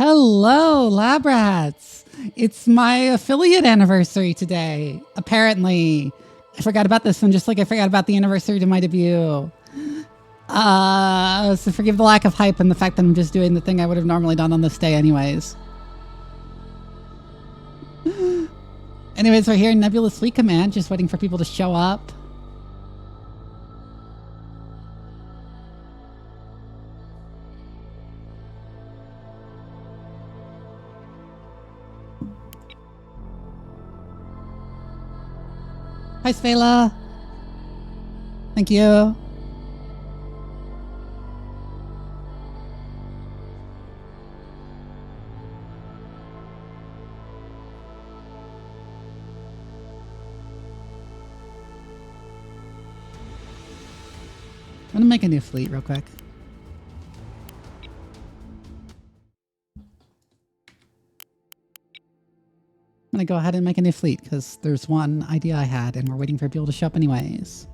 Hello, lab rats. It's my affiliate anniversary today. Apparently, I forgot about this one, just like I forgot about the anniversary to my debut. So forgive the lack of hype and the fact that I'm just doing the thing I would have normally done on this day anyways. Anyways, we're here in Nebulous Fleet Command, just waiting for people to show up. Hi, Svela. Thank you. I'm gonna make a new fleet real quick. I'm gonna go ahead and make a new fleet because there's one idea I had and we're waiting for people to show up anyways.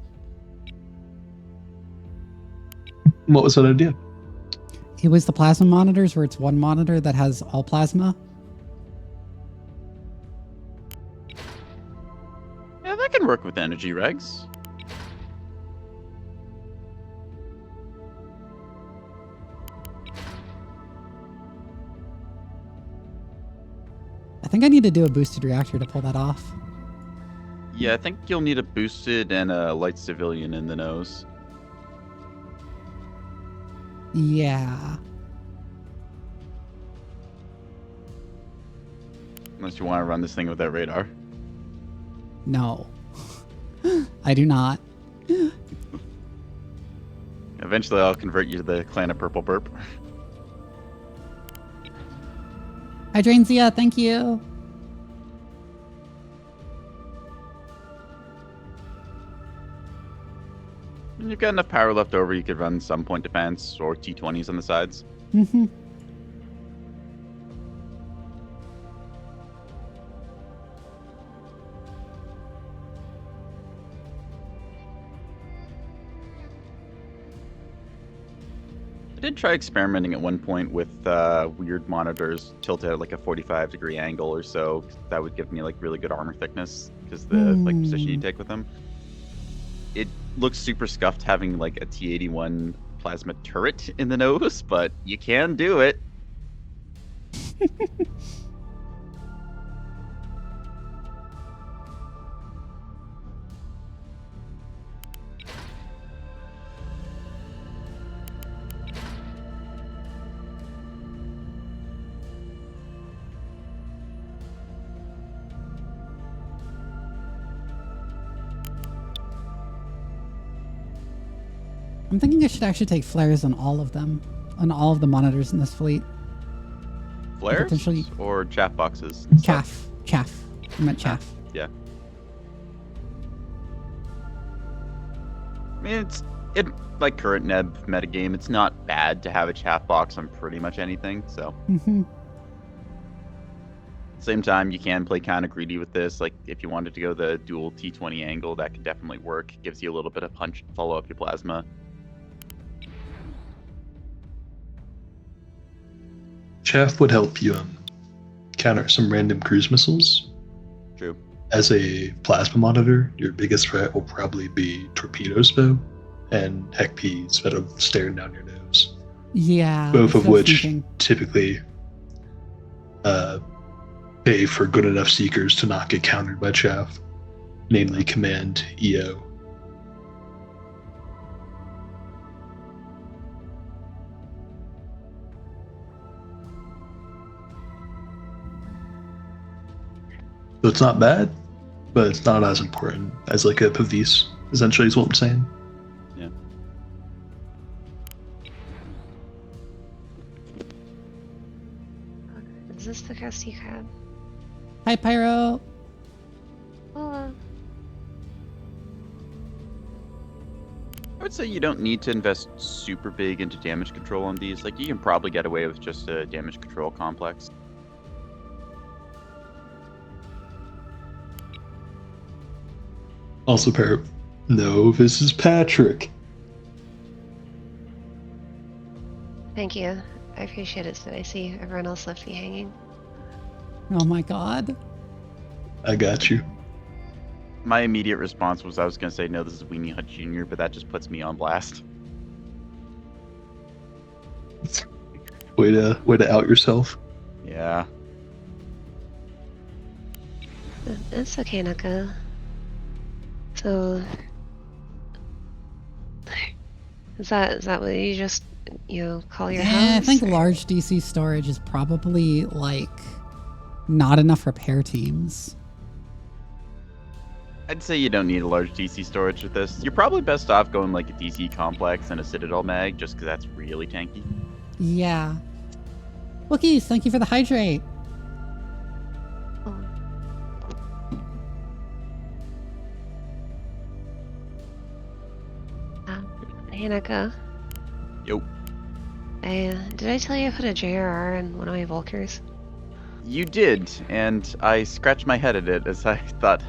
What was that idea? It was the plasma monitors where it's one monitor that has all plasma. Yeah, that can work with energy regs. I think I need to do a boosted reactor to pull that off. Yeah, I think you'll need a boosted and a light civilian in the nose. Yeah. Unless you want to run this thing without radar. No. I do not. Eventually I'll convert you to the clan of Purple Burp. Hydranzia, thank you. And you've got enough power left over, you could run some point defense or T20s on the sides. Mm-hmm. I did try experimenting at one point with weird monitors tilted at like a 45-degree angle or so. That would give me like really good armor thickness because the like position you take with them. It looks super scuffed having like a T81 plasma turret in the nose, but you can do it. I'm thinking I should actually take flares on all of them, on all of the monitors in this fleet. Flares Potentially or chaff boxes? Chaff. I meant chaff. Yeah. I mean, it like current Neb metagame, it's not bad to have a chaff box on pretty much anything, so. Mm-hmm. Same time, you can play kind of greedy with this. Like, if you wanted to go the dual T20 angle, that can definitely work. Gives you a little bit of punch to follow up your plasma. Chaff would help you counter some random cruise missiles. True. As a plasma monitor, your biggest threat will probably be torpedoes, though, and HEC-P instead of staring down your nose. Yeah. Both of which thinking. typically pay for good enough seekers to not get countered by chaff, namely Command EO. So it's not bad, but it's not as important as like a Pavis, essentially is what I'm saying. Yeah. Is this the cast you had? Hi, Pyro. Hello. I would say you don't need to invest super big into damage control on these. Like, you can probably get away with just a damage control complex. Also, no, this is Patrick. Thank you. I appreciate it, so I see everyone else left me hanging. Oh my god. I got you. My immediate response was I was going to say, no, this is Weenie Hut Jr., but that just puts me on blast. Way to out yourself. Yeah. It's okay, Naka. So, is that what you just call your house? I think or- large DC storage is probably like not enough repair teams. I'd say you don't need a large DC storage with this. You're probably best off going like a DC complex and a Citadel mag, just because that's really tanky. Yeah. Wookiees, thank you for the hydrate. Oh. Hey, Naka. Yo. Did I tell you I put a JRR in one of my Volkers? You did, and I scratched my head at it as I thought,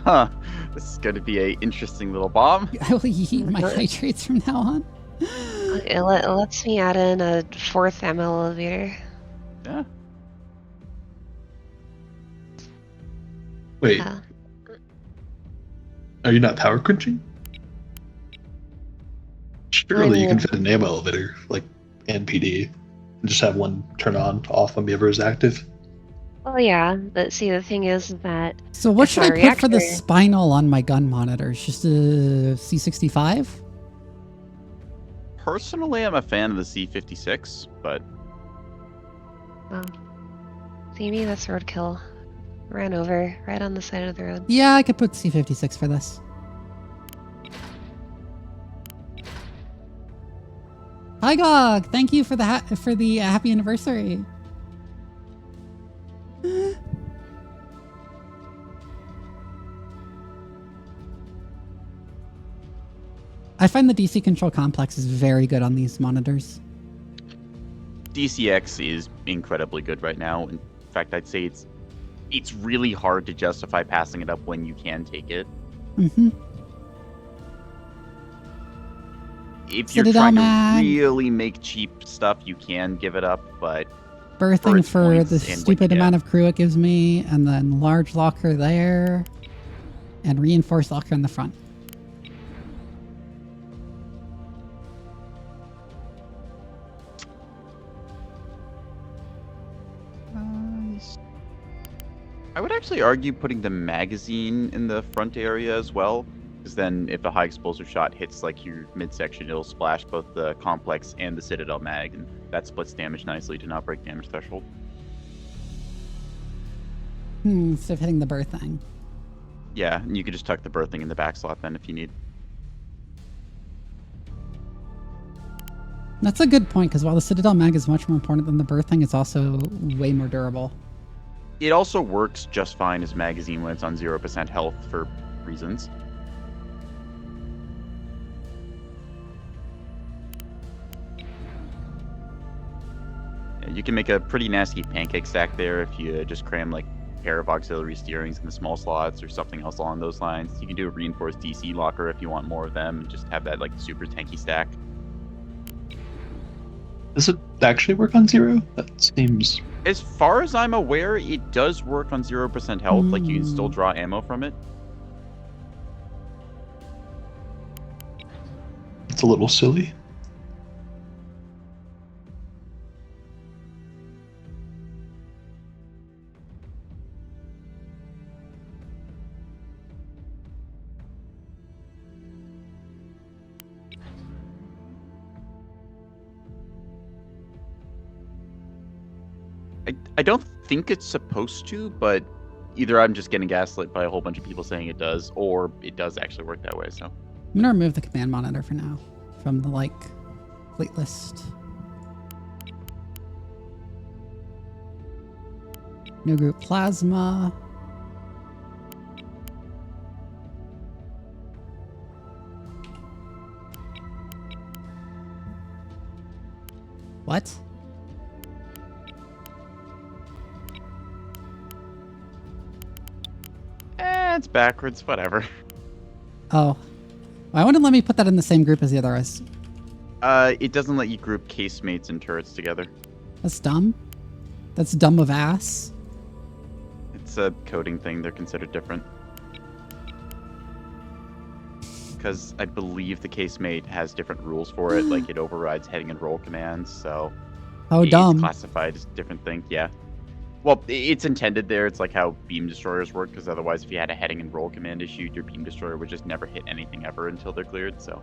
this is going to be a interesting little bomb. I will eat my hydrates from now on. It lets me add in a 4th ammo elevator. Yeah. Wait, Uh, are you not power crunching? Surely you can mean- fit an ammo elevator, like NPD, and just have one turn on, off when whoever is active. well, yeah, but see, the thing is that So what If should my I put for the reactor- spinal on my gun monitors? Just a C65? Personally, I'm a fan of the C56, but see me, that's roadkill. Ran over right on the side of the road. Yeah, I could put C56 for this. Hi Gog, thank you for the happy anniversary. I find the DC control complex is very good on these monitors. DCX is incredibly good right now. In fact, I'd say it's really hard to justify passing it up when you can take it. Mm-hmm. If you're Citadel trying mag. to really make cheap stuff, you can give it up, but Berthing its for points the and what you stupid get. amount of crew it gives me, and then large locker there, and reinforced locker in the front. I would actually argue putting the magazine in the front area as well, because then if a high explosive shot hits like your midsection, it'll splash both the complex and the Citadel mag, and that splits damage nicely to not break damage threshold. Instead of hitting the berthing. Yeah, and you could just tuck the berthing in the back slot then if you need. That's a good point, because while the Citadel mag is much more important than the berthing, it's also way more durable. It also works just fine as magazine when it's on 0% health for reasons. Yeah, you can make a pretty nasty pancake stack there if you just cram like a pair of auxiliary steerings in the small slots or something else along those lines. You can do a reinforced DC locker if you want more of them and just have that like super tanky stack. Does it actually work on 0? That seems... As far as I'm aware, it does work on 0% health. Like you can still draw ammo from it. It's a little silly. I don't think it's supposed to, but either I'm just getting gaslit by a whole bunch of people saying it does, or it does actually work that way. So I'm gonna remove the command monitor for now from the fleet list. New group plasma. What? it's backwards, whatever. Oh. Why wouldn't it let me put that in the same group as the others? It doesn't let you group casemates and turrets together. That's dumb. That's dumb of ass. It's a coding thing. They're considered different. Because I believe the casemate has different rules for it. Like, it overrides heading and roll commands, so... Oh, it's dumb. classified as different things, yeah. Well, it's intended there. It's like how beam destroyers work, because otherwise if you had a heading and roll command issued, your beam destroyer would just never hit anything ever until they're cleared, so...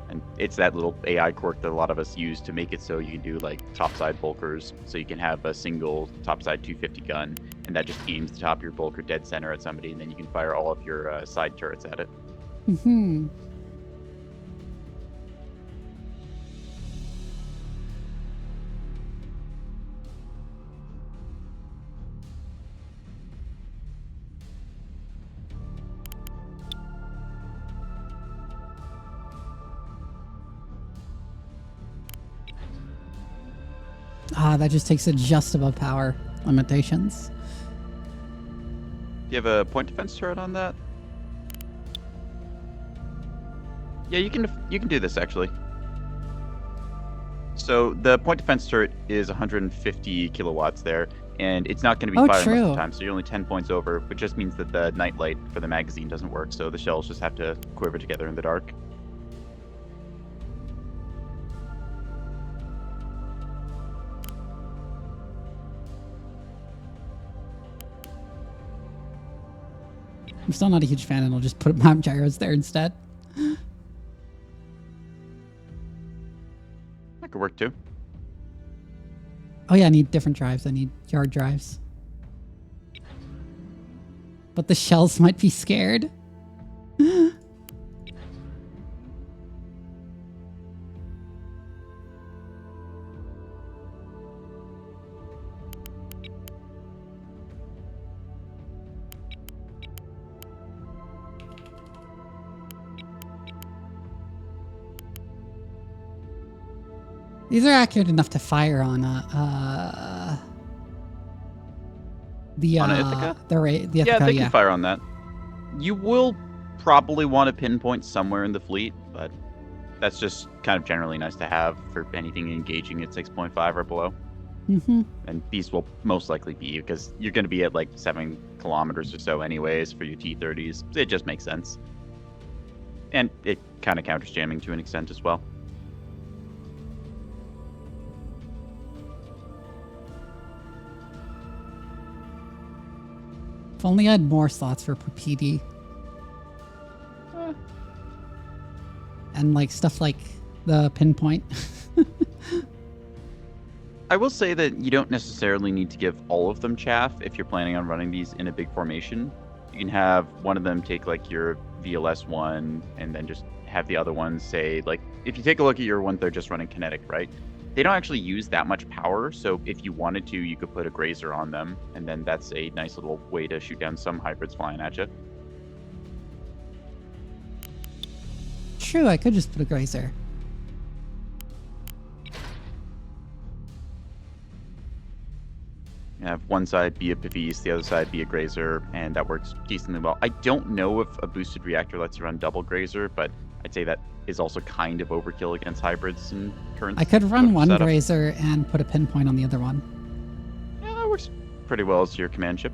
And it's that little AI quirk that a lot of us use to make it so you can do, like, topside bulkers, so you can have a single topside 250 gun, and that just aims the top of your bulker dead center at somebody, and then you can fire all of your side turrets at it. Mm-hmm. Ah, that just takes it just above power limitations. Do you have a point defense turret on that? Yeah, you can do this actually. So the point defense turret is 150 kilowatts there, and it's not going to be firing most of the time, so you're only 10 points over, which just means that the nightlight for the magazine doesn't work, so the shells just have to quiver together in the dark. I'm still not a huge fan, and I'll just put mount gyros there instead. That could work too. Oh yeah, I need different drives. I need yard drives. But the shells might be scared. These are accurate enough to fire on the on Ithaca? the yeah, Ithaca, they can fire on that. You will probably want to pinpoint somewhere in the fleet, but that's just kind of generally nice to have for anything engaging at 6.5 or below. Mm-hmm. And these will most likely be, because you're going to be at like 7 kilometers or so anyways for your T-30s. It just makes sense. And it kind of counters jamming to an extent as well. If only I had more slots for PD. And like stuff like the pinpoint. I will say that you don't necessarily need to give all of them chaff if you're planning on running these in a big formation. You can have one of them take like your VLS one, and then just have the other one say, like, if you take a look at your one they're just running kinetic, right? They don't actually use that much power, so if you wanted to, you could put a grazer on them, and then that's a nice little way to shoot down some hybrids flying at you. True, I could just put a grazer. You have one side be a Pavis, the other side be a grazer, and that works decently well. I don't know if a boosted reactor lets you run double grazer, but I'd say that is also kind of overkill against hybrids and current. I could run one setup. grazer and put a pinpoint on the other one. Yeah, that works pretty well as your command ship.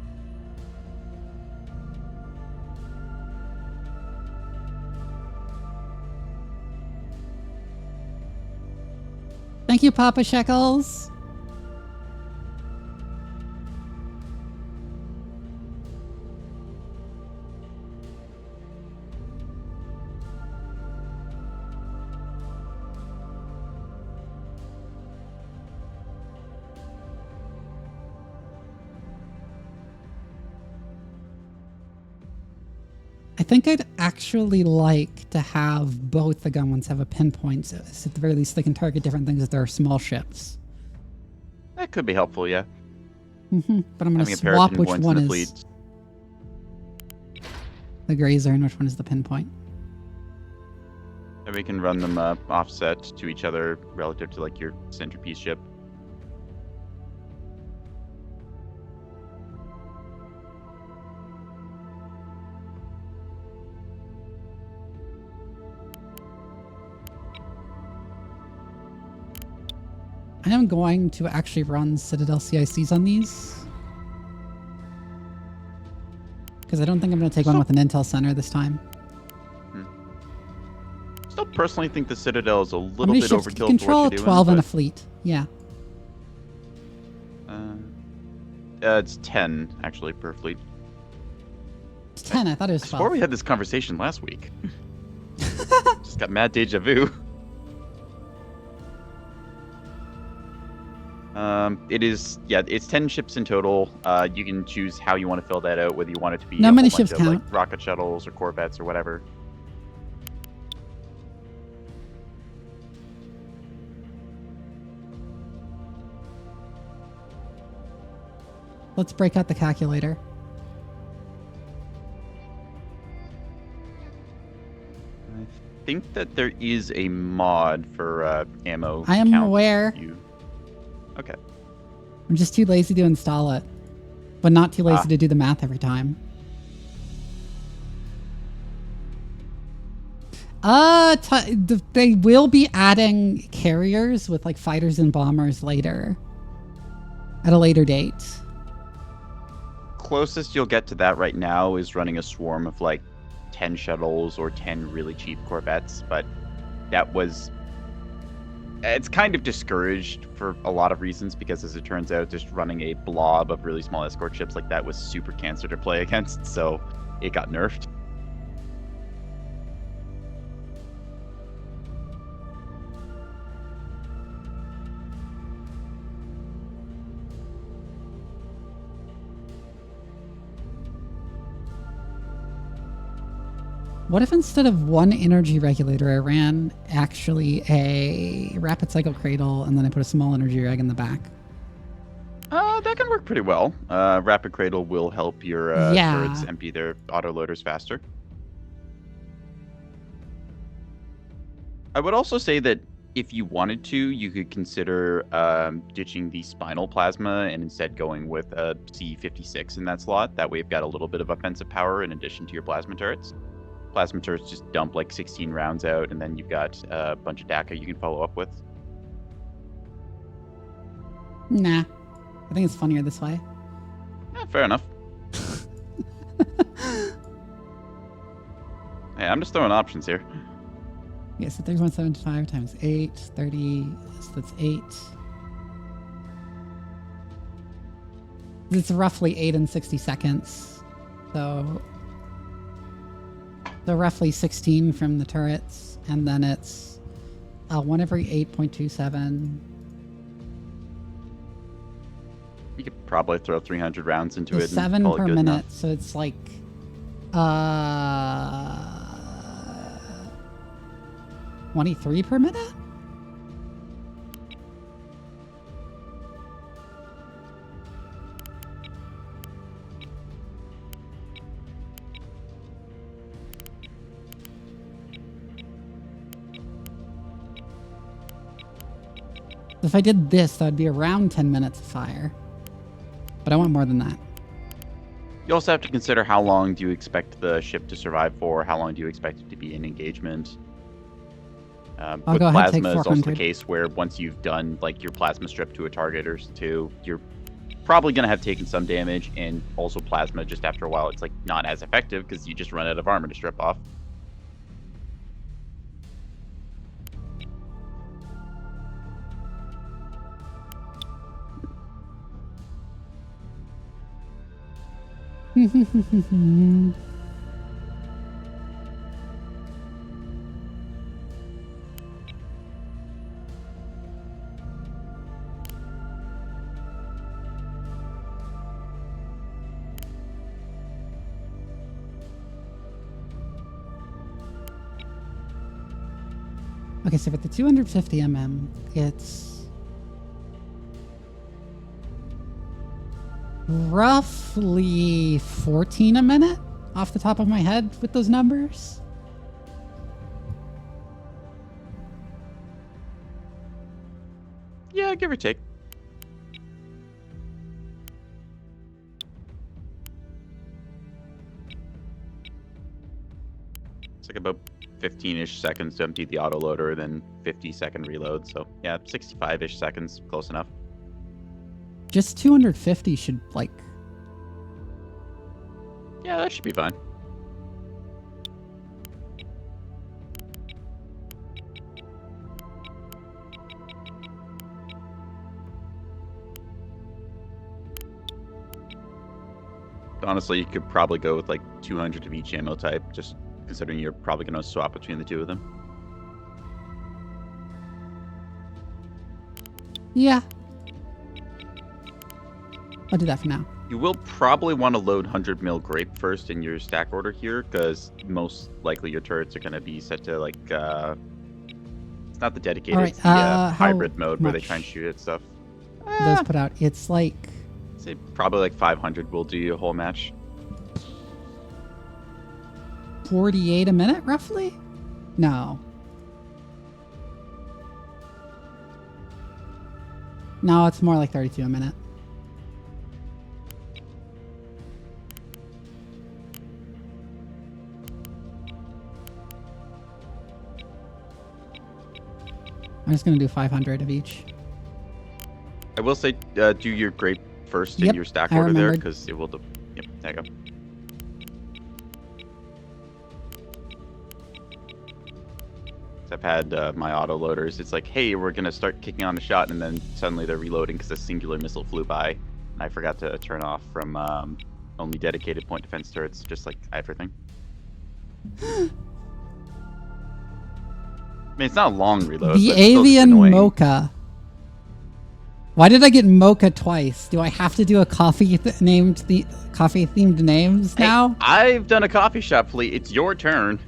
Thank you, Papa Shekels. I think I'd actually like to have both the gun ones have a pinpoint, so at the very least they can target different things if they're small ships. That could be helpful, yeah. But I'm going to Having a pair of swap which pinpoints one in the is fleet. the grazer and which one is the pinpoint. And we can run them offset to each other relative to like your centerpiece ship. I am going to actually run Citadel CICs on these. Because I don't think I'm going to take one with an Intel Center this time. Still personally think the Citadel is a little many bit ships overkill can you control? for what you're doing. 12 in a fleet. Yeah. It's 10, actually, per fleet. It's 10. I thought it was 12. Before we had this conversation last week. Just got mad deja vu. It's 10 ships in total. You can choose how you want to fill that out, whether you want it to be Not a many whole bunch ships of, count. like, rocket shuttles or corvettes or whatever. Let's break out the calculator. I think that there is a mod for ammo. I am count. aware. Okay. I'm just too lazy to install it. But not too lazy Ah. to do the math every time. They will be adding carriers with like fighters and bombers later. At a later date. Closest you'll get to that right now is running a swarm of like 10 shuttles or 10 really cheap corvettes, but it's kind of discouraged for a lot of reasons, because as it turns out, just running a blob of really small escort ships like that was super cancer to play against, so it got nerfed. What if instead of one energy regulator, I ran actually a rapid cycle cradle and then I put a small energy reg in the back? That can work pretty well. Rapid Cradle will help your turrets empty their autoloaders faster. I would also say that if you wanted to, you could consider ditching the spinal plasma and instead going with a C56 in that slot. That way you've got a little bit of offensive power in addition to your plasma turrets. Plasma turrets just dump like 16 rounds out, and then you've got a bunch of DACA you can follow up with. Nah. I think it's funnier this way. Yeah, fair enough. Hey, I'm just throwing options here. Yeah, so 3175 times 8, 30, so that's 8. It's roughly 8 and 60 seconds. So roughly 16 from the turrets, and then it's 1 every 8.27. You could probably throw 300 rounds into So it. 7 and call per it good minute, enough. so it's like 23 per minute? If I did this, that would be around 10 minutes of fire. But I want more than that. You also have to consider how long do you expect the ship to survive for, how long do you expect it to be in engagement. With go ahead, take plasma, it's also the 400. case where once you've done like your plasma strip to a target or two, you're probably going to have taken some damage, and also plasma just after a while it's like not as effective because you just run out of armor to strip off. Okay, so with the 250 mm, it's roughly 14 a minute off the top of my head with those numbers. Yeah, give or take. It's like about 15-ish seconds to empty the autoloader, then 50-second reload. So yeah, 65-ish seconds, close enough. Just 250 should, like... Yeah, that should be fine. Honestly, you could probably go with like 200 of each ammo type, just considering you're probably going to swap between the two of them. Yeah. I'll do that for now. You will probably want to load 100 mil grape first in your stack order here, because most likely your turrets are going to be set to like, it's not the dedicated, All right, it's the hybrid how mode where they much try and shoot at stuff. those put out? It's like... Say probably like 500 will do you a whole match. 48 a minute, roughly? No. No, it's more like 32 a minute. I'm just going to do 500 of each. I will say, do your grape first in Yep, your stack I order there, remembered. because it will. Yep, there you go. I've had my autoloaders. It's like, hey, we're gonna start kicking on the shot, and then suddenly they're reloading because a singular missile flew by, and I forgot to turn off from only dedicated point defense turrets, just like everything. I mean, it's not a long reload. The but it's still just Avian annoying. Mocha. Why did I get Mocha twice? Do I have to do a coffee themed names Hey, now? I've done a coffee shop fleet. It's your turn.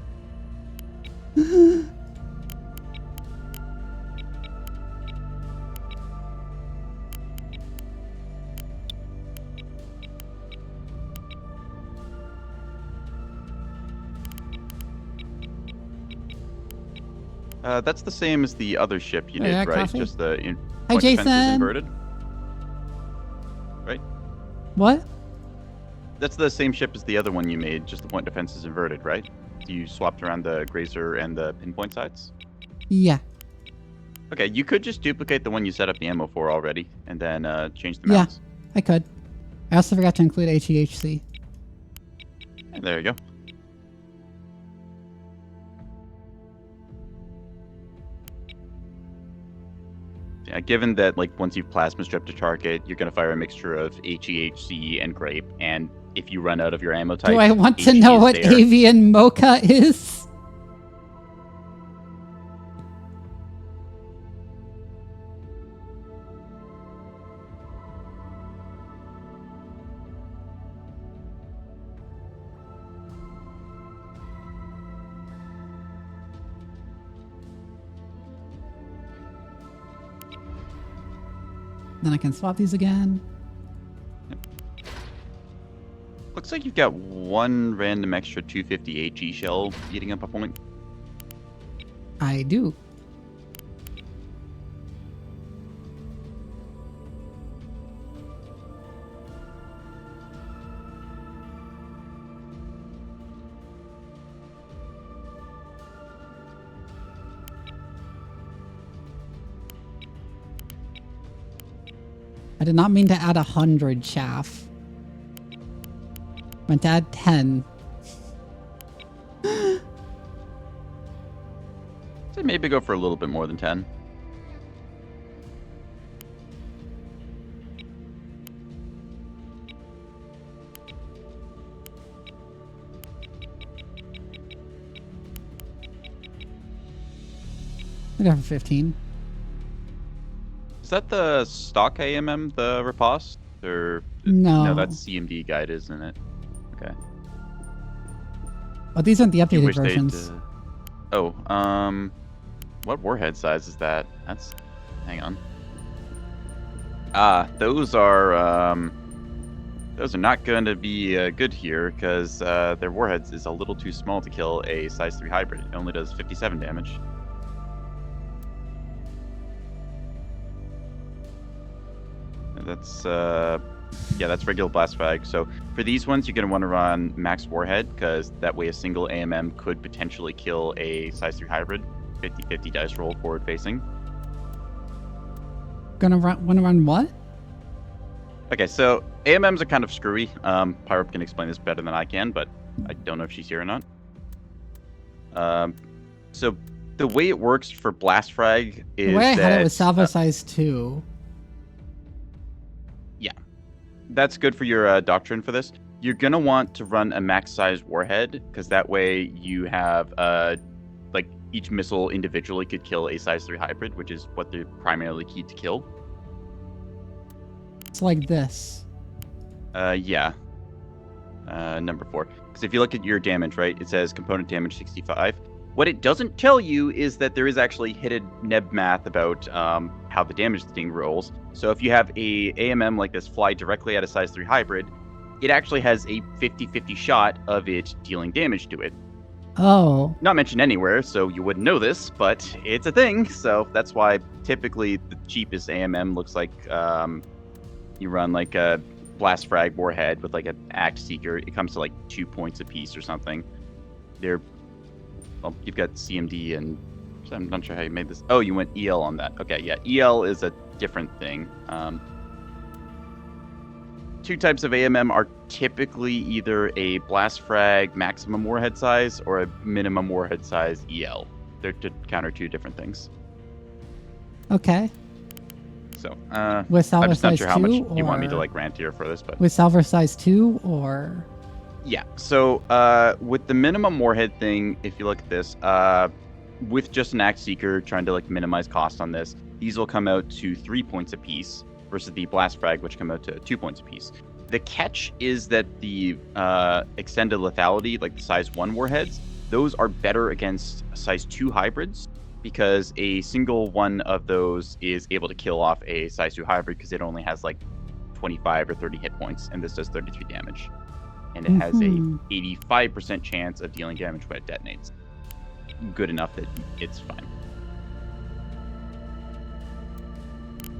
That's the same as the other ship you Oh, did, yeah, right? coffee? Just the Hi, point defense is Jason. inverted. Right? What? That's the same ship as the other one you made, just the point defense is inverted, right? You swapped around the grazer and the pinpoint sides? Yeah. Okay, you could just duplicate the one you set up the ammo for already, and then change the Yeah. mounts. I could. I also forgot to include HEHC. And there you go. Yeah, given that like once you've plasma stripped a target, you're gonna fire a mixture of HEHC and grape, and if you run out of your ammo type, Do I want to HE know is what there. Avian Mocha is? Then I can swap these again. Looks like you've got one random extra 250 HE shell eating up a point. I do. I did not mean to add 100 chaff. I meant to add 10. So maybe go for a little bit more than 10. I go for 15. Is that the stock AMM, the riposte? Or No. No, that's CMD guide, isn't it? Okay. But these aren't the You updated wish they'd, versions. what warhead size is that? That's, hang on. Those are not going to be good here because their warheads is a little too small to kill a size 3 hybrid. It only does 57 damage. That's Yeah, that's regular blast frag. So for these ones, you're going to want to run max warhead, because that way a single AMM could potentially kill a size 3 hybrid. 50-50 dice roll forward facing. Want to run what? Okay, so AMMs are kind of screwy. Pyrup can explain this better than I can, but I don't know if she's here or not. So the way it works for blast frag is The way I that, had it was salvo size 2. that's good for your doctrine for this. You're going to want to run a max size warhead, because that way you have like each missile individually could kill a size 3 hybrid, which is what they're primarily keyed to kill. It's like this. Yeah. Number 4. Because if you look at your damage, right, it says component damage 65. What it doesn't tell you is that there is actually hidden neb math about how the damage thing rolls. So if you have a AMM like this fly directly at a size 3 hybrid, it actually has a 50-50 shot of it dealing damage to it. Oh. Not mentioned anywhere, so you wouldn't know this, but it's a thing. So that's why typically the cheapest AMM looks like you run like a blast frag warhead with like an act seeker. It comes to like 2 points a piece or something. They're, well, you've got CMD and I'm not sure how you made this. Oh, you went EL on that. Okay, yeah, EL is a different thing. 2 types of AMM are typically either a blast frag maximum warhead size or a minimum warhead size EL. They're to counter 2 different things. Okay. So, With salvo I'm just not size sure how much 2 you want me to or- like rant here for this, but With salvo size 2 or? yeah. So, with the minimum warhead thing, if you look at this, with just an act seeker trying to like minimize cost on this, these will come out to 3 points a piece versus the blast frag, which come out to 2 points a piece. The catch is that the extended lethality, like the size 1 warheads, those are better against size 2 hybrids, because a single one of those is able to kill off a size 2 hybrid, because it only has like 25 or 30 hit points, and this does 33 damage. And it has a 85% chance of dealing damage when it detonates. Good enough that it's fine.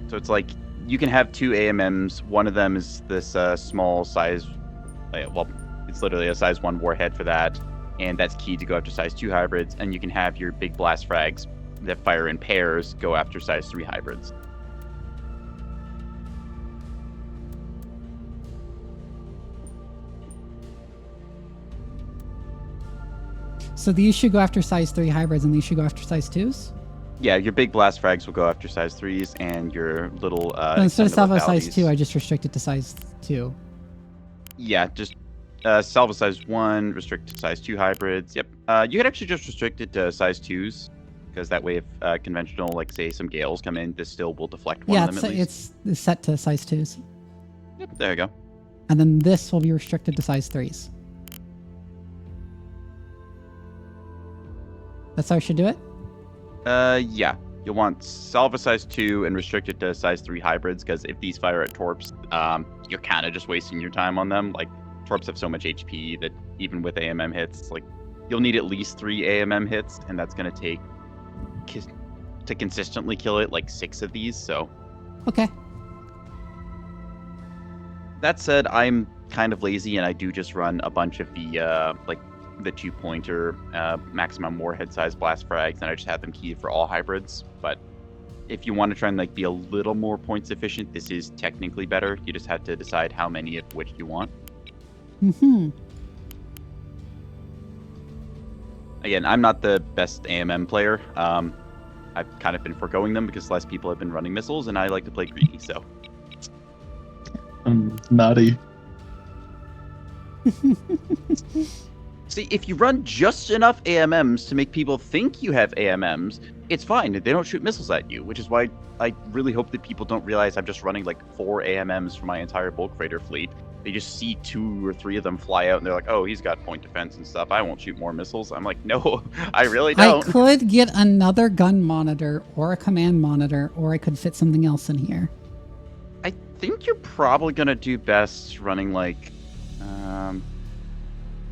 So it's like you can have 2 AMMs. One of them is this small size, well, it's literally a size 1 warhead for that, and that's key to go after size 2 hybrids. And you can have your big blast frags that fire in pairs go after size 3 hybrids. So these should go after size 3 hybrids and these should go after size 2s? Yeah, your big blast frags will go after size 3s, and your little So instead of salvo size letalities- 2, I just restrict it to size 2. Yeah, just salvo size 1, restrict to size 2 hybrids. Yep. You could actually just restrict it to size 2s, because that way if conventional, like say some gales come in, this still will deflect one Yeah, of them at least. it's set to size 2s. Yep, there you go. And then this will be restricted to size 3s. That's how I should do it? Yeah. You'll want salvo size 2 and restrict it to size 3 hybrids, because if these fire at torps, you're kind of just wasting your time on them. Like, torps have so much HP that even with AMM hits, like, you'll need at least 3 AMM hits, and that's going to take to consistently kill it like 6 of these, so. Okay. That said, I'm kind of lazy, and I do just run a bunch of the, like, the 2-pointer maximum warhead size blast frags, and I just have them keyed for all hybrids. But if you want to try and like be a little more points efficient, this is technically better. You just have to decide how many of which you want. Again, I'm not the best AMM player. I've kind of been foregoing them because less people have been running missiles, and I like to play greedy, so. Naughty. See, if you run just enough AMMs to make people think you have AMMs, it's fine. They don't shoot missiles at you, which is why I really hope that people don't realize I'm just running like 4 AMMs for my entire bulk freighter fleet. They just see 2 or 3 of them fly out, and they're like, oh, he's got point defense and stuff. I won't shoot more missiles. I'm like, no, I really don't. I could get another gun monitor or a command monitor, or I could fit something else in here. I think you're probably going to do best running like...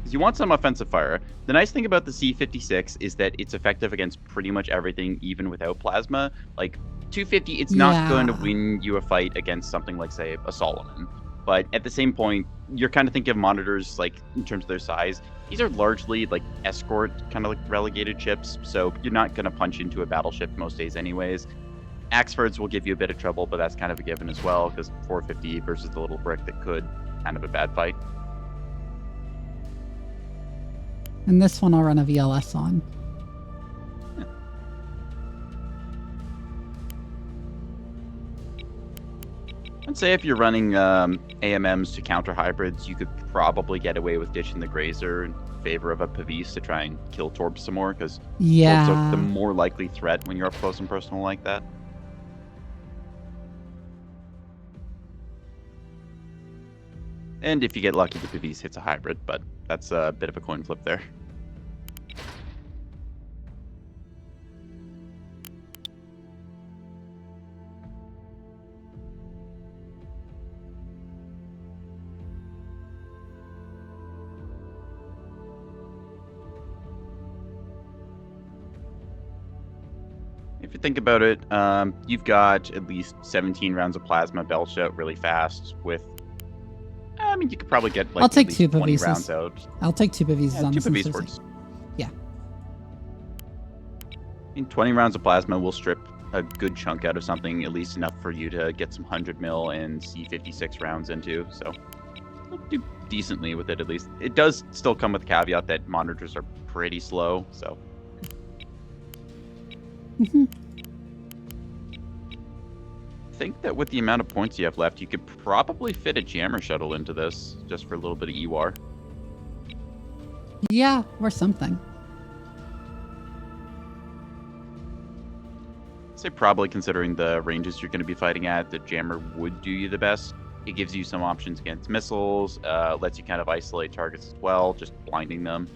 you want some offensive fire. The nice thing about the C56 is that it's effective against pretty much everything, even without plasma. Like, 250, it's not going to win you a fight against something like, say, a Solomon. But at the same point, you're kind of thinking of monitors like in terms of their size. These are largely like escort, kind of like relegated ships, so you're not going to punch into a battleship most days anyways. Axfords will give you a bit of trouble, but that's kind of a given as well, because 450 versus the little brick that could, kind of a bad fight. And this one I'll run a VLS on. I'd say if you're running AMMs to counter hybrids, you could probably get away with ditching the Grazer in favor of a Pavise to try and kill Torps some more, because Torps are the more likely threat when you're up close and personal like that. And if you get lucky, the Pavise hits a hybrid, but that's a bit of a coin flip there. If you think about it, you've got at least 17 rounds of plasma belched out really fast with... I mean, you could probably get like I'll take at least two 20 Pavises. rounds out. I'll take two Pavises on two this. Pavise works. Yeah. I mean, 20 rounds of plasma will strip a good chunk out of something, at least enough for you to get some 100 mil and C56 rounds into, so you'll do decently with it at least. It does still come with the caveat that monitors are pretty slow, so... Mm-hmm. I think that with the amount of points you have left, you could probably fit a jammer shuttle into this, just for a little bit of EWAR. Yeah, or something. I'd say probably considering the ranges you're going to be fighting at, the jammer would do you the best. It gives you some options against missiles, lets you kind of isolate targets as well, just blinding them.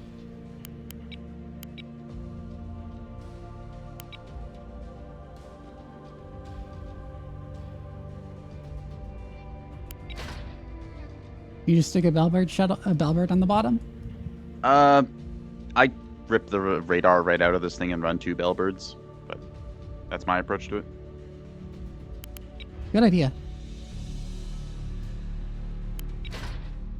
You just stick a Bellbird on the bottom? I rip the radar right out of this thing and run two Bellbirds, but that's my approach to it. Good idea.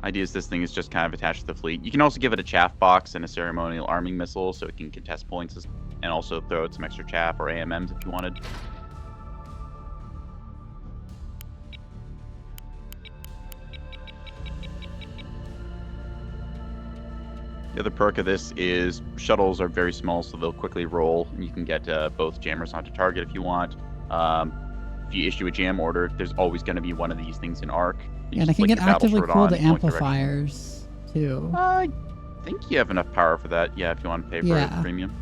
Idea is this thing is just kind of attached to the fleet. You can also give it a chaff box and a ceremonial arming missile so it can contest points and also throw out some extra chaff or AMMs if you wanted. The other perk of this is shuttles are very small, so they'll quickly roll, and you can get both jammers onto target if you want. If you issue a jam order, there's always going to be one of these things in arc. Yeah, and I can get actively cooled amplifiers, too. I think you have enough power for that, yeah, if you want to pay for a premium.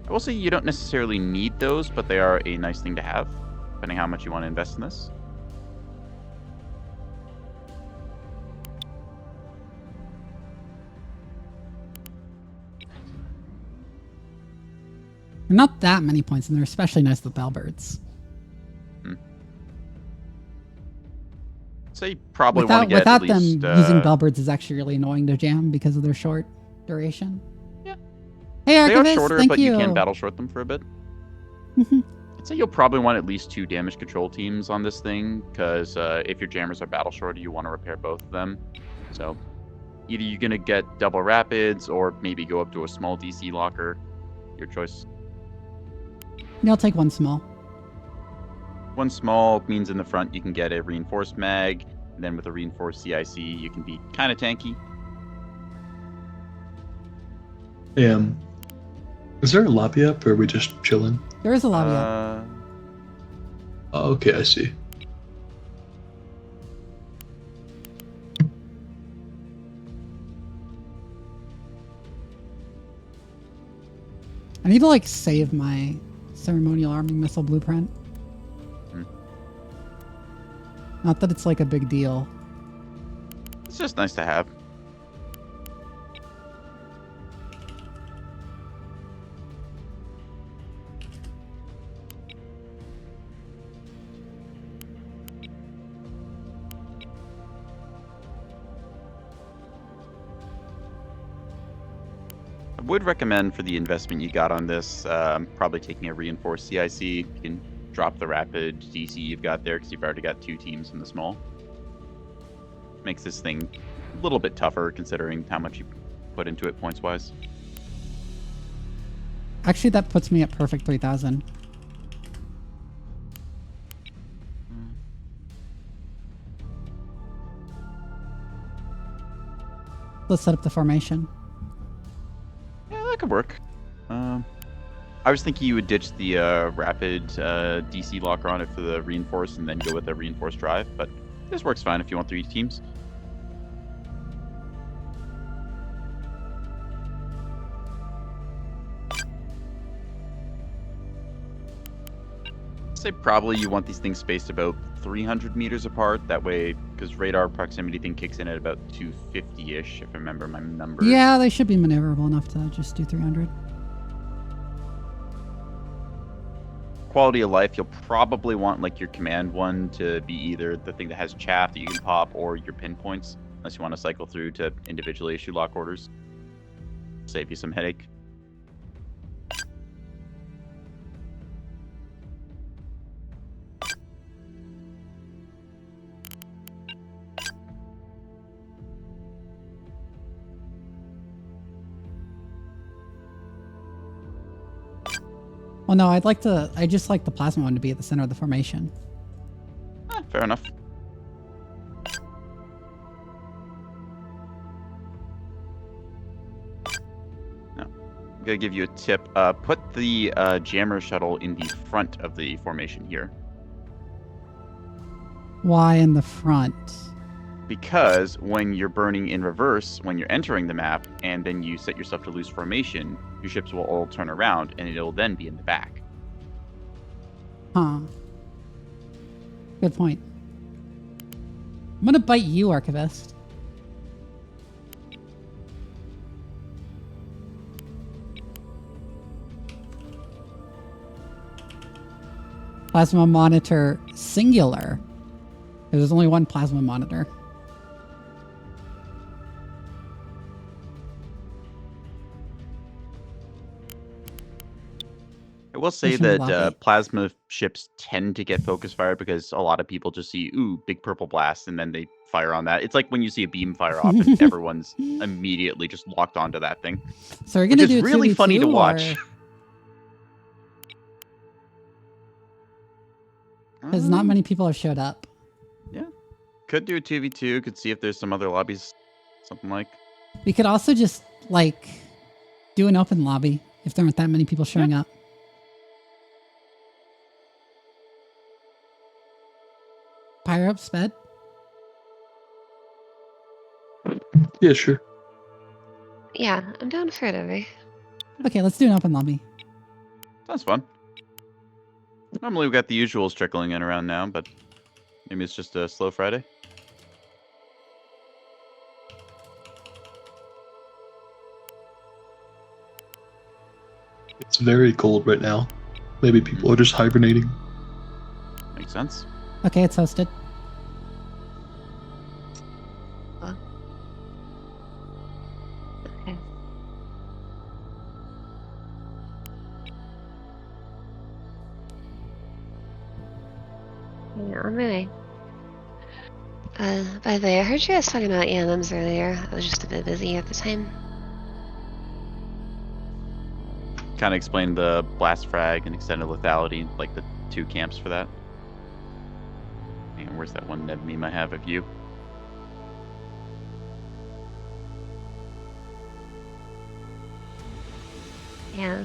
I will say you don't necessarily need those, but they are a nice thing to have, depending how much you want to invest in this. Not that many points, and they're especially nice with Bellbirds. So you probably want to get without at least, them using Bellbirds is actually really annoying to jam because of their short duration. Yeah. Hey, Archivist, they are shorter, thank but you. You can battle short them for a bit. I'd say you'll probably want at least 2 damage control teams on this thing, because if your jammers are battle short, you want to repair both of them. So either you're going to get double rapids, or maybe go up to a small DC locker. Your choice. Yeah, I'll take one small. One small means in the front you can get a reinforced mag, and then with a reinforced CIC you can be kind of tanky. Is there a lobby up, or are we just chilling? There is a lobby up. Oh, okay, I see. I need to, like, save my ceremonial arming missile blueprint. Not that it's, like, a big deal. It's just nice to have. Would recommend for the investment you got on this, probably taking a reinforced CIC. You can drop the rapid DC you've got there because you've already got 2 teams in the small. Makes this thing a little bit tougher considering how much you put into it points-wise. Actually, that puts me at perfect 3,000. Let's set up the formation. Yeah, that could work. I was thinking you would ditch the rapid DC locker on it for the reinforce and then go with a reinforced drive, but this works fine if you want 3 teams. I'd say probably you want these things spaced about 300 meters apart. That way, because radar proximity thing kicks in at about 250-ish, if I remember my numbers. Yeah, they should be maneuverable enough to just do 300. Quality of life, you'll probably want like your command one to be either the thing that has chaff that you can pop or your pinpoints, unless you want to cycle through to individually issue lock orders. Save you some headache. Well, no, I just like the plasma one to be at the center of the formation. Fair enough. Now, I'm gonna give you a tip. Put the jammer shuttle in the front of the formation here. Why in the front? Because when you're burning in reverse, when you're entering the map, and then you set yourself to loose formation, your ships will all turn around, and it'll then be in the back. Huh. Good point. I'm gonna bite you, Archivist. Plasma monitor singular. There's only one plasma monitor. I will say that plasma ships tend to get focus fired because a lot of people just see, ooh, big purple blast, and then they fire on that. It's like when you see a beam fire off and everyone's immediately just locked onto that thing. So we're gonna do really funny to watch. Because not many people have showed up. Yeah. Could do a 2v2, could see if there's some other lobbies, something like. We could also just, like, do an open lobby if there aren't that many people showing up. Pyro up, sped? Yeah, sure. Yeah, I'm down for it over. Okay, let's do an open lobby. Sounds fun. Normally we've got the usuals trickling in around now, but maybe it's just a slow Friday. It's very cold right now. Maybe people are just hibernating. Makes sense. Okay, it's hosted. Okay. Yeah, on my way. By the way, I heard you guys talking about EMMs earlier. I was just a bit busy at the time. Kind of explain the blast frag and extended lethality, like the 2 camps for that. And where's that one Neb meme I have of you? Yeah.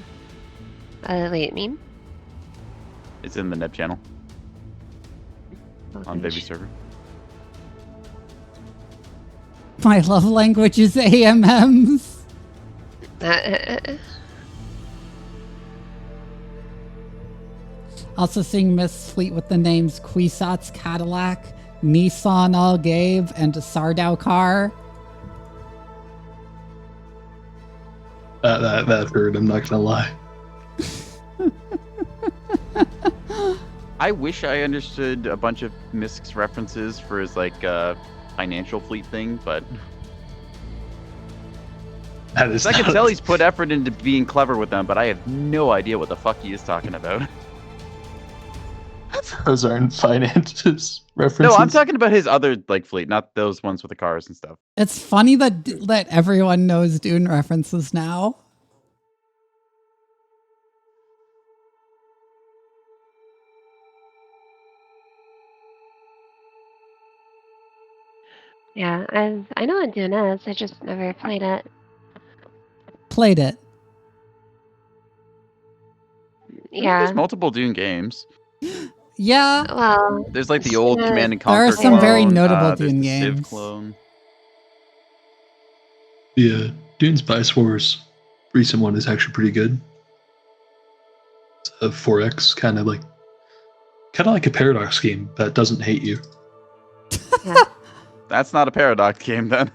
Wait, meme? It's in the Neb channel Oh, on gosh. Vivi server. My love language is AMMs. Also seeing Miss Fleet with the names Cuisat's Cadillac, Nissan All Gabe, and Sardau Car. That hurt, I'm not gonna lie. I wish I understood a bunch of Misk's references for his like financial fleet thing, but That is I can not- tell he's put effort into being clever with them, but I have no idea what the fuck he is talking about. Those aren't finances references. No, I'm talking about his other like fleet, not those ones with the cars and stuff. It's funny that everyone knows Dune references now. Yeah, I know what Dune is. I just never played it. Played it. Yeah. There's multiple Dune games. Yeah. Well, There's like the old Command and There are Conquer some clone. very notable there's Dune the Civ games. clone. The Dune Spice Wars recent one is actually pretty good. It's a 4X kind of like a Paradox game that doesn't hate you. Yeah. That's not a Paradox game then. Are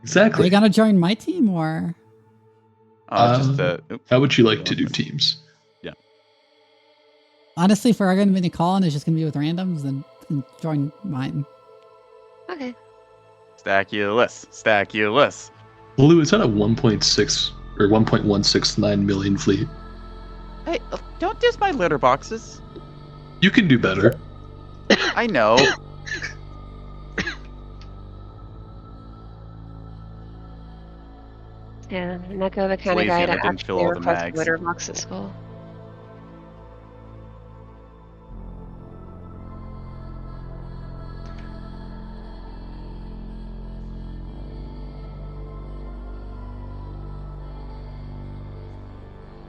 Exactly. you gonna join my team or? How would you like to do teams? Yeah. Honestly, if we're going to be calling, it's just going to be with randoms, then join mine. Okay. Stackulous. Blue, is that a 1.6 or 1.169 million fleet? Hey, don't diss my litter boxes. You can do better. I know. Yeah, Neko the kind of lazy guy and I to didn't fill actually all the request mags. litter box at school.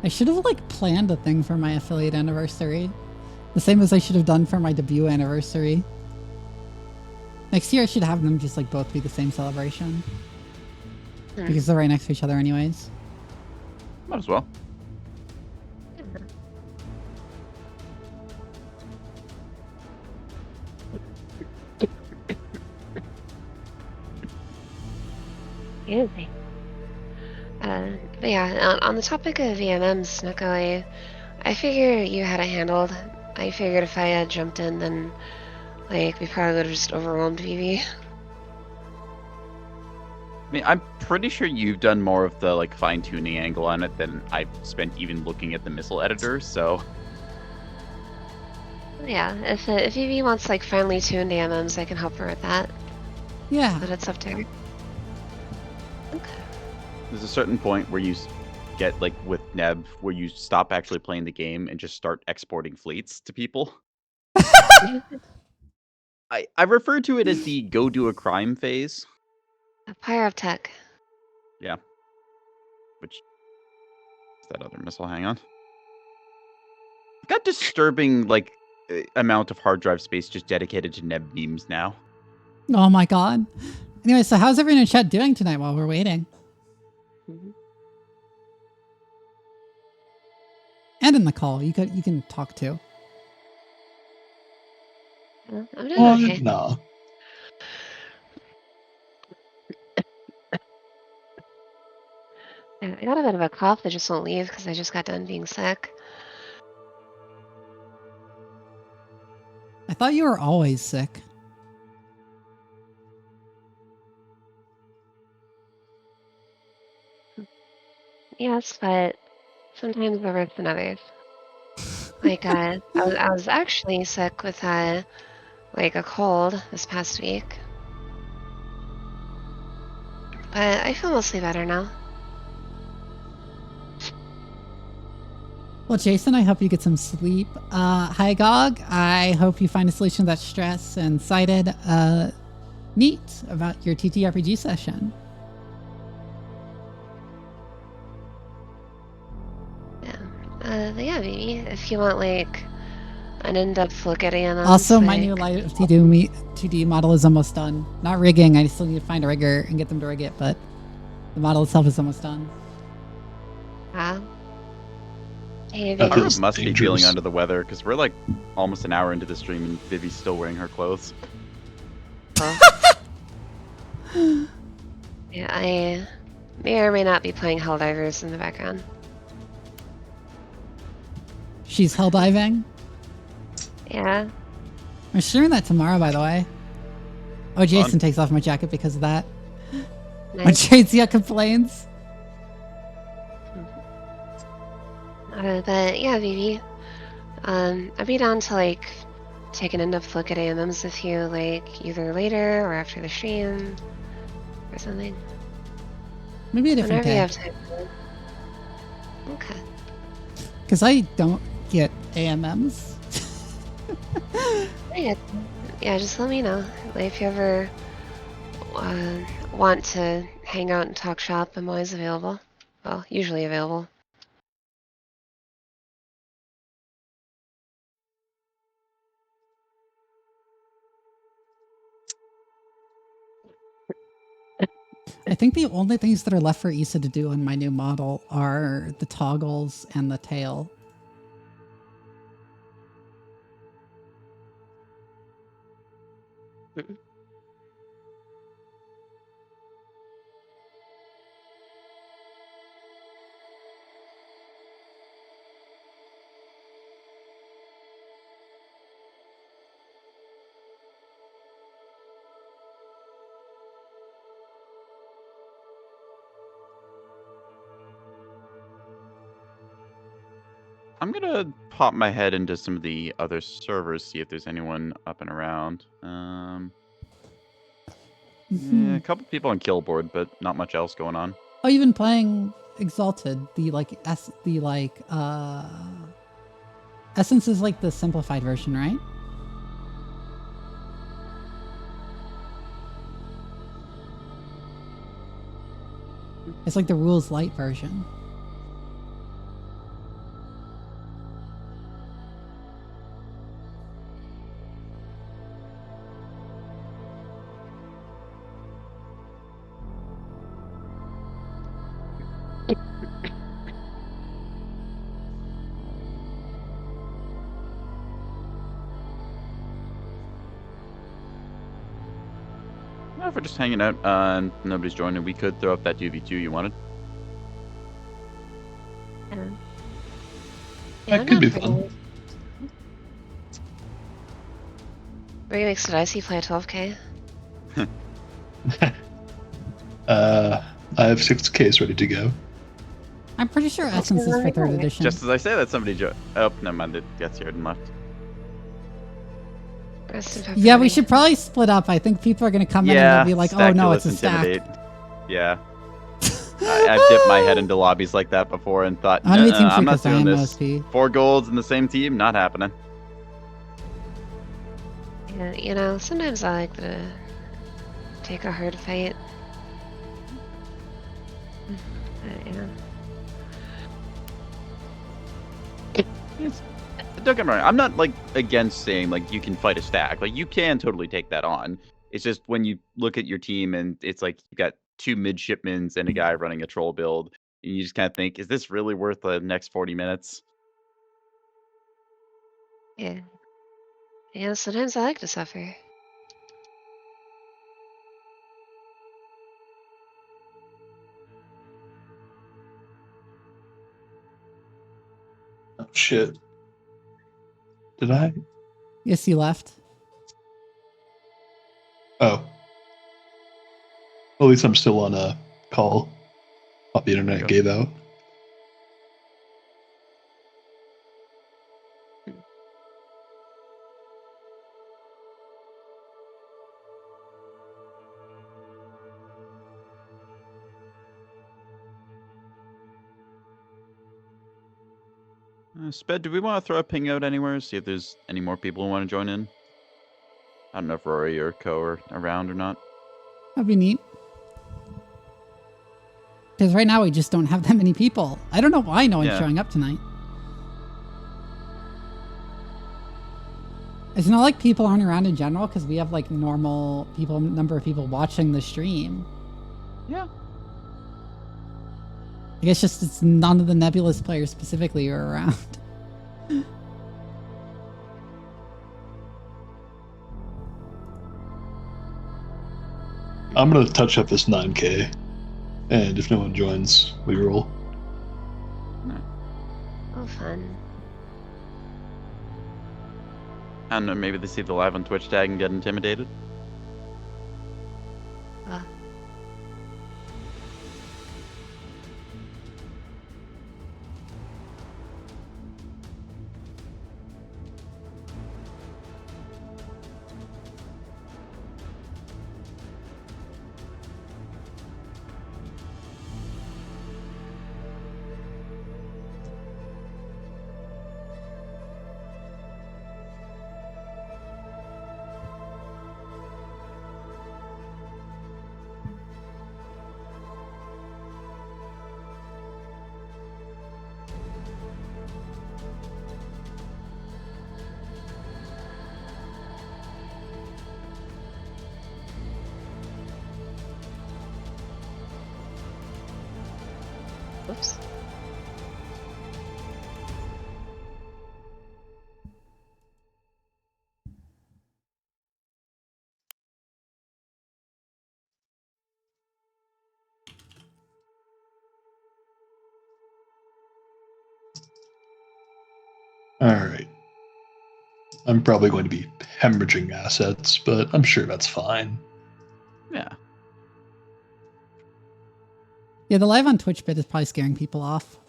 I should have like planned a thing for my affiliate anniversary. The same as I should have done for my debut anniversary. Next year I should have them just like both be the same celebration. Because they're right next to each other anyways. Might as well. Easy. But yeah, on the topic of VMMs, Neko, I figure you had it handled. I figured if I had jumped in, then like we probably would have just overwhelmed Vivi. I mean, I'm pretty sure you've done more of the like fine-tuning angle on it than I've spent even looking at the missile editor, so Yeah, if Vivi wants like finely tuned AMMs, I can help her with that. Yeah. But it's up to her. there's a certain point where you get like with Neb where you stop actually playing the game and just start exporting fleets to people. I refer to it as the go do a crime phase. A Pyre of Tech. Yeah. Which is that other missile? Hang on. I've got disturbing like amount of hard drive space just dedicated to Neb memes now. Oh my god. Anyway, so how's everyone in chat doing tonight while we're waiting? And in the call, you can talk too. I'm doing okay. Nah. Yeah, I got a bit of a cough that just won't leave because I just got done being sick. I thought you were always sick. Yes, but sometimes they're worse than others. Like, I was actually sick with like a cold this past week. But I feel mostly better now. Well, Jason, I hope you get some sleep. Hi, Gog. I hope you find a solution to that stress. And Cited, neat about your TTRPG session. But yeah, Vivi, if you want like an in-depth look at AMMs. Also, my like, new Light of 2D model is almost done. Not rigging. I still need to find a rigger and get them to rig it, but the model itself is almost done. Wow. Hey, That Vivi. feels Must be dangerous. feeling under the weather because we're like almost an hour into the stream and Vivi's still wearing her clothes. Yeah, I may or may not be playing Helldivers in the background. She's hell diving. Yeah. We're streaming that tomorrow, by the way. Oh, Jason Fun. takes off my jacket because of that. When Nice. Tracia complains. But yeah, Vivi. I'd be down to like take an in-depth look at AMMs with you, like either later or after the stream or something. Maybe a different Whenever you day. have time. Okay. Because I don't get AMMs. Yeah, just let me know. Like, if you ever want to hang out and talk shop, I'm always available. Well, usually available. I think the only things that are left for Issa to do on my new model are the toggles and the tail. I'm gonna pop my head into some of the other servers, see if there's anyone up and around. Yeah, a couple people on Killboard, but not much else going on. Oh, you've been playing Exalted. Essence is like the simplified version, right? It's like the rules light version. Well, if we're just hanging out and nobody's joining, we could throw up that UV2 you wanted. Yeah, That could be fun. Remix, did I see play 12K? I have 6Ks ready to go. I'm pretty sure Essence is for 3rd edition. Just as I say that, somebody oh, never mind, it gets here and left. Yeah, we should probably split up. I think people are going to come in and they'll be like, oh no, it's a Intimidate. stack. Yeah. I've dipped my head into lobbies like that before and thought, How many teams I'm not because I doing am this. OSP? 4 golds in the same team, not happening. Yeah, you know, sometimes I like to take a hard fight. But, yeah. Don't get me wrong, I'm not like against saying like you can fight a stack. Like you can totally take that on. It's just when you look at your team and it's like you got 2 midshipmans and a guy running a troll build, and you just kind of think, is this really worth the next 40 minutes? Yeah. Yeah, sometimes I like to suffer. Oh shit. Did I? Yes, you left. Oh. Well, at least I'm still on a call. Thought the internet gave out. Sped, do we want to throw a ping out anywhere? See if there's any more people who want to join in? I don't know if Rory or Co are around or not. That'd be neat. Because right now we just don't have that many people. I don't know why no one's showing up tonight. It's not like people aren't around in general because we have like normal number of people watching the stream. Yeah. I guess just it's none of the Nebulous players specifically are around. I'm gonna touch up this 9K, and if no one joins, we roll. Oh, fun. I don't know, maybe they see the live on Twitch tag and get intimidated. Whoops. Alright. I'm probably going to be hemorrhaging assets, but I'm sure that's fine. Yeah. Yeah, the live on Twitch bit is probably scaring people off.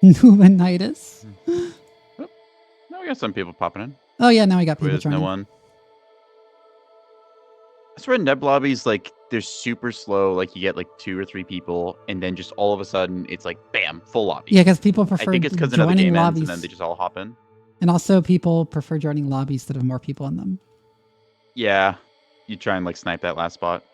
Pneumonitis. Oh, now we got some people popping in. Oh yeah, now we got people There's joining. no one. I swear Neb lobbies, like, they're super slow. Like, you get, like, 2 or 3 people, and then just all of a sudden, it's like, bam, full lobby. Yeah, because people I prefer think it's because another joining game ends, lobbies. and then they just all hop in. And also people prefer joining lobbies that have more people in them. Yeah. You try and, like, snipe that last spot.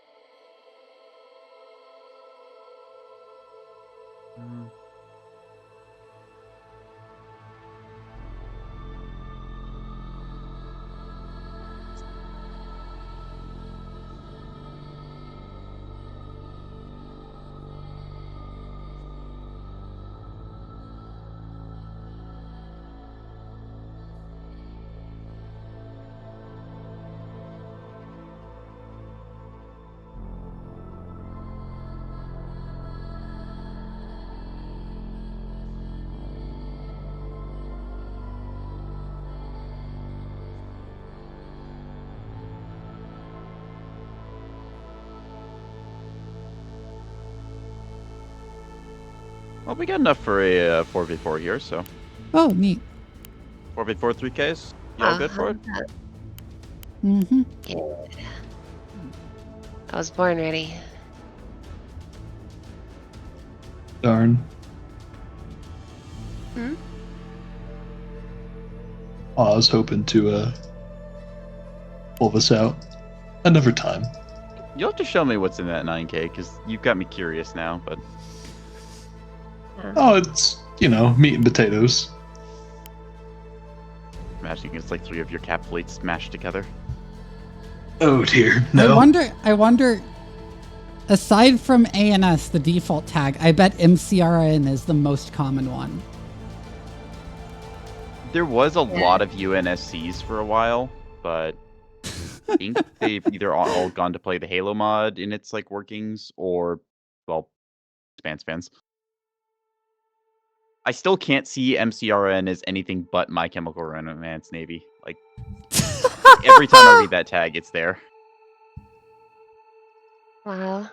Well, we got enough for a 4v4 here, so. Oh, neat. 4v4 3Ks? You all good for it? Mm-hmm. Good. I was born ready. Darn. Hmm? I was hoping to pull this out. Another time. You'll have to show me what's in that 9K, because you've got me curious now, but. Oh, it's, meat and potatoes. Imagining it's like 3 of your cap plates smashed together. Oh dear, no. I wonder, aside from ANS, the default tag, I bet MCRN is the most common one. There was a lot of UNSCs for a while, but I think they've either all gone to play the Halo mod in its like workings, or, well, spans. I still can't see MCRN as anything but My Chemical Romance Navy. Like, every time I read that tag, it's there. Wow.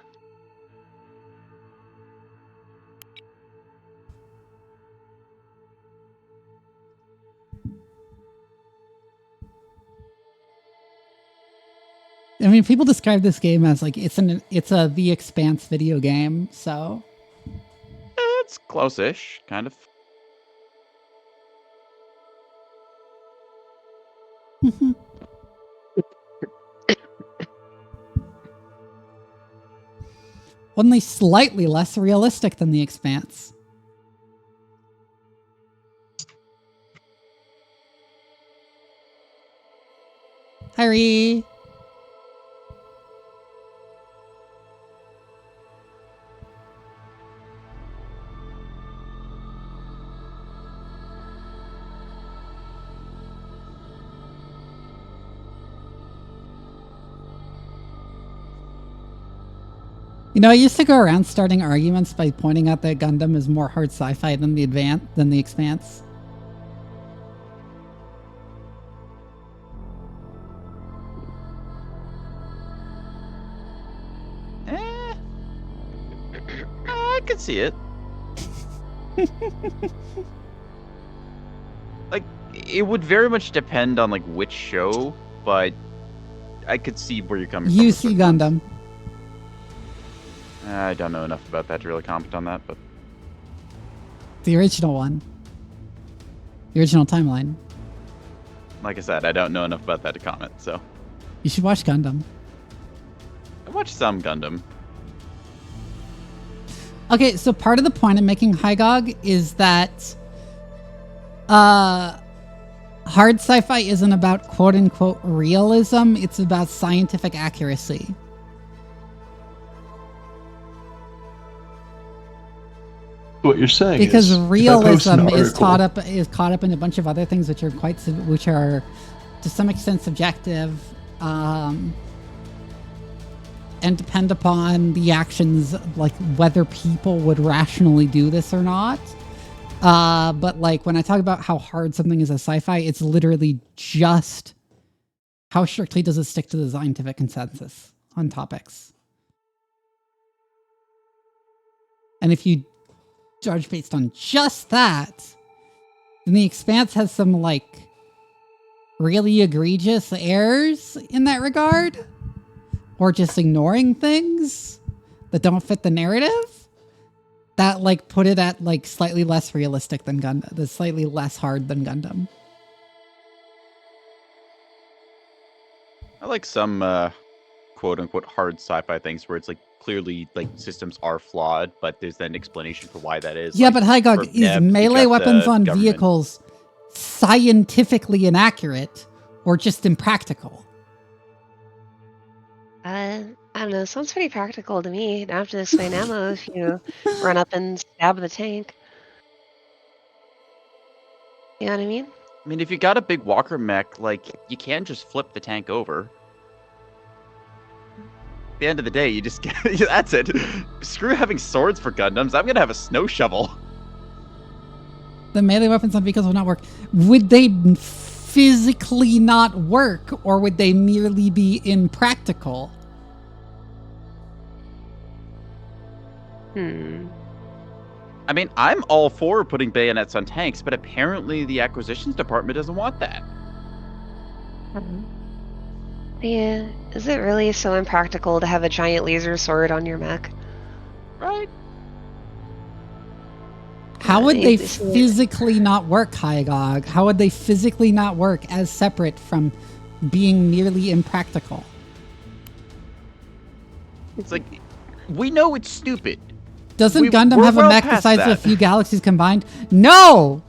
I mean, people describe this game as like it's a The Expanse video game, so It's close-ish, kind of. only slightly less realistic than The Expanse. Harry. I used to go around starting arguments by pointing out that Gundam is more hard sci-fi than the Expanse. I could see it. Like, it would very much depend on like which show, but I could see where you're coming from. UC Gundam. I don't know enough about that to really comment on that, but The original one. The original timeline. like I said, I don't know enough about that to comment, so. You should watch Gundam. I watched some Gundam. Okay, so part of the point of making Hygog is that hard sci-fi isn't about quote-unquote realism, it's about scientific accuracy. What you're saying Because is, realism is article, caught up in a bunch of other things which are which are to some extent subjective, and depend upon the actions, like whether people would rationally do this or not. But like when I talk about how hard something is as sci-fi, it's literally just how strictly does it stick to the scientific consensus on topics. And if you judge based on just that, then The Expanse has some like really egregious errors in that regard, or just ignoring things that don't fit the narrative, that like put it at like slightly less realistic than Gundam, that's slightly less hard than Gundam. I like some quote unquote hard sci-fi things where it's like clearly like systems are flawed, but there's then explanation for why that is. Yeah, like, but Hygog, for is Neb, you melee got weapons the on government. vehicles scientifically inaccurate or just impractical? I don't know. Sounds pretty practical to me. Not have to explain ammo if you run up and stab the tank. You know what I mean? I mean, if you got a big walker mech, like you can just flip the tank over. At the end of the day, you just get that's it. Screw having swords for Gundams. I'm gonna have a snow shovel. The melee weapons on vehicles would not work. Would they physically not work, or would they merely be impractical? I mean, I'm all for putting bayonets on tanks, but apparently the acquisitions department doesn't want that. Yeah. Is it really so impractical to have a giant laser sword on your mech? Right? How would they It's- physically not work, Hygog? How would they physically not work as separate from being merely impractical? It's like, we know it's stupid. Doesn't we're Gundam have a well mech the past size of a that. few galaxies combined? No!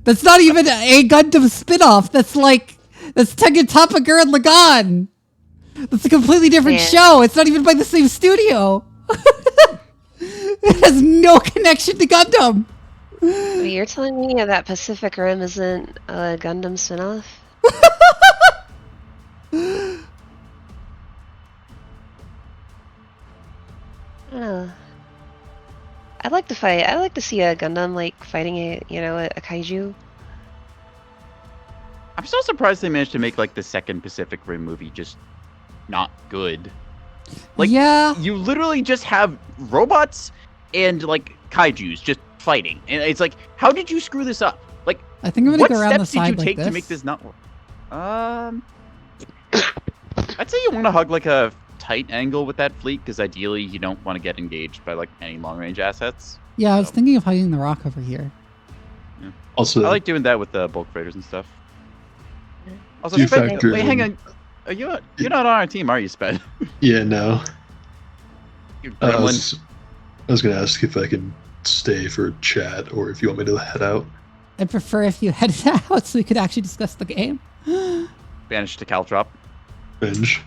That's not even a Gundam spin-off. That's Tegatapa and Lagan. That's a completely different Yeah. show. It's not even by the same studio. It has no connection to Gundam. Wait, you're telling me that Pacific Rim isn't a Gundam spinoff? I don't know. I'd like to fight. I'd like to see a Gundam like fighting a kaiju. I'm so surprised they managed to make like the second Pacific Rim movie just not good. Like, yeah. you literally just have robots and like kaijus just fighting, and it's like, how did you screw this up? Like, I think I'm gonna what go around the steps did you side like take this. to make this not work? I'd say you want to hug like a tight angle with that fleet, because ideally you don't want to get engaged by like any long range assets. Yeah, I was So, thinking of hugging the rock over here. Also, I like doing that with the bulk freighters and stuff. Also, Do Sped, factor wait, hang in- on. You're not on our team, are you, Sped? yeah, no. You I gremlin. was gonna ask if I can stay for chat or if you want me to head out. I'd prefer if you headed out so we could actually discuss the game. Banished to Caltrop. Binge.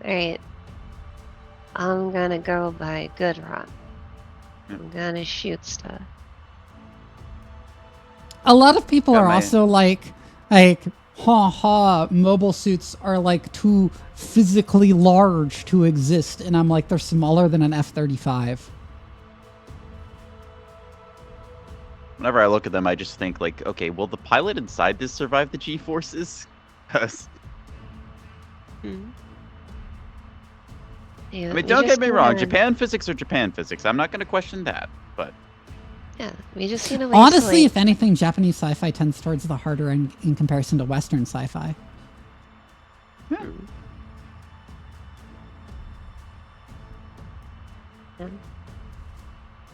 Alright. I'm gonna go by Good Rock. I'm gonna shoot stuff. A lot of people Got are my- also like, mobile suits are like too physically large to exist, and I'm like, they're smaller than an F-35. Whenever I look at them, I just think like, okay, will the pilot inside this survive the G-forces? 'Cause, Yeah, I mean, we don't just get me wrong, need to- Japan physics are Japan physics. I'm not going to question that, but Yeah, we just need a way Honestly, to, if anything, Japanese sci-fi tends towards the harder end in comparison to Western sci-fi.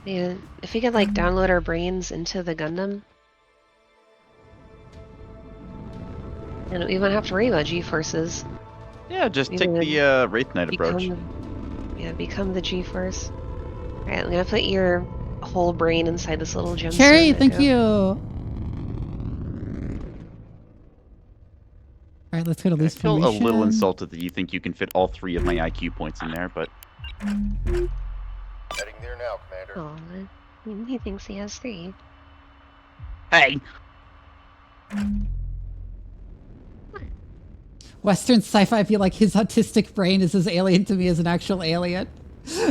yeah, if we could like download our brains into the Gundam, and we won't have to worry about G-forces. yeah, just We take would the Wraith Knight approach. Yeah, Yeah, become the G-force. Alright, I'm gonna put your whole brain inside this little gemstone. Cherry, thank you. Alright, let's go to I loose feel a formation. little insulted that you think you can fit all 3 of my IQ points in there, but Heading there now, Commander. Oh, he thinks he has 3. hey, Western sci-fi, I feel like his autistic brain is as alien to me as an actual alien.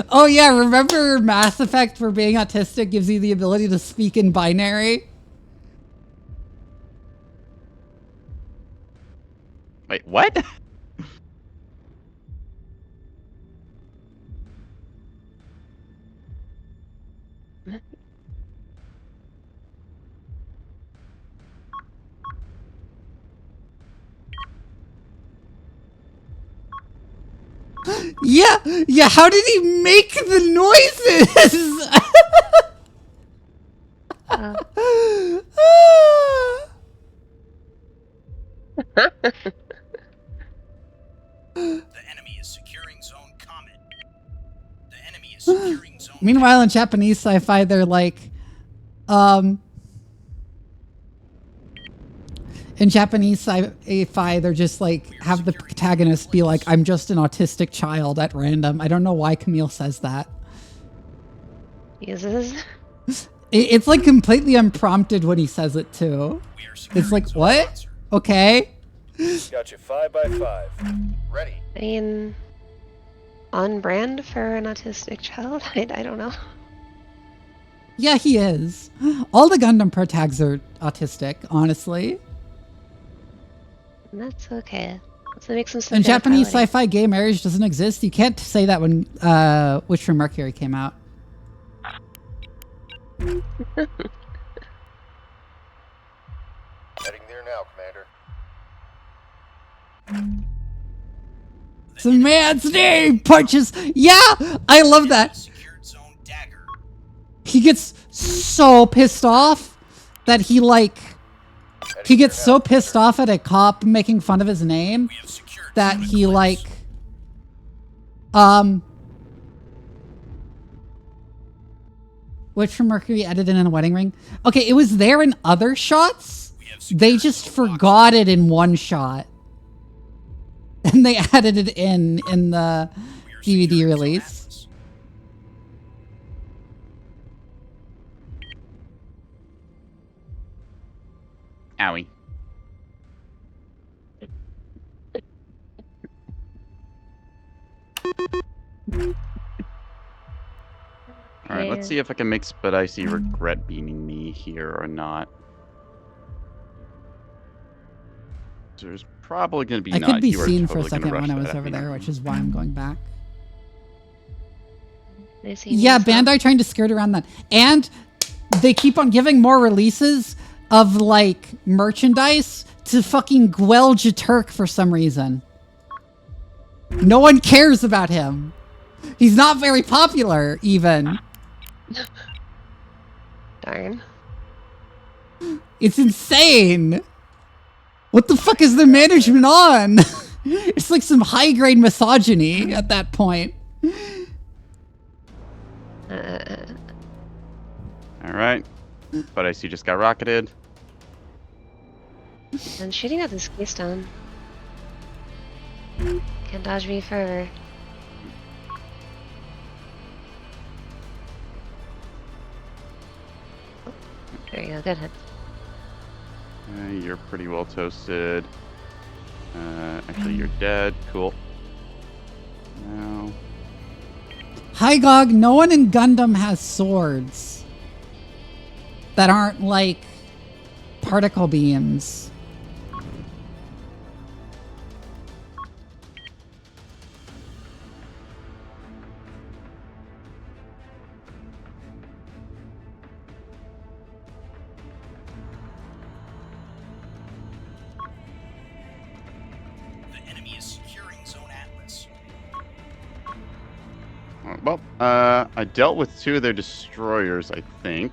Oh yeah, remember Mass Effect for being autistic gives you the ability to speak in binary? wait, what? Yeah, how did he make the noises? The enemy is securing zone Comet. The enemy is securing zone. Meanwhile, in Japanese sci-fi, they're like, in Japanese sci-fi, they're just like, have the protagonist be like, I'm just an autistic child at random. I don't know why Camille says that. Uses. It's like completely unprompted when he says it too. It's like, what? Okay. Got you 5 by 5. Ready. I mean, on brand for an autistic child? I don't know. Yeah, he is. All the Gundam protags are autistic, honestly. That's okay. Let's make some stuff. In Japanese sci-fi, gay marriage doesn't exist. You can't say that when Witch from Mercury came out. Heading there now, Commander. It's a man's name! Punches! Yeah! I love that! Secured zone Dagger. He gets so pissed off that he like... He gets so pissed off at a cop making fun of his name We have secured that zone he Eclipse. like... Witch from Mercury edited in a wedding ring. Okay, it was there in other shots. We have secured They just zone forgot it in one shot. And they added it in the We are DVD securing zone release. Atlas. Owie. Alright, let's see if I can make Spidicy regret beaming me here or not. There's probably going to be I not. could be You are seen for a totally gonna second rush when I was that over beam. there, which is why I'm going back. They see Yeah, me as well. Bandai trying to skirt around that. And they keep on giving more releases of, like, merchandise to fucking Guel Jaturk for some reason. No one cares about him. He's not very popular, even. Darn. It's insane. What the fuck is the management on? It's like some high-grade misogyny at that point. Alright. Spidicy just got rocketed. I'm shooting at this keystone. Can't dodge me forever. There you go, good hit. You're pretty well toasted. Actually, you're dead. Cool. Now... Hi, Gog. No one in Gundam has swords that aren't like particle beams. The enemy is securing zone Atlas. Well, I dealt with 2 of their destroyers, I think.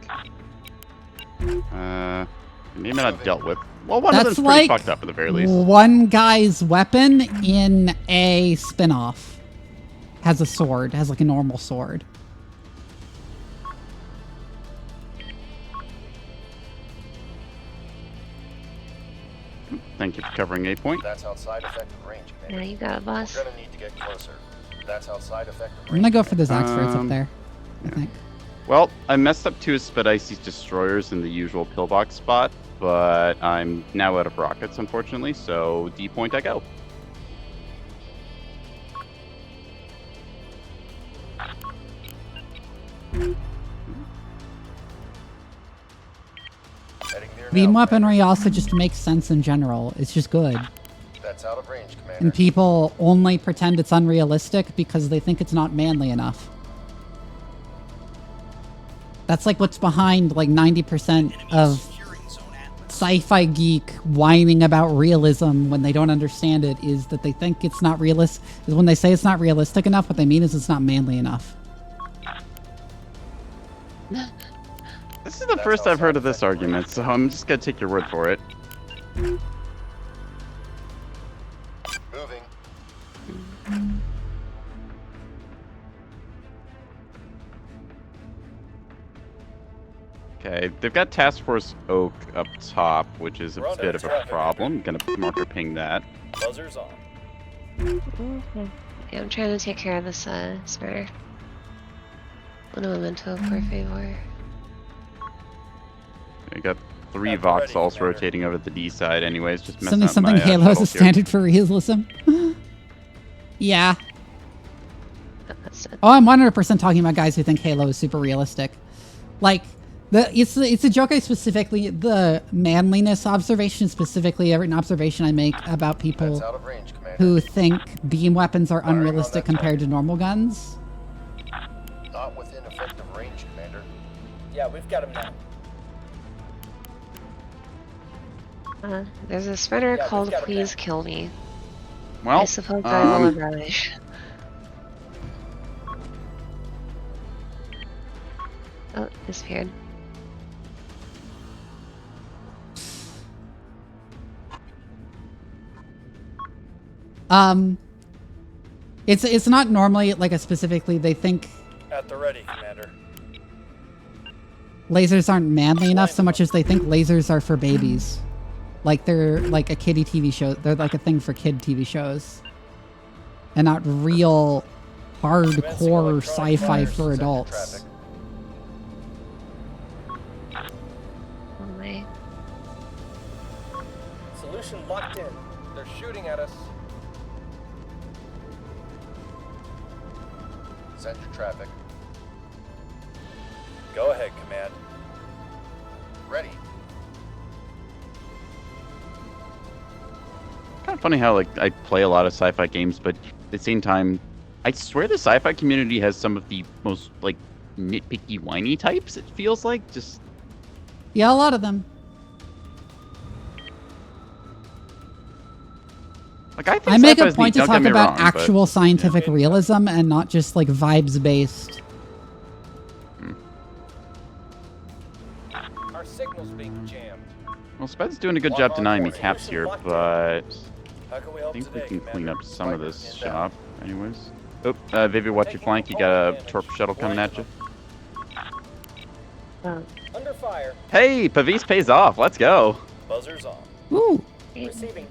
Maybe not dealt with. Well, one of That's them's pretty like fucked up at the very least. one guy's weapon in a spin-off. has a sword, has like a normal sword. Thank you for covering a point. That's outside effective range, Yeah, Commander. you got it, boss. We're gonna need to get closer. That's outside effective range. I'm gonna go for those experts up there. I yeah. think. Well, I messed up 2 Spedice's destroyers in the usual pillbox spot, but I'm now out of rockets, unfortunately, so D point I go. Heading there Beam now, weaponry also just makes sense in general. It's just good. Commander. That's out of range, Commander. And people only pretend it's unrealistic because they think it's not manly enough. That's like what's behind like 90% of Securing Zone Atlas. sci-fi geek whining about realism when they don't understand it is that they think it's not realistic. Is when they say it's not realistic enough, what they mean is it's not manly enough. This is the first I've heard of this argument, so I'm just gonna take your word for it. Moving. Okay, they've got Task Force Oak up top, which is a We're on bit of a traffic. problem. Gonna marker ping that. Buzzers on. Okay. Yeah, I'm trying to take care of this, spare. Un momento, por favor. I got 3 At the ready, Voxels Commander. rotating over to the D side anyways, just messing Something up my, Halo is a shuttles here. standard for realism. Yeah. Oh, that's it. Oh, I'm 100% talking about guys who think Halo is super realistic. Like, it's a joke I specifically, the manliness observation specifically, an observation I make about people That's out of range, Commander. who think beam weapons are Firing on unrealistic that compared to normal guns. Not within effective range, Commander. Yeah, we've got him now. There's a spinner Yeah, called we've got it Please now. Kill Me. Well, I suppose I will relish. Oh, disappeared. It's not normally like a specifically they think At the ready, Commander. lasers aren't manly enough so much as they think lasers are for babies. Like they're like a kiddie TV show. They're like a thing for kid TV shows. And not real hardcore sci-fi for adults. Oh my. Solution locked in. They're shooting at us. Send your traffic. Go ahead, Command. Ready. kind of funny how like I play a lot of sci-fi games, but at the same time, I swear the sci-fi community has some of the most like nitpicky, whiny types. It feels like just Yeah, a lot of them. like I think I make a sci-fi's point neat, to don't get talk me about wrong, but- actual scientific realism and not just like vibes based. Our signal's being jammed. Well, Sped's doing a good job denying me caps here, but How can we I help think we today, can clean Commander? up some of this Strikers shop, inbound. anyways. Oh, Vivi, watch your flank. You got a torp shuttle coming at you. Under fire. Hey, Pavis pays off. Let's go. Buzzers on. Ooh. Receiving.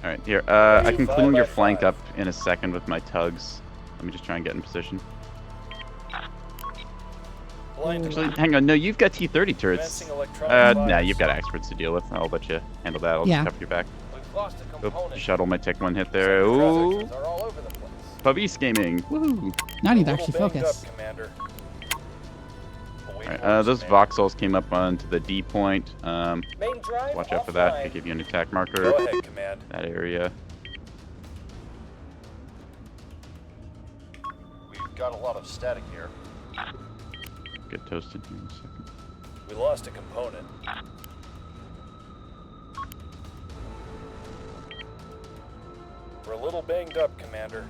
All right, here. I can 5 clean your by flank 5. up in a second with my tugs. Let me just try and get in position. Blind Actually, hang on. No, you've got T-30 turrets. Commencing electronic Nah, fires. you've got experts to deal with. I'll let you handle that. I'll Yeah. just cover your back. We've lost a Oop, component. shuttle might take one hit there. Sector Ooh, transactions are all over the place. Pavis gaming. Woo! Now I need to A actually little banged focus. Up, Commander. Awaiting Alright, orders, those Commander. voxels came up onto the D point. Main drive Watch out for that. I offline. give you an attack marker. Go ahead, Command. That area. We've got a lot of static here. Get toasted here in a second. We lost a component. We're a little banged up, Commander.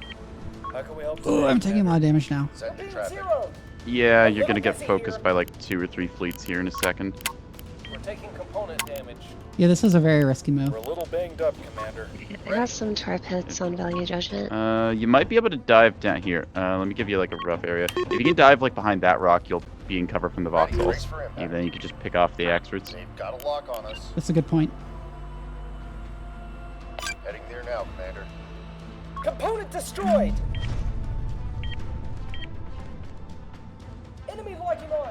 How can we help Ooh, today, I'm taking a lot of damage now. Send your Being traffic. zero. Yeah, A you're gonna little get busy focused here. by like 2 or 3 fleets here in a second. We're We're taking component damage. Yeah, this was a very risky move. We're a little banged up, Commander. I got some torp hits on value judgment. You might be able to dive down here. Let me give you like a rough area. If you can dive like behind that rock, you'll be in cover from the voxels. And then you can just pick off the experts. They've got a lock on us. That's a good point. Heading there now, Commander. Component destroyed! Enemy locking on!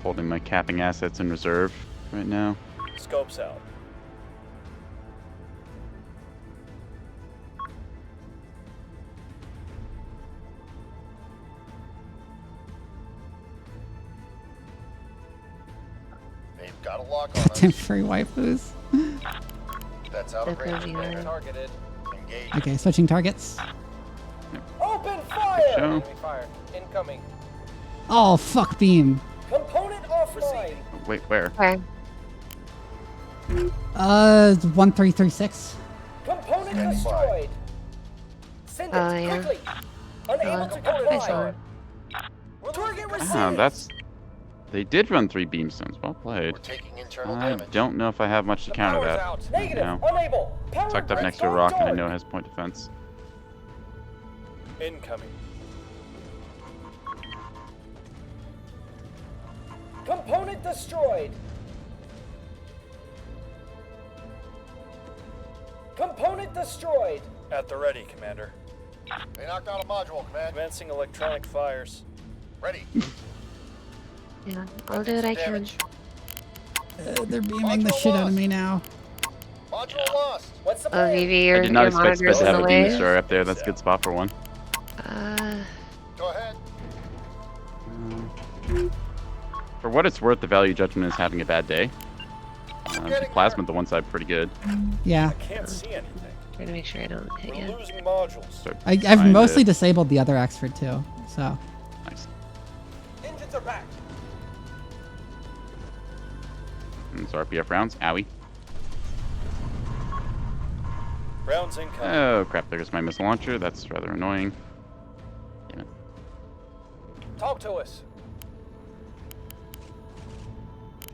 Holding my capping assets in reserve right now. Scopes out. They've got a lock on Goddamn us. free waifus. That's out of Okay, range, yeah. Commander. Targeted. Engage. Okay, switching targets. Open fire! Show. Enemy fire. Incoming. Oh, fuck beam. Component offline! Wait, where? Okay. 1336. Component Standing by. destroyed! Send it Oh, yeah. quickly! Unable to I saw comply! it. Target received! Ah, that's... They did run 3 beamstones. Well played. We're taking internal I damage. don't know if I have much to The counter power's that out. right Negative. now. Unable. Power Tucked up grid's next to a going rock and I dark. know it has point defense. Incoming. Component destroyed! Component destroyed! At the ready, Commander. They knocked out a module, Commander. Commencing electronic fires. Ready. Yeah, I'll do what I can. Damage. They're beaming the shit out of me now. Module lost. What's the Oh, plan? Vivi, I your did not expect monitor's Sped to in have the a beam way. destroyer up there. That's a good spot for one. Go ahead. For what it's worth, the value judgment is having a bad day. Getting Plasma, the one side, pretty good. Yeah. I can't see anything. Trying to make sure I don't hit We're you. losing modules. So I've trying mostly to- disabled the other Exford too, so. Nice. Engines are back. And so RPF rounds. Owie. Rounds incoming. Oh crap! There's my missile launcher. That's rather annoying. Damn it. Talk to us.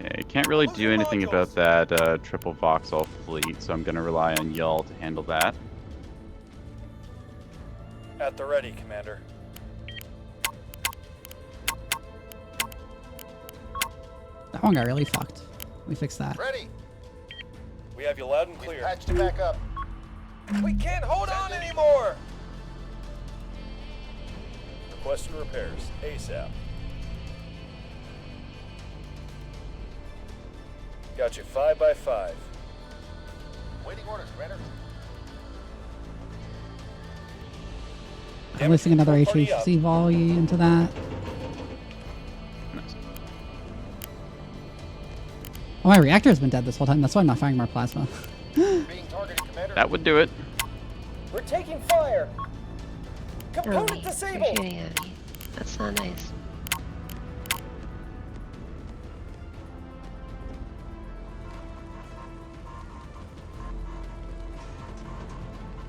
Okay, can't really do anything about that triple voxel fleet, so I'm gonna rely on y'all to handle that. At the ready, Commander. That one got really fucked. We fixed that. Ready. We have you loud and We've clear. patched it back up. We can't hold on anymore. Requesting repairs. ASAP. Got you 5x5. Waiting orders, Commander. I'm listing another HHC volley into that. Nice. Oh, my reactor's been dead this whole time. That's why I'm not firing more plasma. Being targeted, Commander. That would do it. We're taking fire. Oh, Component wait, you're disabled. shooting at me. That's not nice.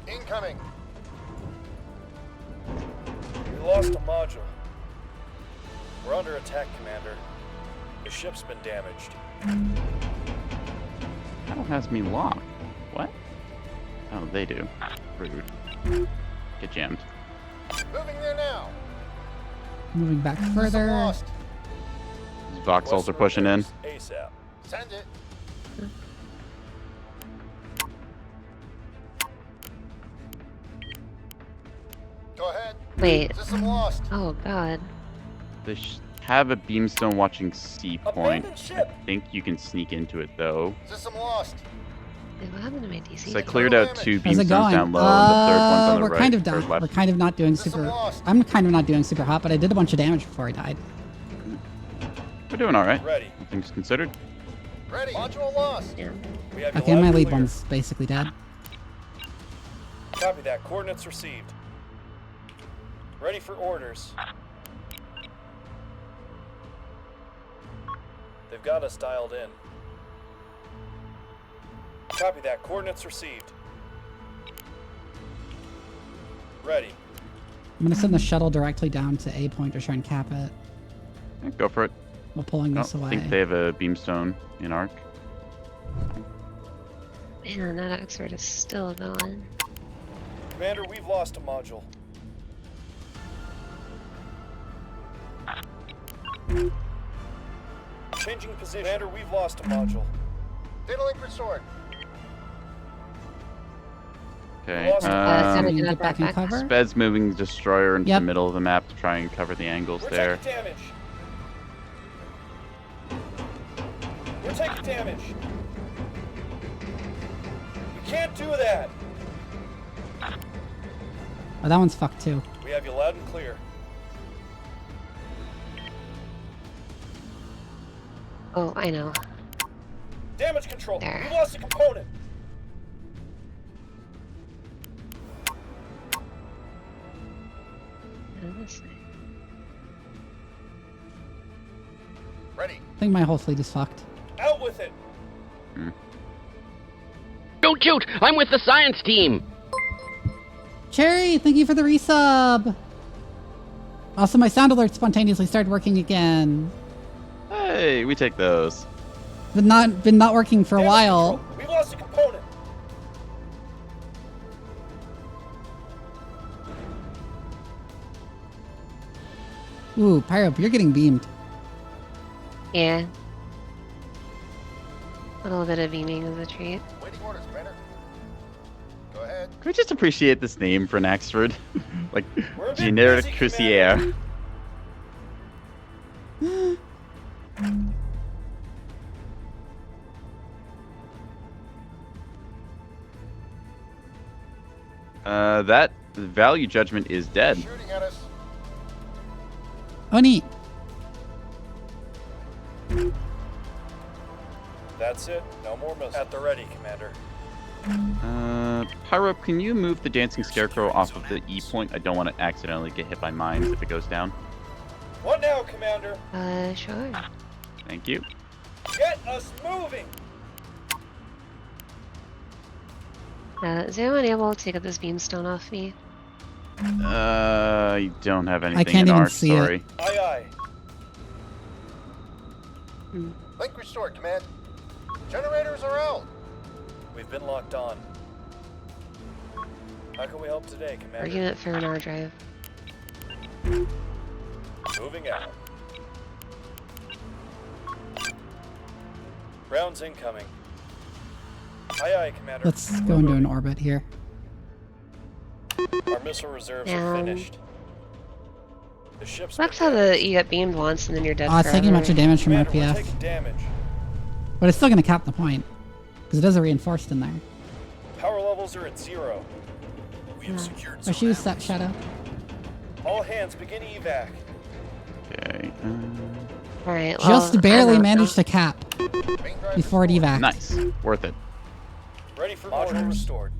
Incoming. We lost a module. We're under attack, Commander. The ship's been damaged. Battle has me locked. What? Oh, they do. Rude. Get jammed. Moving there now. Moving back System further. lost. These voxels are pushing in. ASAP. Send it. Go ahead. Wait. System lost. Oh, God. They have a beamstone watching C point. Abandoned ship. I think you can sneak into it though. System lost. Wait, what happened to my DC? So I cleared out 2 How's it beamstones going? down low, and the third one's on the we're right. kind of or done. left. We're kind of not doing System super. lost. I'm kind of not doing super hot, but I did a bunch of damage before I died. We're doing all right. Ready. All things considered. Ready. Module lost. Yeah. We have you Okay, loud my and lead clear. one's basically dead. Copy that. Coordinates received. Ready for orders. They've got us dialed in. Copy that. Coordinates received. Ready. I'm gonna send the shuttle directly down to A point to try and cap it Yeah, go for it. while pulling I this don't away. think they have a beamstone in arc. Man, that Oxford is still a villain. Commander, we've lost a module. Changing position. Commander, we've lost a module. Data link restored. Okay. lost it. Kinda You do get that back in back. cover. Sped's moving the destroyer into Yep. the middle of the map to try and cover the angles We're there. taking damage. We're taking damage. We can't do that. Oh, that one's fucked too. We have you loud and clear. Oh, I know. Damage control. There. We lost a component. This way. Ready. I think my whole fleet is fucked. Out with it. Don't shoot! I'm with the science team! Cherry, thank you for the resub. Also, my sound alert spontaneously started working again. Hey, we take those. Been not working for a Damage while. control. We lost a component. Ooh, Pyro, you're getting beamed. Yeah. A little bit of beaming is a treat. Waiting orders, Commander. Go ahead. Can we just appreciate this name for an Axford? Like, We're a bit generic busy, Crucier. That value judgment is dead. Shooting at us. Oh, neat. That's it. No more missiles. At the ready, Commander. Pyro, can you move the dancing scarecrow off of the E point? I don't want to accidentally get hit by mines if it goes down. What now, Commander? Sure. Thank you. Get us moving. Is anyone able to get this beamstone off me? I don't have anything can't in even arc, see it. sorry. Aye, aye. Link restored, Command. Generators are out. We've been locked on. How can we help today, Commander? Argument for an R drive. Moving out. Rounds incoming. Aye, aye, Commander. Let's go into an orbit here. Our missile reserves are Down. finished. The ship's Sucks been how damaged. you get beamed once and then you're dead Oh, it's taking a bunch of forever. damage from Commander, we're RPF. taking damage. But it's still going to cap the point. Because it is a reinforced in there. Power levels are at 0. We have secured Oh, zone she was that apples. Shadow. All hands begin evac. Okay. Alright, well, Just barely I'm out managed now. to cap Main drive before it restored. evac. Nice. Worth it. Ready for module restored.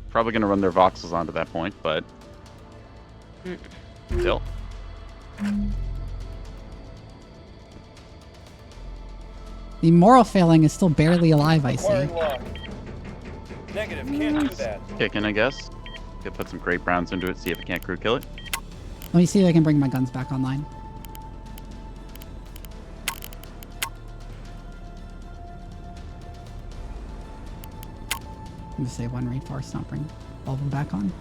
Probably going to run their voxels onto that point, but still. The moral failing is still barely alive, I see. Acquiring lock. Negative, can't do that. Kicking, I guess. Could put some great browns into it, see if it can't crew kill it. Let me see if I can bring my guns back online. I'm gonna say one reinforce, not bring all of them back on.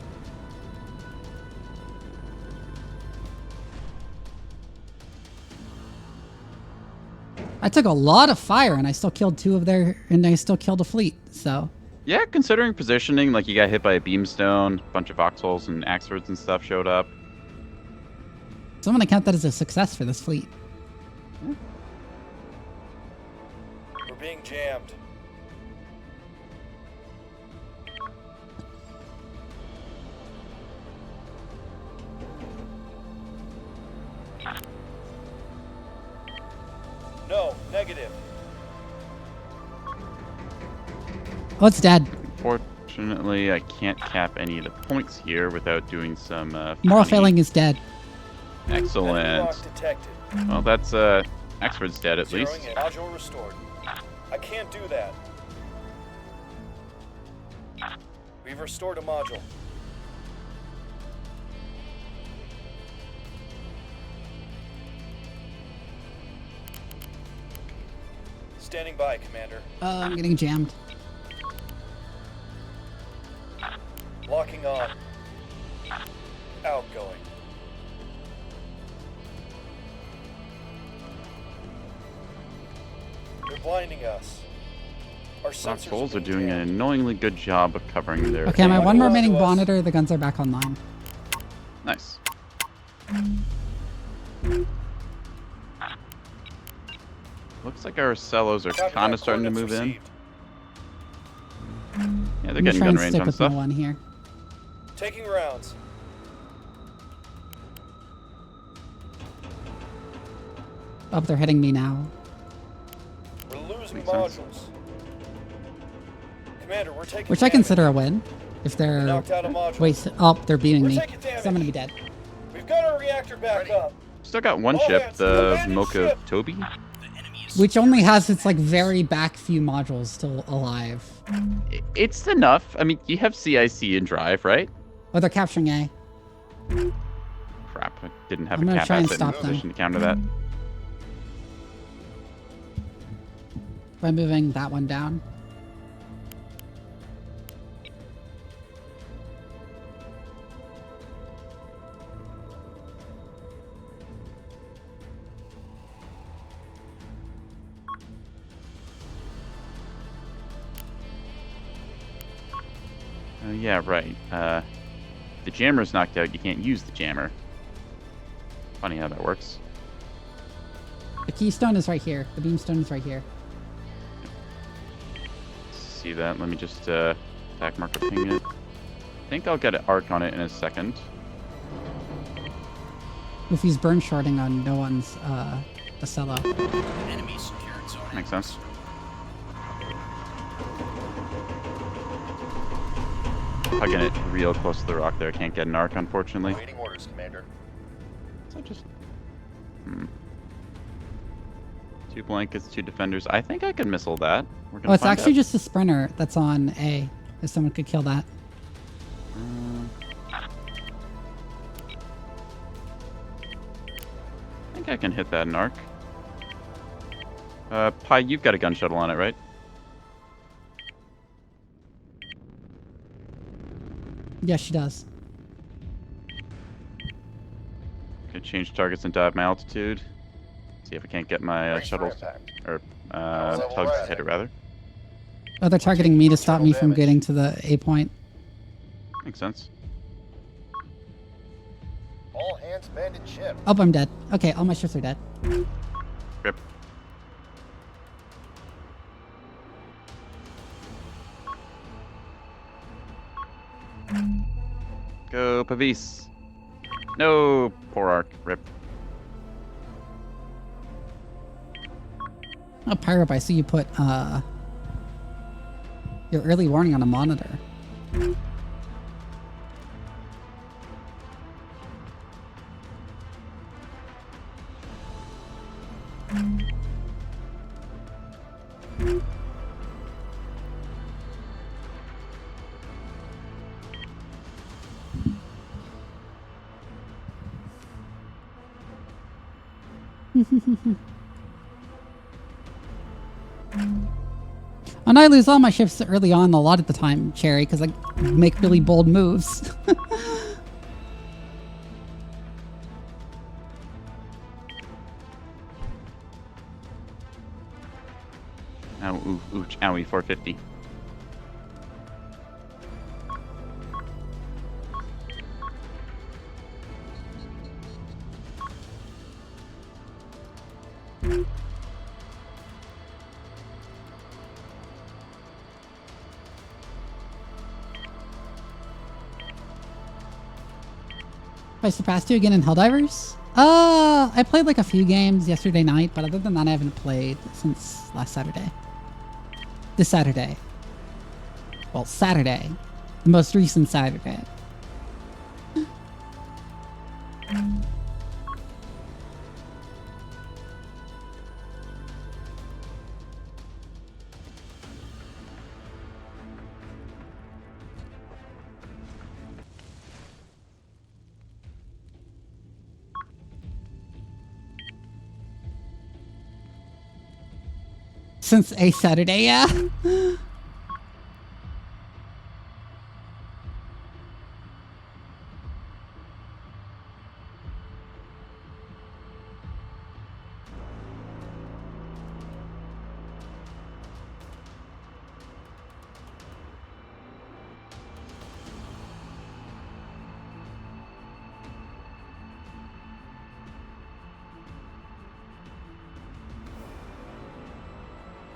I took a lot of fire and I still killed I still killed a fleet, so. Yeah, considering positioning, like you got hit by a beamstone, a bunch of voxels and axewords and stuff showed up. So I'm gonna count that as a success for this fleet. We're being jammed. No, negative. Oh, it's dead. Fortunately, I can't cap any of the points here without doing some Moral funny- failing is dead. Enemy Excellent. lock detected. Well, that's Axford's dead at least. Zeroing in. Module restored. I can't do that. We've restored a module. Standing by, Commander. I'm getting jammed. Locking on. Outgoing. They're blinding us. Our Our sensors trolls are being doing an jammed. annoyingly good job of covering their. Okay, my Anyone one who remaining wants to us? monitor, the guns are back online. Nice. Looks like our cellos are Copy kind that, of starting to move coordinates in. received. Yeah, they're I'm gonna getting try gun and range stick on with my stuff. one here. Taking rounds. Oh, they're hitting me now. We're losing Makes sense. modules. Commander, we're taking Which I damage. consider a win. If they're... Knocked out a module. Wait, oh, they're beating We're me. taking damage. So I'm gonna be dead. We've got our reactor back up. Still got one All ship, hands, the abandon Mocha ship. Toby. The enemy is Which only has its like very back few modules still alive. It's enough. I mean, you have CIC and drive, right? Oh, they're capturing A. Crap, I didn't have I'm a gonna cap try and asset in stop them. position to counter that. By moving that one down. Yeah, right. The jammer's knocked out. You can't use the jammer. Funny how that works. The keystone is right here. The beamstone is right here. See that? Let me just attack marker ping it. I think I'll get an arc on it in a second. If he's burn shorting on no one's Acela. enemy secured zone. Makes sense. Hugging it real close to the rock there. Can't get an arc, unfortunately. Waiting orders, Commander. So just... Two blankets, two defenders. I think I can missile that. We're gonna Oh, it's find actually out. just a sprinter that's on A. If someone could kill that. I think I can hit that in arc. Pi, you've got a gun shuttle on it, right? Yes, she does. Gonna change targets and dive my altitude. See if I can't get my Brace for shuttles impact. or Level tugs to red. hit it rather. Oh, they're targeting me to stop me from damage. getting to the A point. Makes sense. All hands banded ship. Oh, I'm dead. Okay, all my ships are dead. Rip. Go, Pavis. No, poor arc. Rip. Oh, Pyrope, I see you put your early warning on a monitor. And I lose all my ships early on a lot of the time, Cherry, because I make really bold moves. Owie, 450. I surpassed you again in Helldivers? I played like a few games yesterday night, but other than that I haven't played since last Saturday. This Saturday. Well, Saturday. The most recent Saturday. Since a Saturday, yeah.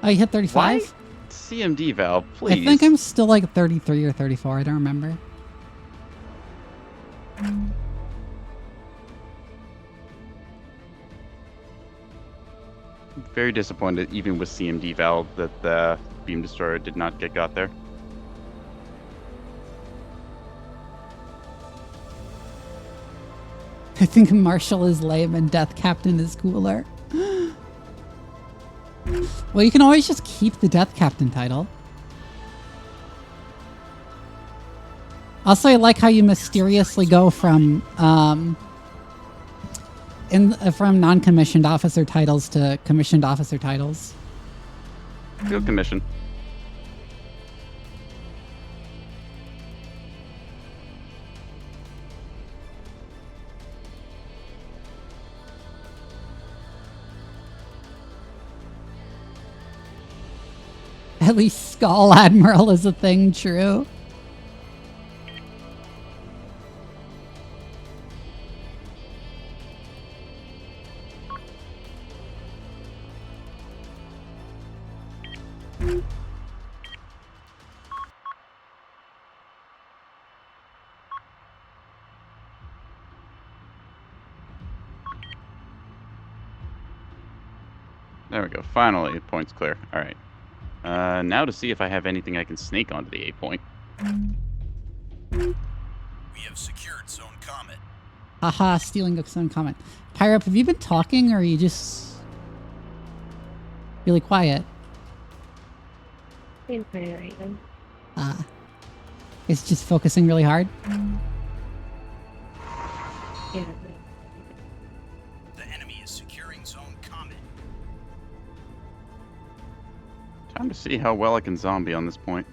Oh, you hit 35? Why? CMD Val, please. I think I'm still like 33 or 34. I don't remember. Very disappointed, even with CMD Val, that the Beam Destroyer did not get got there. I think Marshall is lame and Death Captain is cooler. Well, you can always just keep the Death Captain title. Also, I like how you mysteriously go from from non-commissioned officer titles to commissioned officer titles. Field commission. At least Skull Admiral is a thing, true. There we go. Finally, point's clear. All right. Now to see if I have anything I can snake onto the A point. We have secured Zone Comet. Haha, stealing a Zone Comet. Pyrup, have you been talking or are you just really quiet? Being pretty right now. It's just focusing really hard. Yeah. The enemy is securing Zone Comet. Time to see how well I can zombie on this point.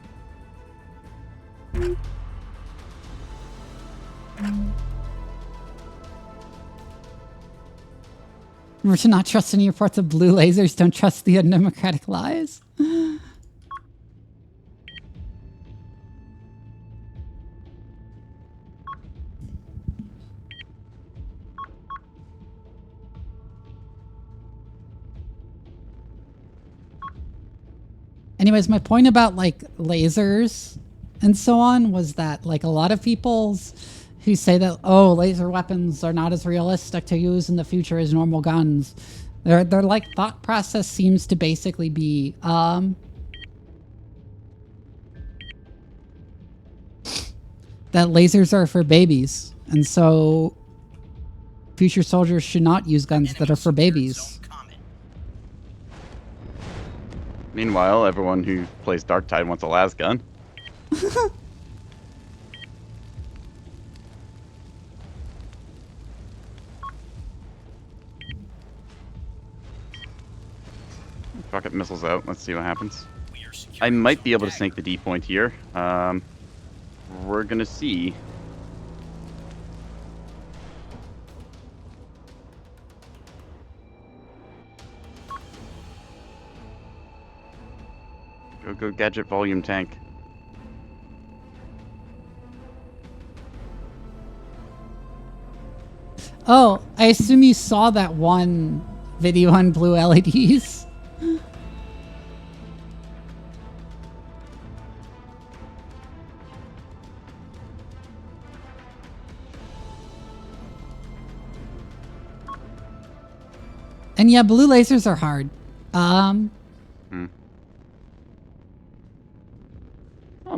Remember to not trust any reports of blue lasers. Don't trust the undemocratic lies. Anyways, my point about like lasers and so on was that like a lot of people's who say that, oh, laser weapons are not as realistic to use in the future as normal guns. Their like thought process seems to basically be that lasers are for babies, and so future soldiers should not use guns that are for babies. Meanwhile, everyone who plays Dark Tide wants a las gun. Rocket missiles out. Let's see what happens. I might be able to snake the D point here. We're gonna see. Go gadget volume tank. Oh, I assume you saw that one video on blue LEDs. And yeah, blue lasers are hard. Well,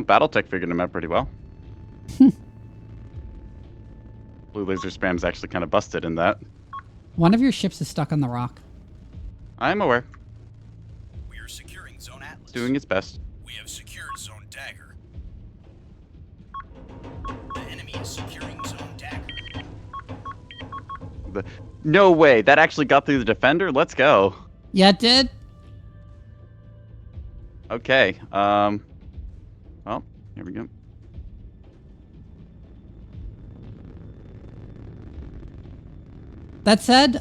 Battletech figured him out pretty well. Blue laser spam's actually kind of busted in that. One of your ships is stuck on the rock. I'm aware. We are securing Zone Atlas. Doing its best. We have secured Zone Dagger. The enemy is securing Zone Dagger. No way, that actually got through the defender? Let's go. Yeah, it did. Okay. Well, here we go. That said,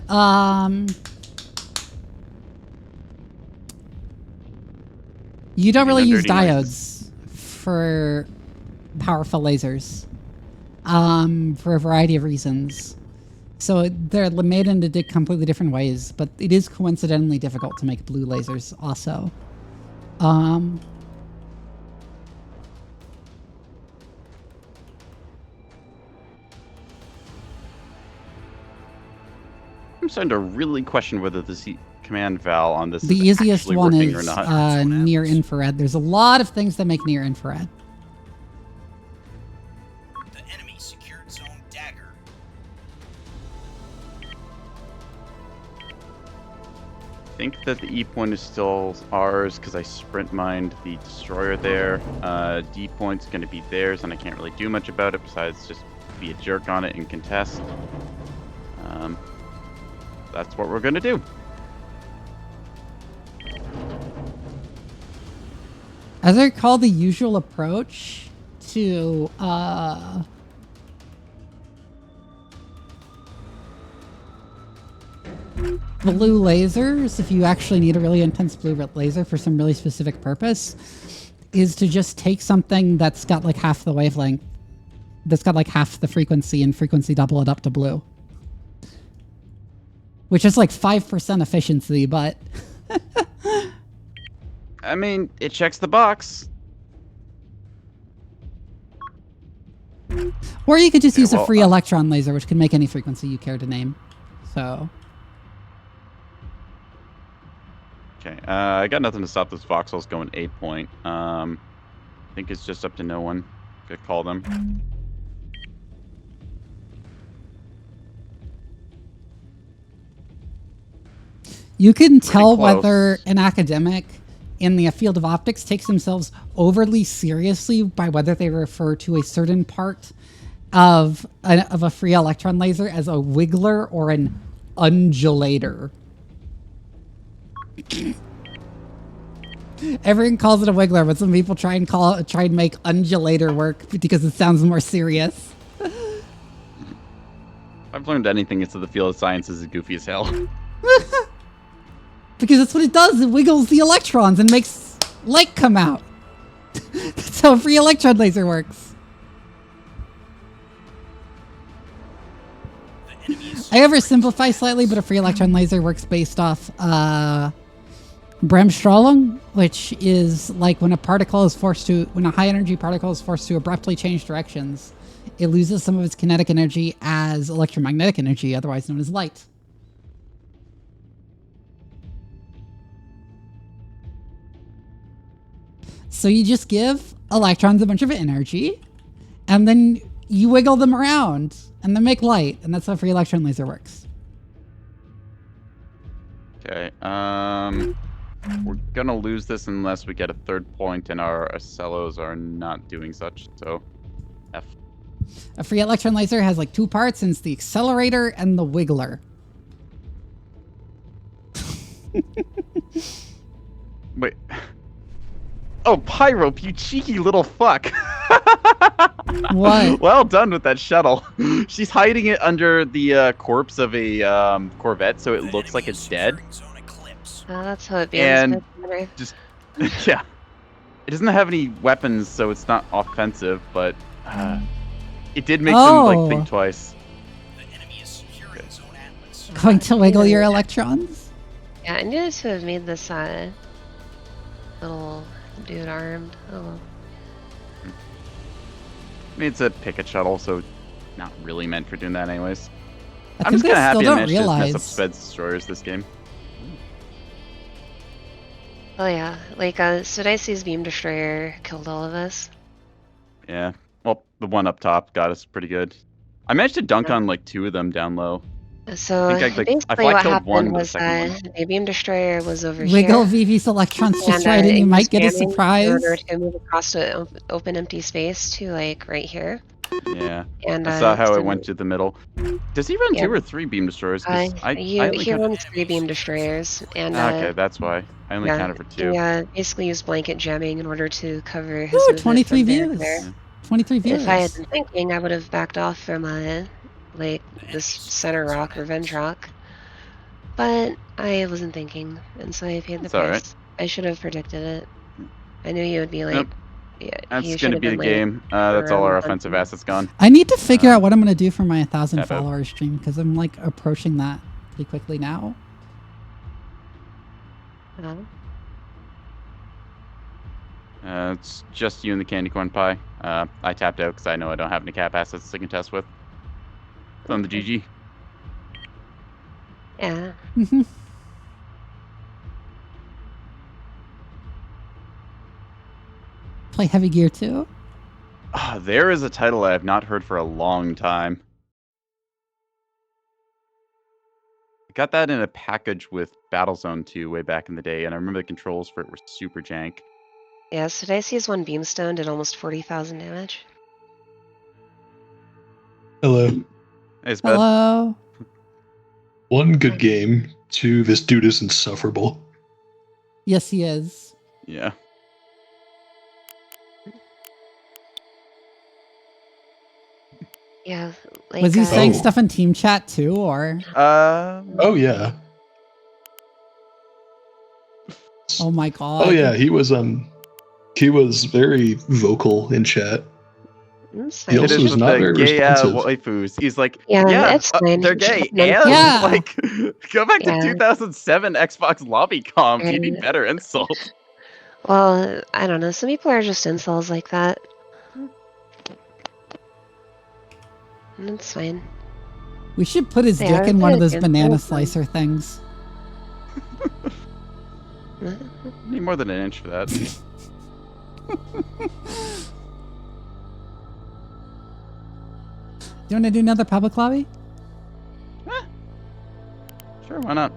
you don't really use diodes for powerful lasers, for a variety of reasons. So they're made into completely different ways, but it is coincidentally difficult to make blue lasers also. I'm starting to really question whether the command val on this The is easiest actually one working or is not. near infrared. There's a lot of things that make near infrared. The enemy secured zone dagger. I think that the E point is still ours because I sprint mined the destroyer there. D point's going to be theirs, and I can't really do much about it besides just be a jerk on it and contest. That's what we're going to do. As I recall, the usual approach to blue lasers, if you actually need a really intense blue laser for some really specific purpose, is to just take something that's got like half the wavelength, that's got like half the frequency, and frequency double it up to blue. Which is like 5% efficiency, but... I mean, it checks the box. Or you could just use a free electron laser, which can make any frequency you care to name. So... Okay, I got nothing to stop those voxels going 8 point. I think it's just up to no one. Could call them. You can tell whether an academic in the field of optics takes themselves overly seriously by whether they refer to a certain part of a free electron laser as a wiggler or an undulator. Everyone calls it a wiggler, but some people try and make undulator work because it sounds more serious. If I've learned anything, it's that the field of science is goofy as hell. Because that's what it does. It wiggles the electrons and makes light come out. That's how a free electron laser works. I oversimplify slightly, but a free electron laser works based off Bremsstrahlung, which is like when a high energy particle is forced to abruptly change directions, it loses some of its kinetic energy as electromagnetic energy, otherwise known as light. So you just give electrons a bunch of energy, and then you wiggle them around, and then make light, and that's how a free electron laser works. Okay, we're gonna lose this unless we get a third point and our cellos are not doing such, so F. A free electron laser has like two parts, and it's the accelerator and the wiggler. Wait. Oh, Pyrope, you cheeky little fuck. What? Well done with that shuttle. She's hiding it under the corpse of a Corvette, so it looks like it's dead. Oh, that's how it And beams. just, yeah. It doesn't have any weapons, so it's not offensive, but it did make them like think twice. Going to wiggle your electrons? Yeah, I knew to have made this little dude armed. Oh. I mean, it's a picket shuttle, so not really meant for doing that anyways. I'm just kind of happy I managed to mess up Sped's destroyers this game. Oh yeah, like Sudai's beam destroyer killed all of us. Yeah, well, the one up top got us pretty good. I managed to dunk on like 2 of them down low. So basically what happened was the beam destroyer was over here. Wiggle Vivi's electrons just right and you might get a surprise. In order to move across to open empty space to like right here. Yeah, and I saw how it went to the middle. Does he run 2 or 3 beam destroyers? He runs 3 beam destroyers. And okay, that's why. I only counted for 2. Yeah, basically used blanket jamming in order to cover his Ooh, movement 23 from there to views. there. 23 viewers. If I had been thinking, I would have backed off from like this center rock, Revenge Rock. But I wasn't thinking, and so I paid the That's all price. right. I should have predicted it. I knew you would be like, Nope. yeah, That's you going should to have be the been game. That's all our offensive assets gone. I need to figure out what I'm going to do for my 1,000 tap out. followers stream because I'm like approaching that pretty quickly now. It's just you and the candy corn pie. I tapped out because I know I don't have any cap assets to contest with. From the GG. Yeah. Play Heavy Gear too? There is a title I have not heard for a long time. I got that in a package with Battlezone 2 way back in the day, and I remember the controls for it were super jank. Yeah, so today's one Beamstone did almost 40,000 damage. Hello. Hey, Spud. Hello. 1, good game. 2, this dude is insufferable. Yes, he is. Yeah. Yeah, like, Was he saying Oh. stuff in team chat too, or? Oh, yeah. Oh my god. Oh, yeah, he was very vocal in chat. It's He fine. also It is was with not the very gay responsive. waifus. He's like, Yeah, it's fine. they're gay. No, And Yeah. like, go back to Yeah. 2007 Xbox lobby comms. You And- need better insults. Well, I don't know. Some people are just incels like that. It's fine. We should put his They dick are in one of good those banana influence. slicer things. Need more than an inch for that. You want to do another public lobby? Sure, why not?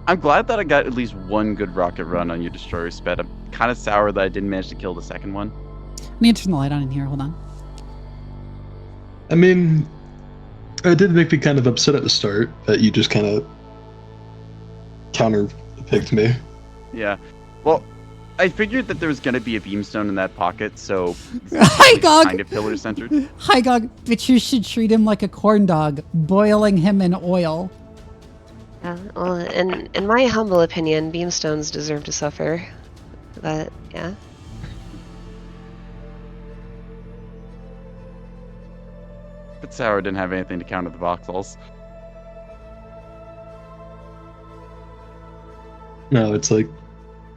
I'm glad that I got at least one good rocket run on your destroyer sped. I'm kind of sour that I didn't manage to kill the second one. I need to turn the light on in here. Hold on. I mean, it did make me kind of upset at the start that you just kind of counter-picked me. Yeah. Well, I figured that there was going to be a beamstone in that pocket, so Hi, Gog. kind of pillar centered. Hi, Gog. But you should treat him like a corn dog, boiling him in oil. Well, in my humble opinion, Beamstones deserve to suffer. But, yeah. But Sour didn't have anything to counter the voxels. No, it's like,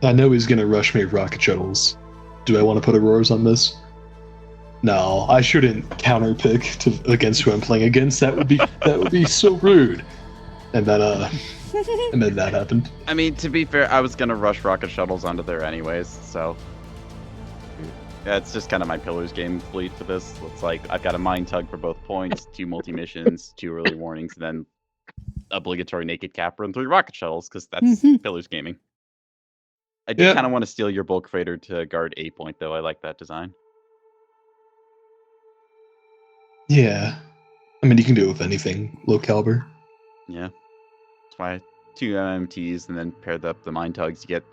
I know he's gonna rush me rocket shuttles. Do I want to put Auroras on this? No, I shouldn't counterpick against who I'm playing against. That would be so rude. And then that happened. I mean, to be fair, I was going to rush rocket shuttles onto there anyways, so... Yeah, it's just kind of my pillars game fleet for this. It's like, I've got a mind tug for both points, 2 multi-missions, 2 early warnings, and then obligatory naked capper and 3 rocket shuttles, because that's pillars gaming. I do kind of want to steal your bulk freighter to guard A point, though. I like that design. Yeah. I mean, you can do it with anything low caliber. Yeah. That's why 2 MMTs and then pair up the mind tugs. You get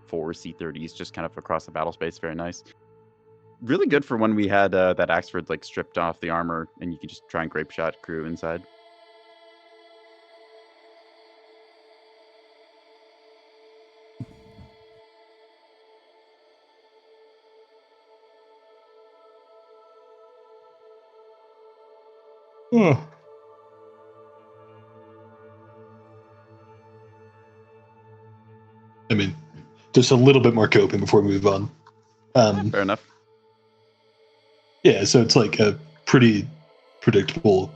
4 C30s just kind of across the battle space. Very nice. Really good for when we had that Axford like stripped off the armor and you can just try and grape shot crew inside. Huh. I mean, just a little bit more coping before we move on. Fair enough. Yeah, so it's like a pretty predictable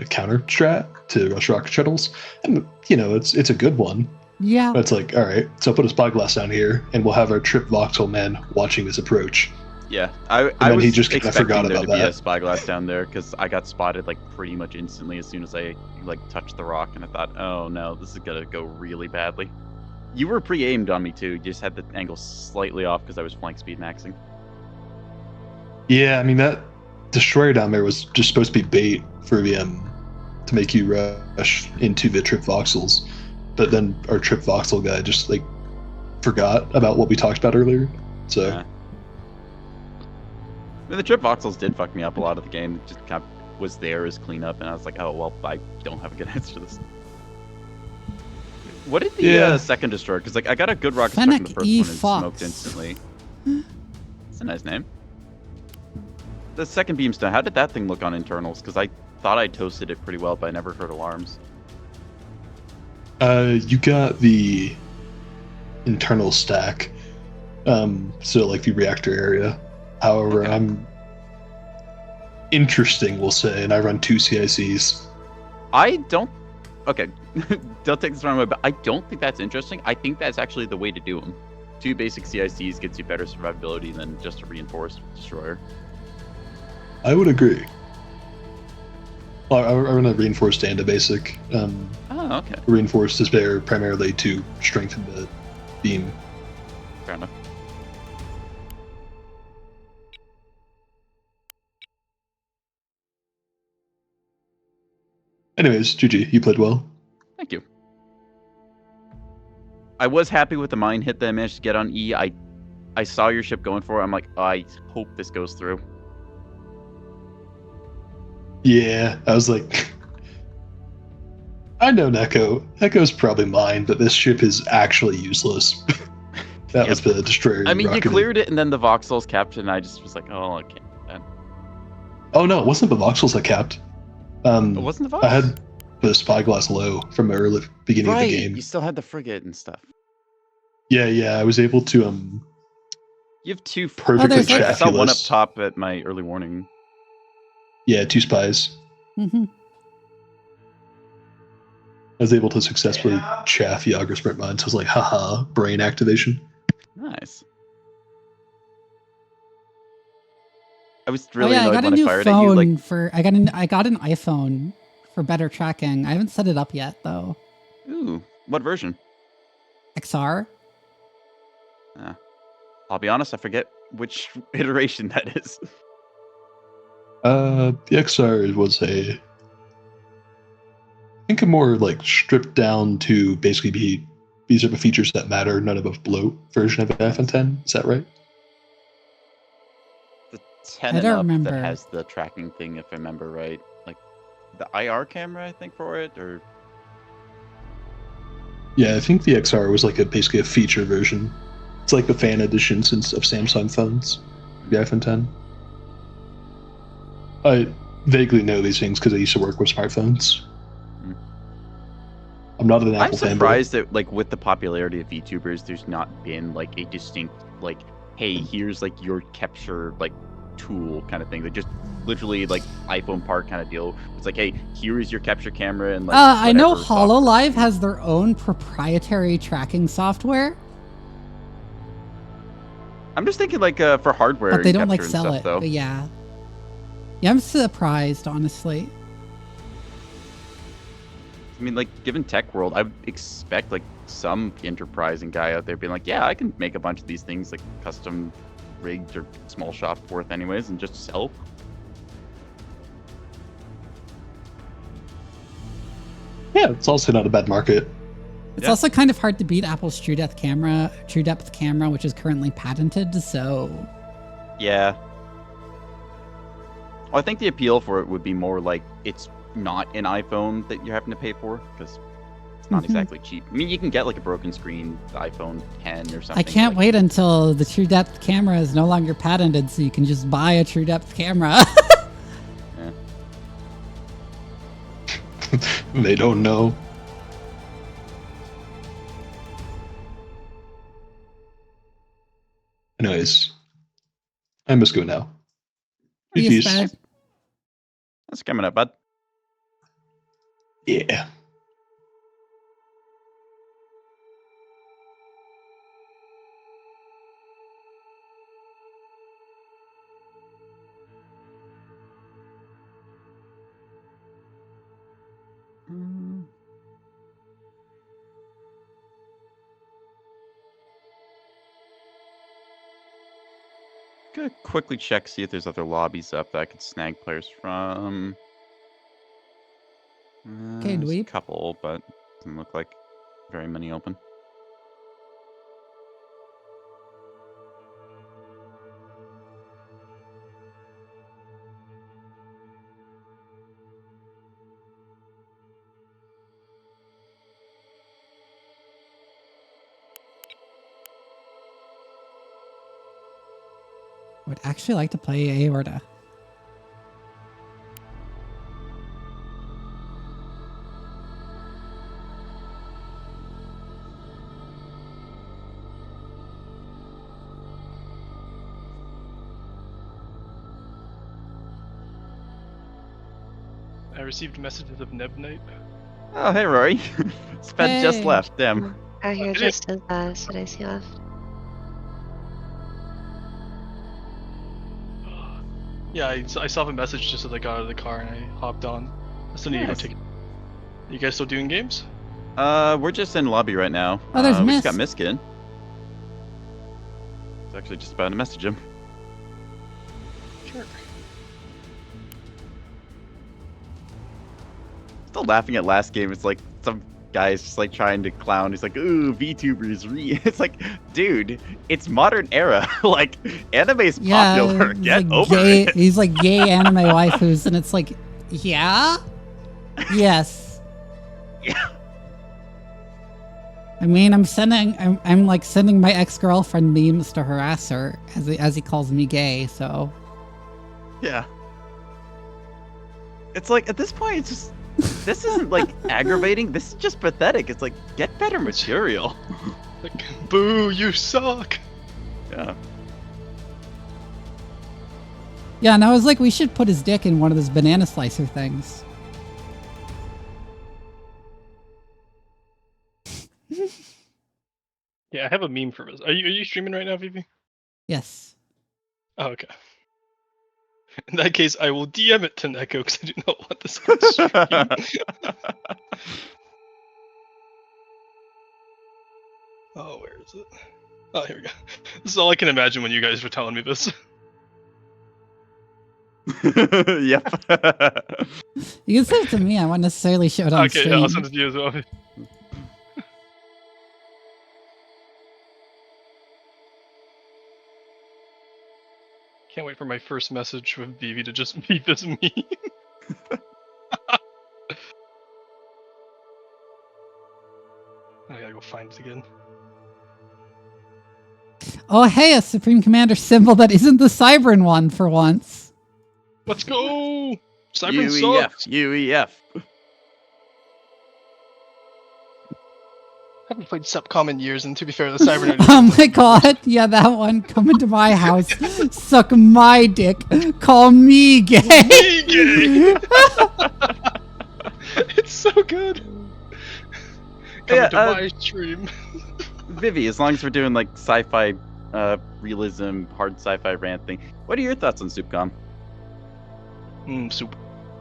counter strat to rush rocket shuttles, and you know it's a good one. Yeah. But it's like, all right, so I'll put a spyglass down here, and we'll have our trip voxel man watching this approach. Yeah, I then was he just kinda expecting forgot there about to be a that. spyglass down there because I got spotted like pretty much instantly as soon as I like touched the rock, and I thought, oh no, this is gonna go really badly. You were pre-aimed on me too. You just had the angle slightly off because I was flank speed maxing. Yeah, I mean that destroyer down there was just supposed to be bait for the to make you rush into the trip voxels, but then our trip voxel guy just like forgot about what we talked about earlier. So Yeah. I mean, the trip voxels did fuck me up a lot of the game. It just kind of was there as cleanup, and I was like, oh well, I don't have a good answer to this. What did the second destroyer? Because like I got a good rocket struck in the Fennec first E. one and Fox. smoked instantly. It's a nice name. The second beamstone, how did that thing look on internals? Because I thought I toasted it pretty well, but I never heard alarms. you got the internal stack, so like the reactor area. However, Okay. I'm interesting, we'll say, and I run 2 CICs. I don't. Okay, don't take this the wrong way, but I don't think that's interesting. I think that's actually the way to do them. 2 basic CICs gets you better survivability than just a reinforced destroyer. I would agree. I run a reinforced and a basic. Oh, okay. Reinforced is there primarily to strengthen the beam. Fair enough. Anyways, GG, you played well. Thank you. I was happy with the mine hit that I managed to get on E. I saw your ship going for it. I'm like, I hope this goes through. Yeah, I was like, I know Neko. Neko's probably mine, but this ship is actually useless. That was the destroyer. I mean, you rocketed. cleared it, and then the voxels captured, and I just was like, oh, I can't. Oh no, it wasn't the voxels that capped. It wasn't the voxels? I had the spyglass low from the early beginning of the game. You still had the frigate and stuff. Yeah, I was able to You have 2 perfectly there's like- I saw one up chaffulous. top at my early warning. Yeah, 2 spies. Mm-hmm. I was able to successfully chaff Yager Sprint Mines. I was like, haha, brain activation. Nice. I was really I annoyed got a when I new fired at you. Like, phone for I got an iPhone for better tracking. I haven't set it up yet though. ooh, what version? XR. I'll be honest, I forget which iteration that is. The XR was I think a more like stripped down to basically be these are the features that matter, none above bloat version of FN10. Is that right? The 10 I and don't up remember. that has the tracking thing, if I remember right. Like the IR camera, I think, for it, or Yeah, I think the XR was like basically a feature version. It's like the fan edition of Samsung phones, the iPhone 10. I vaguely know these things because I used to work with smartphones. I'm not an I'm Apple fanboy. surprised that like with the popularity of VTubers, there's not been like a distinct like, hey, here's like your capture like tool kind of thing. Like just literally like iPhone part kind of deal. It's like, hey, here is your capture camera and like. I know whatever software. HoloLive has their own proprietary tracking software, I'm just thinking like for hardware. but they and don't like capture and sell stuff, it. though. But yeah, I'm surprised, honestly. I mean, like, given tech world, I would expect like some enterprising guy out there being like, yeah, I can make a bunch of these things like custom rigged or small shop worth anyways, and just sell. Yeah, it's also not a bad market. It's Yeah. also kind of hard to beat Apple's True Depth camera, which is currently patented. So Yeah. Well, I think the appeal for it would be more like it's not an iPhone that you're having to pay for because it's not Mhm. exactly cheap. I mean, you can get like a broken screen iPhone 10 or something. I can't like, wait until the True Depth camera is no longer patented, so you can just buy a True Depth camera. They don't know. Anyways, I must go now. Yes, GG's. bad. That's coming up, bud. Yeah. Gonna quickly check, see if there's other lobbies up that I could snag players from. Okay, There's a dweeb. couple, but doesn't look like very many open. I would actually like to play Aorta. I received messages of Nebnite. Oh, hey, Rory. Sped just Hey. left. Damn. Out here Did just as Sudicey left. Yeah, I saw the message just as I got out of the car and I hopped on. I still need to go Nice. take it. You guys still doing games? We're just in lobby right now. Oh, there's we just got Mist. Miskin. I was actually just about to message him. Sure. Still laughing at last game. It's like some guy's just like trying to clown. He's like, "Ooh, VTubers." It's like, dude, it's modern era. Like, anime's popular. he's Get like over gay, it. He's like gay anime waifus, and it's like, yeah, yes. Yeah. I mean, I'm like sending my ex-girlfriend memes to harass her as he calls me gay. So Yeah. It's like at this point, it's just this isn't like aggravating. This is just pathetic. It's like get better material. Like, boo, you suck. Yeah. yeah, and I was like, we should put his dick in one of those banana slicer things. Yeah, I have a meme for this. Are you streaming right now, Vivi? Yes. Oh, okay. In that case, I will DM it to Neko because I do not want this on stream. Oh, where is it? Oh, here we go. This is all I can imagine when you guys were telling me this. Yep. You can send it to me. I won't necessarily show it on Okay, stream. yeah, I'll send it to you as well. Can't wait for my first message with Vivi to just be this me. I gotta go find it again. Oh, hey, a Supreme Commander symbol that isn't the Cybern one for once. Let's go! Cybern UEF. sucks! UEF. I haven't played Subcom in years, and to be fair, the Cybern... Oh my god, yeah, that one. Come into my house, suck my dick, call me gay. Me gay! It's so good! Coming to my stream. Vivi, as long as we're doing like sci-fi realism, hard sci-fi rant thing, what are your thoughts on Soupcom? Soup.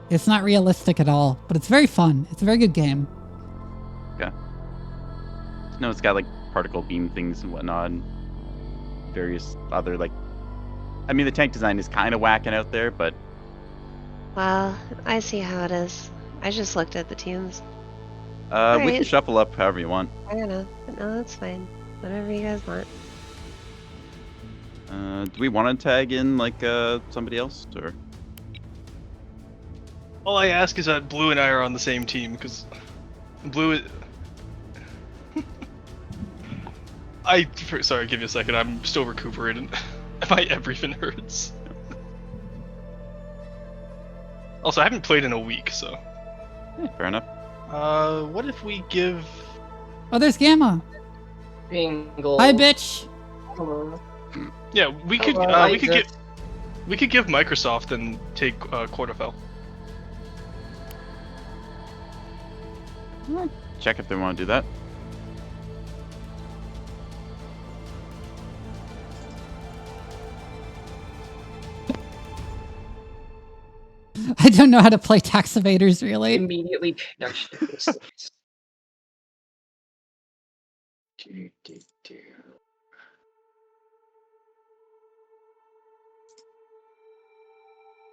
It's not realistic at all, but it's very fun. It's a very good game. Okay. No, it's got like particle beam things and whatnot, and various other like. I mean, the tank design is kind of whacking out there, but Well, I see how it is. I just looked at the teams. we can Alright. shuffle up however you want. I don't know. But no, that's fine. Whatever you guys want. Do we want to tag in like somebody else or? All I ask is that Blue and I are on the same team, because Blue is... Sorry, give me a second, I'm still recuperating. My everything hurts. Also, I haven't played in a week, so... Yeah, fair enough. What if we give... Oh, there's Gamma. Bingle. Hi, bitch. Yeah, we could, Hello, we could give Microsoft and take, Quarterfell. Check if they want to do that. I don't know how to play tax evaders, really. Immediately production.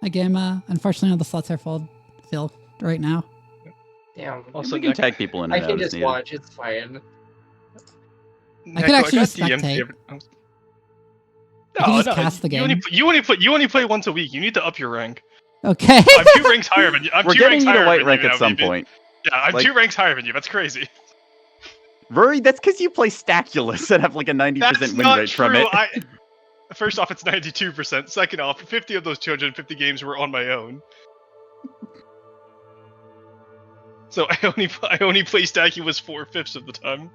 Hi, Gamma. Unfortunately, all the slots are filled right now. Damn. Also, we can tag people in and I out can as just needed. watch. It's fine. I could actually just DM'd spectate. every- I can No, just cast the you only, game. you only play once a week. You need to up your rank. Okay. I'm 2 ranks higher than you. We're getting you to white rank at some point. Yeah, I'm Like- 2 ranks higher than you. That's crazy. Rory, that's because you play Staculus and have like a 90% That's win not rate true. from it. First off, it's 92%. Second off, 50 of those 250 games were on my own. So I only play Staculus 4/5 of the time.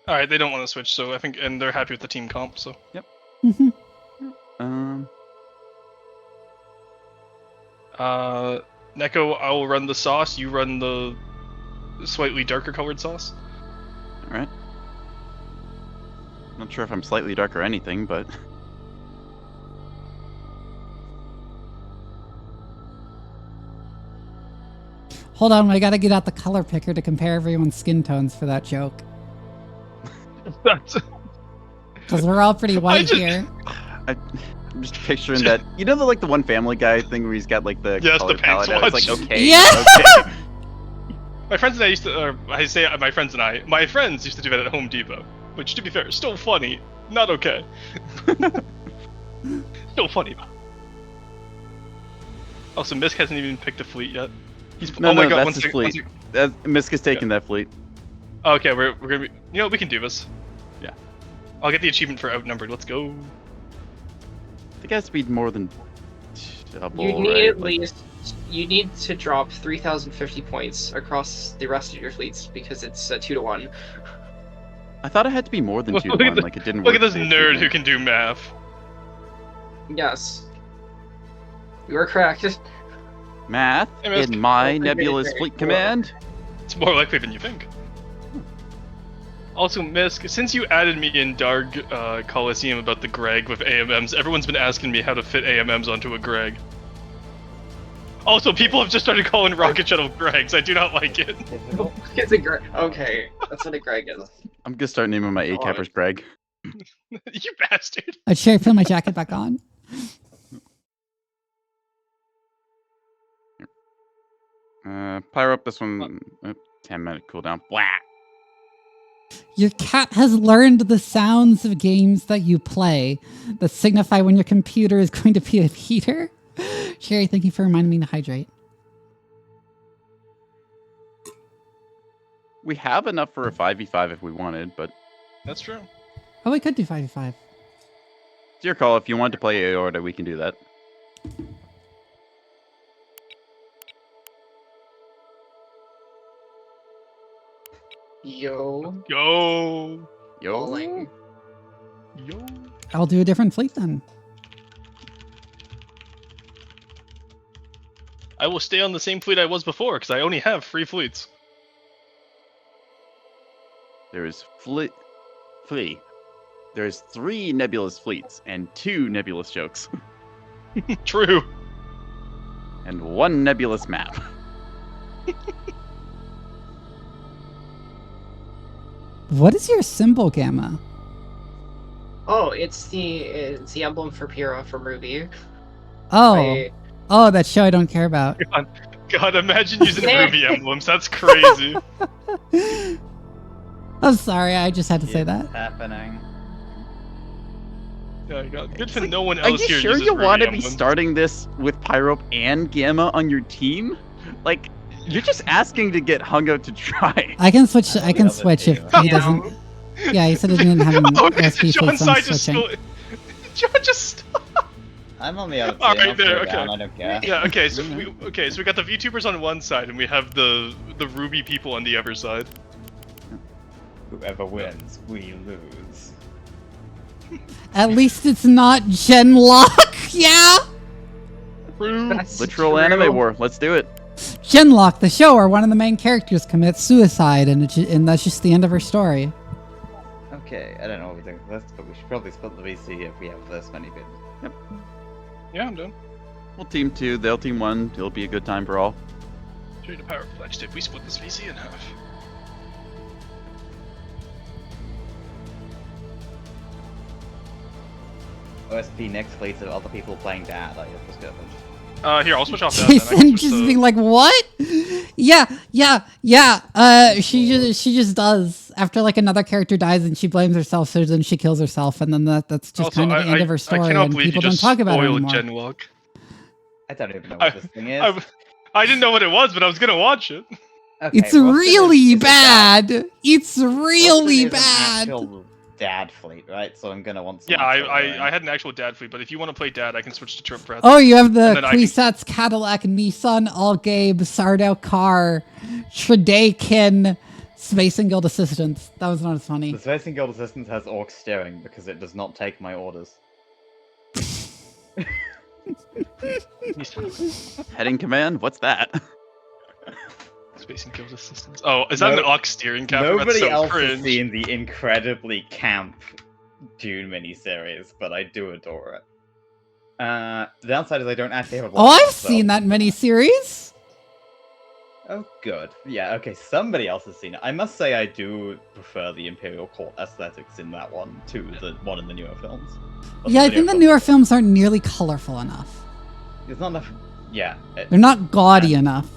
All right, they don't want to switch, so I think, and they're happy with the team comp. So Mhm. Neko, I will run the sauce. You run the slightly darker colored sauce. All right. Not sure if I'm slightly dark or anything, but Hold on, I gotta get out the color picker to compare everyone's skin tones for that joke. Because we're all pretty white here. I'm just picturing that. You know the one Family Guy thing where he's got like the Yes, color the paint palette out? It's like swatch. okay, Yeah! okay. My friends and I used to, my friends used to do that at Home Depot, which, to be fair, is still funny, not okay. Still funny though. Also, Misk hasn't even picked a fleet yet. He's No, oh my no, god, that's his fleet. Misk is taking that fleet. Okay, we're gonna be. You know, we can do this. Yeah. I'll get the achievement for outnumbered. Let's go. I think it has to be more than double. You need right? at least. You need to drop 3,050 points across the rest of your fleets because it's 2 to 1. I thought it had to be more than 2 Look to at 1. the- Like it didn't Look work. at this for the nerd who achievement. can do math. Yes. You are correct. Math Hey, Misk. in my Oh, Nebulous okay, fleet cool. command. It's more likely than you think. Also, Misk, since you added me in Darg Coliseum about the Greg with AMMs, everyone's been asking me how to fit AMMs onto a Greg. Also, people have just started calling Rocket Shuttle Gregs. I do not like it. It's a Greg. Okay, that's what a Greg is. I'm gonna start naming my A Alright. cappers Greg. You bastard. Should I put my jacket back on? Pyro up this one. 10-minute cooldown. Blah. Your cat has learned the sounds of games that you play that signify when your computer is going to be a heater. Sherry, thank you for reminding me to hydrate. We have enough for a 5v5 if we wanted, but That's true. Oh, we could do 5v5. it's your call. If you want to play Aorta, we can do that. Yo. Yo. Yo. Bowling. Yo. I'll do a different fleet then. I will stay on the same fleet I was before, because I only have 3 fleets. There's Flea. There's 3 Nebulous fleets and 2 Nebulous jokes True. and 1 Nebulous map. What is your symbol, Gamma? Oh, it's the emblem for Pyrrha from Ruby. Oh, oh, that show I don't care about. God, imagine using Ruby emblems. That's crazy. I'm sorry, I just had to say that. Happening. Yeah, God, good for no one Are else you here sure uses you Ruby want to be emblems. starting this with Pyrope and Gamma on your team? Like, you're just asking to get hung out to try. I can switch. I can other switch if two. he doesn't. Yeah, he said he didn't have an Oh, SP John fleet, so I'm Side just switching. stole. John just. I'm on the outside. All right, I'll there. throw Okay. down, I don't care. Yeah. Okay. So we got the VTubers on one side, and we have the Ruby people on the other side. Whoever wins, we lose. At least it's not Genlock. Yeah, That's Literal true. anime war. Let's do it. Genlock, the show where one of the main characters commits suicide, and that's just the end of her story. Okay, I don't know what we think of this, but we should probably split the VC if we have this many bids. Yeah, I'm done. We'll team 2, they'll team 1. It'll be a good time for all. Show you the power of Fletch tip. We split this VC in half. OSP next fleet of other people playing that. Like, it was good. Here, I'll switch off that. Jason just being like, what? Yeah. She just does. After like another character dies and she blames herself, so then she kills herself, and then that's just Also, kind of the end of her story, and people don't talk about it anymore. Genlock. I don't even know what this thing is. I didn't know what it was, but I was gonna watch it. Okay, It's really bad. It's really bad. Actual dad fleet, right? So I'm gonna want. Yeah, I had an actual dad fleet, but if you want to play dad, I can switch to Trip Breath. Oh, you have the Quisatz, Cadillac, Nissan, Allgabe, Sardo Car, Tredekin, Space and Guild Assistance. That was not as funny. The Space and Guild Assistance has orc steering because it does not take my orders. Heading command? What's that? Space and Guild Assistance. Oh, is that an Ox steering capper? Nobody That's so else cringe. has seen the incredibly camp Dune miniseries, but I do adore it. The downside is I don't actually have a. Oh, I've seen that miniseries. Oh, good. Yeah, okay, somebody else has seen it. I must say I do prefer the Imperial Court aesthetics in that one to the one in the newer films. Yeah, I think the newer films aren't nearly colorful enough. There's not enough. Yeah. They're not gaudy enough.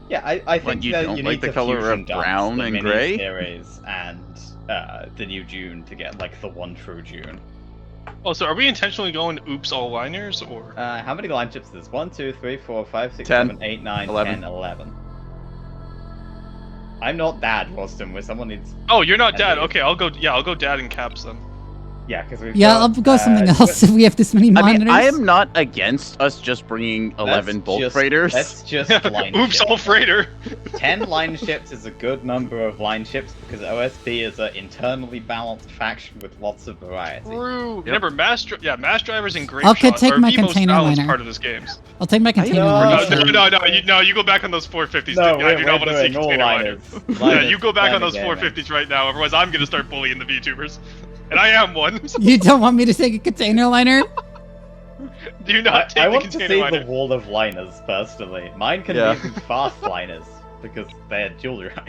Yeah, I think you that don't you like need the to color fusion of dumps brown the and gray? miniseries and the new Dune to get like the one true Dune. Oh, so are we intentionally going oops all liners or? How many line chips is this? 1, 2, 3, 4, 5, 6, 10, 7, 8, 9, 11. 10, 11. I'm not dad, Boston, where someone needs. Oh, you're not dad. Okay, I'll go. Yeah, I'll go dad and caps then. Yeah, because we've. Yeah, I'll go something else if we have this many monitors. I mean, I am not against us just bringing 11 bulk freighters. That's just line Oops, ships. all freighter. 10 line ships is a good number of line ships because OSP is an internally balanced faction with lots of variety. True. Remember, mass drivers and grape I'll shots take are my the most container balanced liner. part of this game. I'll take my container liner. No, you go back on those 450s. No, I do not want to see doing all container liners. liners. Yeah, you go back on Liners those gaming. 450s right now, otherwise I'm gonna start bullying the VTubers. And I am one. You don't want me to take a container liner? Do not take I the want to container see liner. the wall of liners, personally. Mine can Yeah. be fast liners, because they're dual drive.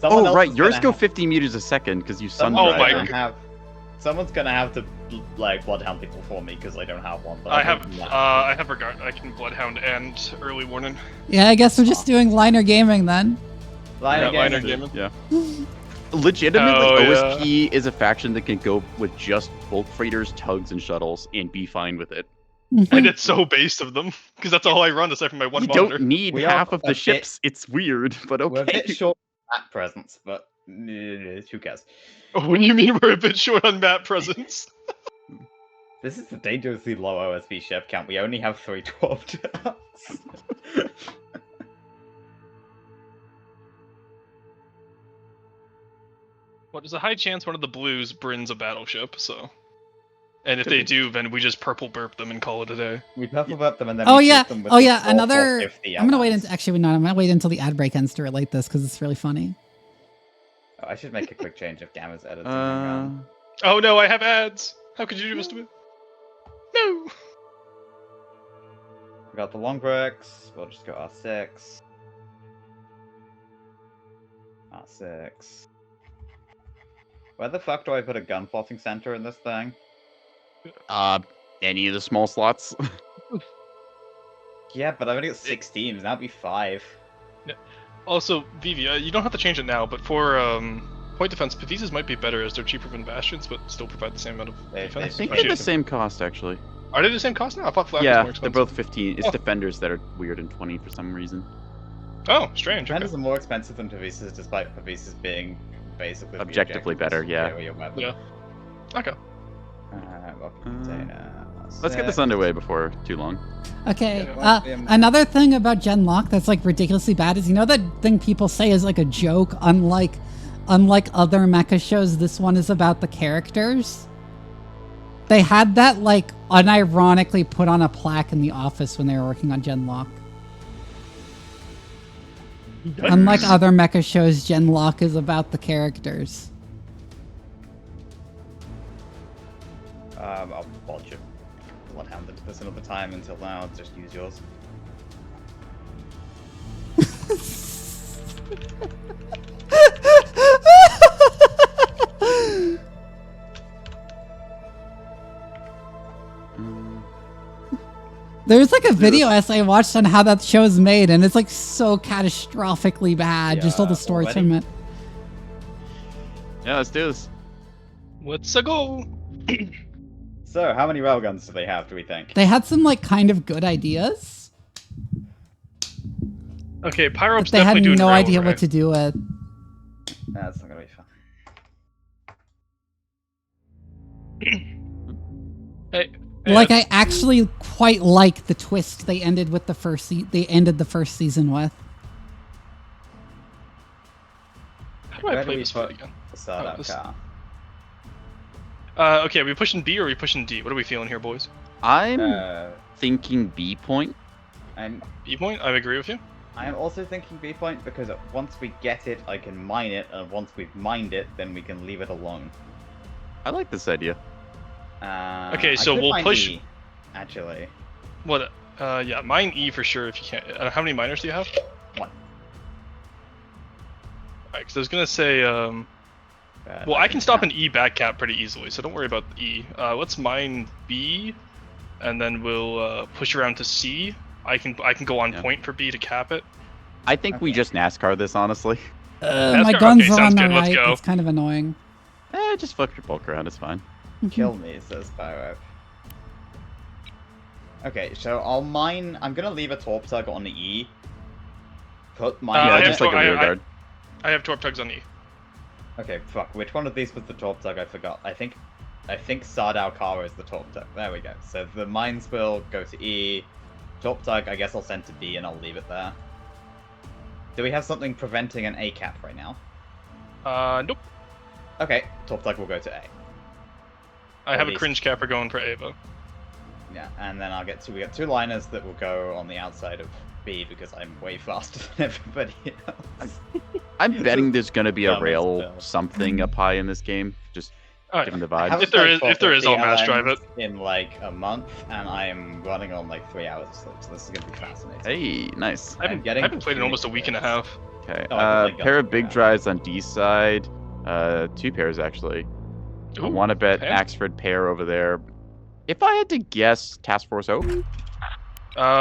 Oh, right, yours go 50 meters a second because you sun Oh drive. my Someone's gonna have to, like, bloodhound people for me, because I don't have one. But I have regard. I can bloodhound and early warning. Yeah, I guess we're just doing liner gaming then. Liner gaming. Yeah. Legitimately, Oh, yeah. OSP is a faction that can go with just bulk freighters, tugs, and shuttles and be fine with it. And it's so base of them, because that's all I run aside from my one You monitor. don't need We half are of a the bit- ships. It's weird, but We're a bit okay. short on map presence, but who cares? What do you mean we're a bit short on map presence? This is a dangerously low OSP ship count. We only have 312 jobs. Well, there's a high chance one of the blues brings a battleship, so. And if they do, then we just purple burp them and call it a day. We purple burp them and then Oh we yeah, shoot them with oh the yeah. 450 Another. I'm gonna wait. LMs. Actually, no. I'm gonna wait until the ad break ends to relate this because it's really funny. Oh, I should make a quick change of Gamma's editing. Oh no, I have ads! How could you do this to me? No! We got the long bricks. We'll just go R6. R6. Where the fuck do I put a gun plotting center in this thing? Any of the small slots. Yeah, but I've only got 6 teams. That'd be 5. Also, Vivi, you don't have to change it now, but for point defense, Pavises might be better as they're cheaper than Bastions, but still provide the same amount of defense. I think they're the same cost, actually. Are they the same cost now? I thought Flak was Yeah, more they're expensive. both 15. It's Oh. defenders that are weird and 20 for some reason. Oh, strange. Defenders Okay. are more expensive than Pavises, despite Pavises being basically the Objectively better, yeah. superior weapon. Yeah. Okay. Let's get this underway before too long. Okay. Yeah, Another thing about Genlock that's like ridiculously bad is that thing people say is like a joke. Unlike other mecha shows, this one is about the characters. They had that like unironically put on a plaque in the office when they were working on Genlock. Unlike other mecha shows, Genlock is about the characters. I'll bodge it. Bloodhound into this another time. Until now, just use yours. There's like a video essay I watched on how that show's made, and it's like so catastrophically bad. Just all the stories from it. Yeah, let's do this. Let's go. So, how many railguns do they have, do we think? They had some like kind of good ideas. Okay, Pyrope's But they had definitely doing no rail, idea right? what to do with. That's not gonna be fun. Hey, Like I actually quite like the twist they ended with the first they ended the first season with. how do I play this fight again? The startup this- car. Okay, are we pushing B or are we pushing D? What are we feeling here, boys? I'm Uh, thinking B point. I'm B point? I agree with you. I am also thinking B point because once we get it, I can mine it, and once we've mined it, then we can leave it alone. I like this idea. Okay, I so could we'll mine push- E, actually. What? Yeah, mine E for sure if you can't. How many miners do you have? One. Alright, because I was gonna say, well, I can stop an E back cap pretty easily, so don't worry about E. Let's mine B, and then we'll push around to C. I can go on point for B to cap it. I think we just NASCAR this, honestly. My NASCAR? guns Okay, are sounds on the good, let's right. go. It's kind of annoying. Just flip your bulk around, it's fine. Kill me, says Pyro. Okay, so I'm gonna leave a torp tug on the E. Put my Yeah, just like a rear guard. I have torp tugs on E. Okay, fuck. Which one of these was the torp tug? I forgot. I think Sardau Kara is the torp tug. There we go. So the mines will go to E. Torp tug, I guess I'll send to D and I'll leave it there. Do we have something preventing an A cap right now? Nope. Okay, torp tug will go to A. I have a least. cringe capper going for Ava. Yeah, and then we get two liners that will go on the outside of B because I'm way faster than everybody else. I'm betting there's gonna be a Dumbest rail build. something up high in this game, just given the I vibe. haven't If there is, played I'll mass drive LMs it. in like a month, and I'm running on like 3 hours of sleep, so this is gonna be fascinating. Hey, nice. I haven't played in almost a week and a half. Okay, Oh, I think I pair got of big that. drives on D side. 2 pairs actually. I Ooh, want to bet okay. Axford pair over there. If I had to guess, Task Force O.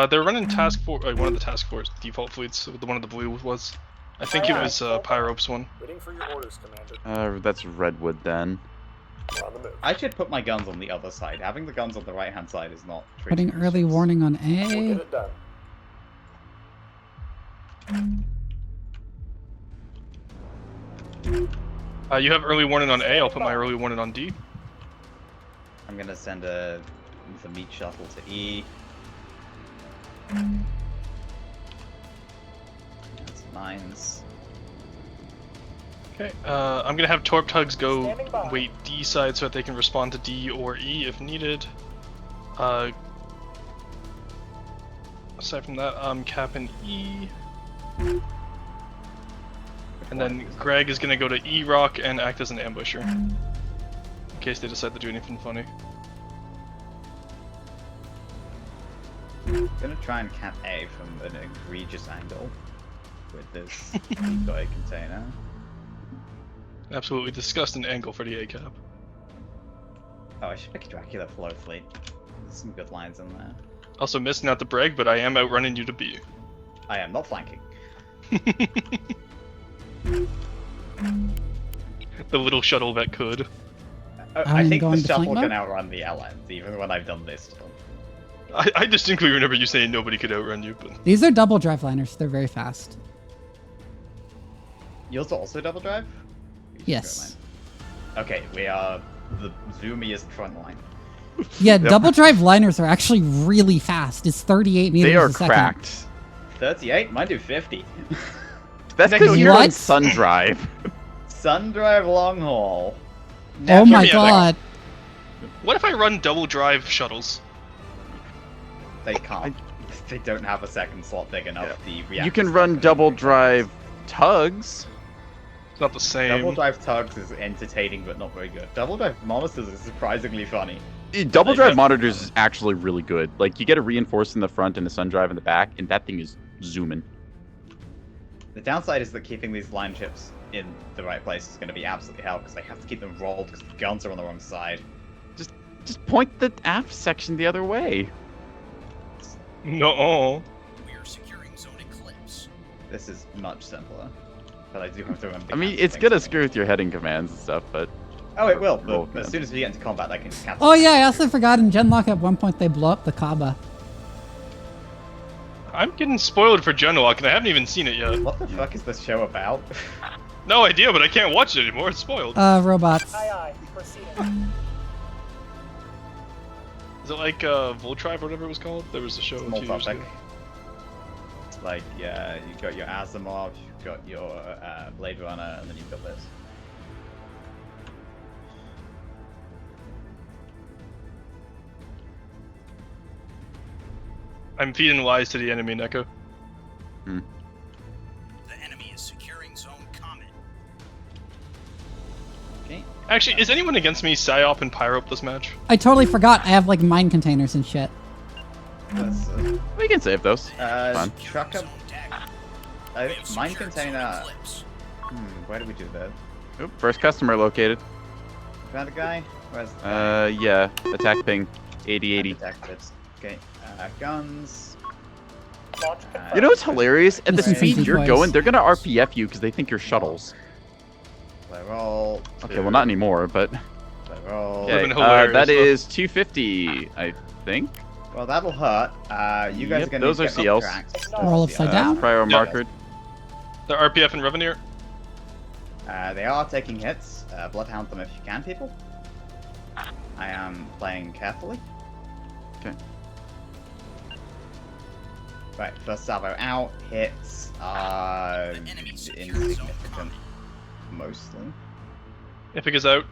They're running task force, one of the task force default fleets. The one of the blue was. I think it was Pyrope's one. Waiting for your orders, Commander. That's Redwood then. We're on the move. I should put my guns on the other side. Having the guns on the right hand side is not Putting early warning on We'll A. get it done. You have early warning on A. I'll put my early warning on D. I'm gonna send the meat shuttle to E. That's mines. Okay. I'm gonna have torp tugs go Standing by. wait D side so that they can respond to D or E if needed. Aside from that, I'm capping E. And then Greg is gonna go to E rock and act as an ambusher. In case they decide to do anything funny. I'm gonna try and cap A from an egregious angle with this toy container. Absolutely disgusting angle for the A cap. Oh, I should pick Dracula Flow Fleet. There's some good lines in there. Also missing out the brag, but I am outrunning you to B. I am not flanking. The little shuttle that could. I I'm think going the to shuttle flank can mode? outrun the LMs, even when I've done this to them. I distinctly remember you saying nobody could outrun you, but These are double drive liners. They're very fast. Yours are also double drive? Yes. Okay, we are the zoomiest front line. Yeah, double drive liners are actually really fast. It's 38 meters They are a second. cracked. 38? Mine do 50. That's because you're on What? Sun Drive. Sun drive long haul. Oh my Yeah, god. what if I run double drive shuttles? They can't. They don't have a second slot big enough. The You reactor's can not run gonna double be- drive tugs. It's not the same. Double drive tugs is entertaining but not very good. Double drive monsters is surprisingly funny. Double They drive have- monitors is actually really good. Like, you get a reinforced in the front and a Sun Drive in the back, and that thing is zooming. The downside is that keeping these line chips in the right place is going to be absolutely hell because they have to keep them rolled because the guns are on the wrong side. Just point the aft section the other way. No. We are securing Zone Eclipse. This is much simpler. But I do have to remember. I mean, it's gonna screw with your heading commands and stuff, but. Oh, it will. Roll But as command. soon as we get into combat, I can just cancel. Oh yeah, I also forgot in Genlock at one point they blow up the Kaaba. I'm getting spoiled for Genlock, and I haven't even seen it yet. What the fuck is this show about? No idea, but I can't watch it anymore. It's spoiled. Robots. Aye, aye. Proceeding. Is it like Voltribe or whatever it was called? There was a show a Small few years topic. ago. Like, yeah, you've got your Asimov, you've got your Blade Runner, and then you've got this. I'm feeding lies to the enemy, Neko. The enemy is securing Zone Comet. Okay. Actually, is anyone against me, Psyop and Pyrope this match? I totally forgot I have like mine containers and shit. Let's, We can save those. Fine. chuck a... mine container... where do we do that? Oop, first customer located. Found a guy? Where's the guy? Yeah. Attack ping. 8080. Detected. Okay, guns. Launch You know what's hilarious? At the Listen, speed you're boys. going, they're gonna RPF you because they think you're shuttles. Play roll. Okay, well not anymore, but. Play roll. Okay, been hilarious, that though. is 250, I think. Well, that'll hurt. You guys Yep, are gonna those need are to get CLs. tracks. Roll upside down. Prior marker. The RPF and Revenir? They are taking hits. Bloodhound them if you can, people. I am playing carefully. Okay. Right, first salvo out. Hits are insignificant, mostly. Epic is out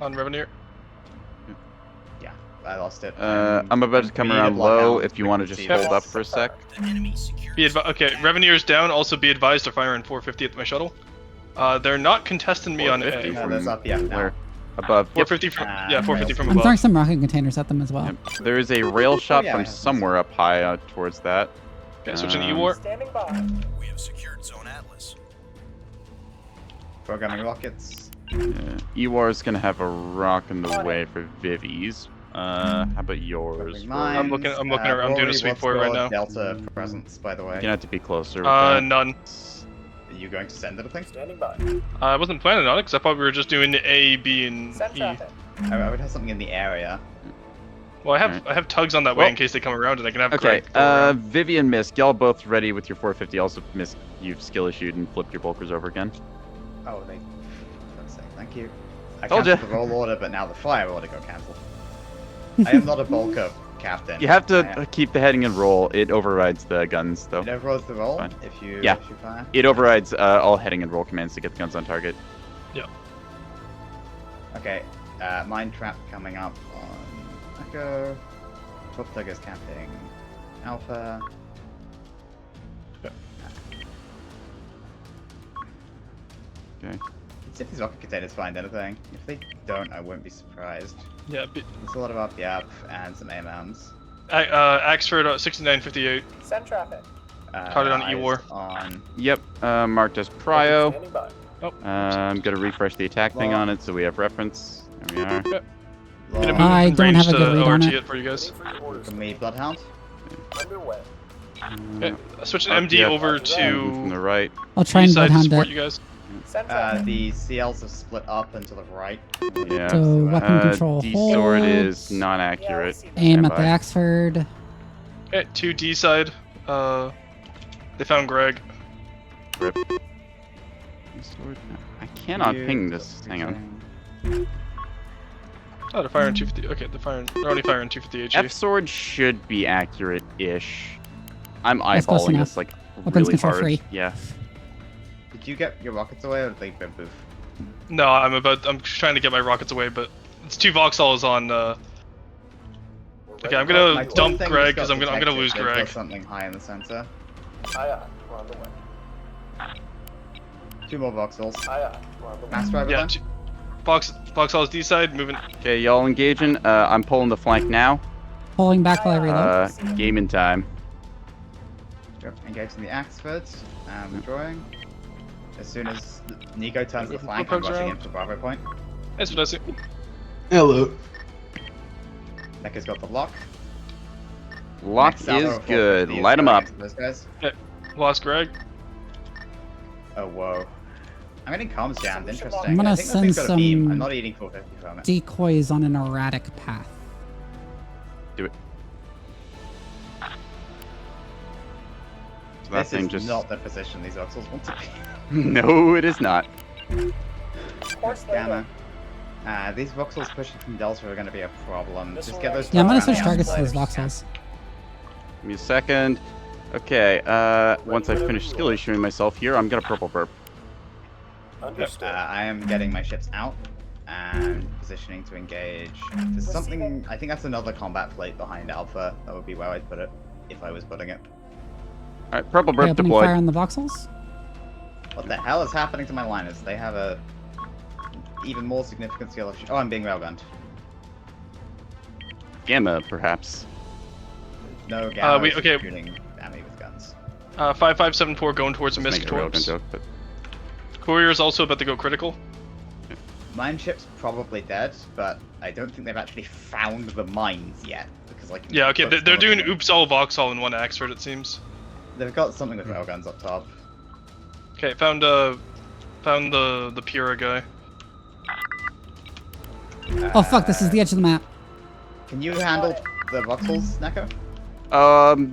on Revenir. Yeah, I lost it. I'm about to come We need a around low bloodhound if you we want to can just see hold this. up for a sec. Okay, Revenir's down. Also, be advised to fire in 450 at my shuttle. They're not contesting me on 450 A. No, there's up, yeah, now. Where? Above. Yep. 450 from 450 from I'm throwing above. some rocket containers at them as well. Yep. There is a rail shot yeah, I from have somewhere up high towards that. Okay, switching to Um, E-War. Standing by. We have secured Zone Atlas. Programming rockets. Ewar is gonna have a rock in the way for Vivi's. How about yours? Mine. I'm looking around. I'm doing a sweep for it right now. Delta presence, by the way. You're gonna have to be closer. With that. None. Are you going to send anything? Standing by. I wasn't planning on it because I thought we were just doing A, B, and Send E. traffic. I would have something in the area. Well, I have tugs on that way in case they come around, and I can have Okay, Greg go around. Vivi and Misk, y'all both ready with your 450. Also, Misk, you've skill issued and flipped your bulkers over again. Oh, for fuck's sake, thank you. I Told ya. canceled the roll order, but now the fire order got cancelled. I am not a bulker captain. You have to keep the heading and roll. It overrides the guns, though. It overrides the roll Fine. if you Yeah. if you fire. It overrides all heading and roll commands to get the guns on target. Yeah. Okay, mine trap coming up on Echo. Top Tiger's camping Alpha. Okay. Let's see if these rocket containers find anything. If they don't, I won't be surprised. Yeah. There's a lot of up, yep, and some AMMs. Axford 6958. Send traffic. Caught it on eyes E-War. On Yep, marked as prio. Standing by. I'm gonna refresh the attack thing on it so we have reference. There we are. Gonna move I in don't range have a good to read on ORT it. for you guys. From me, Bloodhound. Underway. Okay, switching MD over From the to right. I'll try and east side to bloodhound support it. you guys. Send traffic. The CLs have split up and to the right. Yeah. So weapon control D sword hold. is not accurate. Aim at the Standby. Axford. Okay, to D side. They found Greg. Rip. D sword? I cannot ping this. Hang on. Oh, they're firing 250. Okay, they're only firing 250 HE. F sword should be accurate-ish. I'm That's close eyeballing enough. this like Weapons really control hard. free. Yeah. Did you get your rockets away or did they go boof? No, I'm trying to get my rockets away, but it's 2 Vauxhalls on. Okay, I'm My gonna core dump thing Greg just because got I'm gonna lose detected. They've Greg. got something high in the center. Aye, aye. We're on the way. 2 more voxels. Aye, aye. We're on the way. Mass driver Yeah, then? Vauxhall's D side moving. Okay, y'all engaging. I'm pulling the flank now. Pulling back while I reload. Game in time. Yep, engaging the Axfords and withdrawing. As soon as Nico turns the flank, I'm Pugs rushing around. in for Bravo point. That's what I see. Hello. Nekka's got the lock. Lock Next salvo is of good. 450 is Light 'em going up. against those guys. Lost Greg. Oh, whoa. I'm getting comms jammed. Interesting. I'm gonna I think this thing's send got a beam. some I'm not eating 450 from it. decoys on an erratic path. Do it. So that This thing is just... not the position these voxels want to be. No, it is not. Gamma. These voxels pushing from Delta are going to be a problem. Just get those. Yeah, I'm gonna trucks switch around the targets to those outside. voxels. Give me a second. Okay, once I finish skill issuing myself here, I'm gonna purple burp. Understood. I am getting my ships out and positioning to engage. There's something. I think that's another combat plate behind Alpha. That would be where I'd put it if I was putting it. Alright, purple Okay, burp opening deployed. fire on the voxels. What the hell is happening to my liners? They have a even more significant skill. Oh, I'm being railgunned. Gamma, perhaps. No, Gamma is okay. shooting at me with guns. 5574 going towards a Just missed making a railgun torps. joke, but Courier is also about to go critical. Mine ship's probably dead, but I don't think they've actually found the mines yet. Because like Yeah, okay, they're doing oops all Vauxhall in one Axford, it seems. They've got something with railguns up top. Okay, found the Pura guy. Oh fuck, this is the edge of the map. Can you handle the voxels, Neko?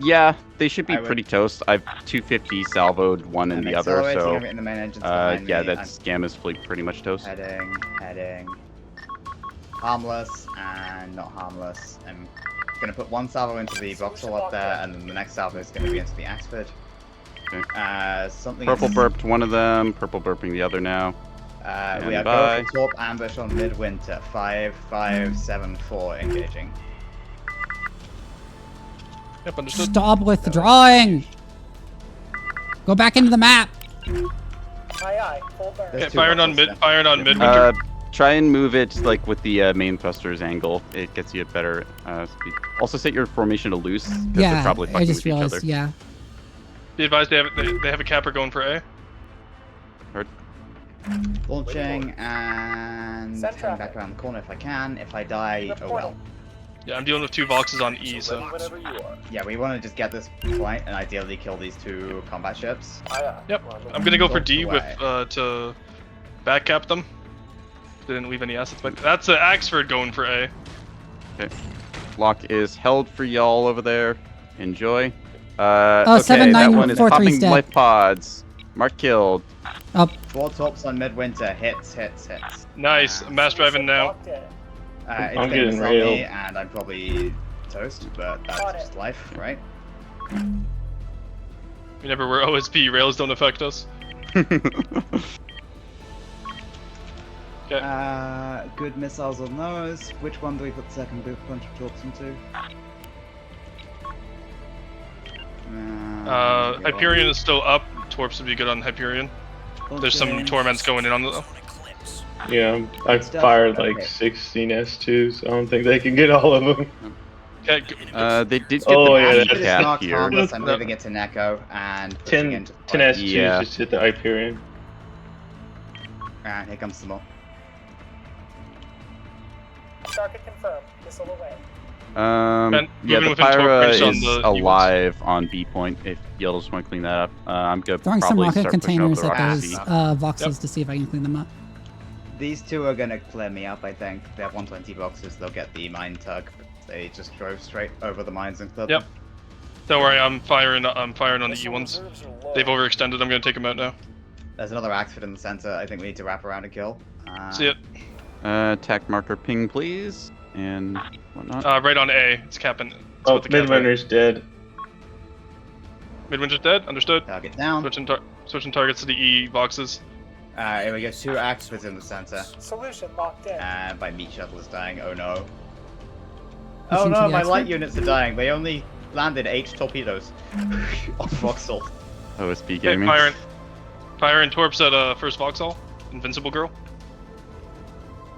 yeah, they should be I would- pretty toast. I've 250 salvoed one in the other, accelerating, so I'm getting the main engines behind yeah, me. that's Gamma's fleet pretty much toast. Heading. Harmless and not harmless. I'm gonna put one salvo into the voxel up there, and then the next salvo is gonna be into the Axford. Okay. Something. Purple is- burped one of them, purple burping the other now. We are Bye. going for top ambush on midwinter. 5574 engaging. Yep, understood. Stop withdrawing! Go back into the map! Aye, aye. Full burn. Okay, firing on midwinter. Try and move it like with the main thrusters angle. It gets you a better speed. Also set your formation to loose, because they're Yeah, probably I fucking just with each realized, other. yeah. Be advised they have a capper going for A. Heard. Launching and Send coming back traffic. around the corner if I can. If I die, oh well. Yeah, I'm dealing with two Voxes on E, so. Whenever you are. Yeah, we want to just get this point and ideally kill these two combat ships. Aye, aye. Yep, We're on the I'm gonna go for Don't D with delay. to backcap them. Didn't leave any assets, but that's Axford going for A. Okay. Lock is held for y'all over there. Enjoy. Oh, okay, that one is 7943's popping dead. life pods. Mark killed. Up. 4 tops on midwinter. Hits. Nice, mass driving now. Locked in. It's I'm getting getting sunny railed. and I'm probably toast, but that's Got just life, right? Whenever we're OSP, rails don't affect us. Okay. Good missiles on those. Which one do we put the second bunch of torps into? Hyperion is still up. Torps would be good on Hyperion. There's some torments going in on the. Yeah, I fired like 16 S2s. I don't think they can get all of them. Okay, they did get Oh, the yeah, B that's- cap Not here. harmless. I'm moving it to Neko and pushing 10 into the 10 fight. S2s Yeah. just hit the Hyperion. And here comes some more. Target confirmed. Missile away. Yeah, moving the within Pyra 12 range on is the alive on B point. If y'all just want to clean that up, I'm gonna Throwing some probably rocket start pushing over containers the at rocket those C. voxels to see if I can clean them up. These two are gonna clear me up, I think. They have 120 boxes. They'll get the mine tug. They just drove straight over the mines and cleared Yep. them. Don't worry, I'm firing on the E Missile ones. reserves are low. They've overextended. I'm gonna take them out now. There's another Axford in the center. I think we need to wrap around and kill. See it. Attack marker ping, please, and whatnot. Right on A. It's capping. It's Oh, with the cap. Midwinter's dead. Midwinter's dead. Understood. Target down. Switching targets to the E boxes. Here we go. 2 Axfords in the center. Solution locked in. And my meat shuttle is dying. Oh no. Pushing Oh to no, the my light Axford? units are dying. They only landed 8 torpedoes on Voxel. OSP Okay, gaming. firing torps at first Vauxhall. Invincible girl.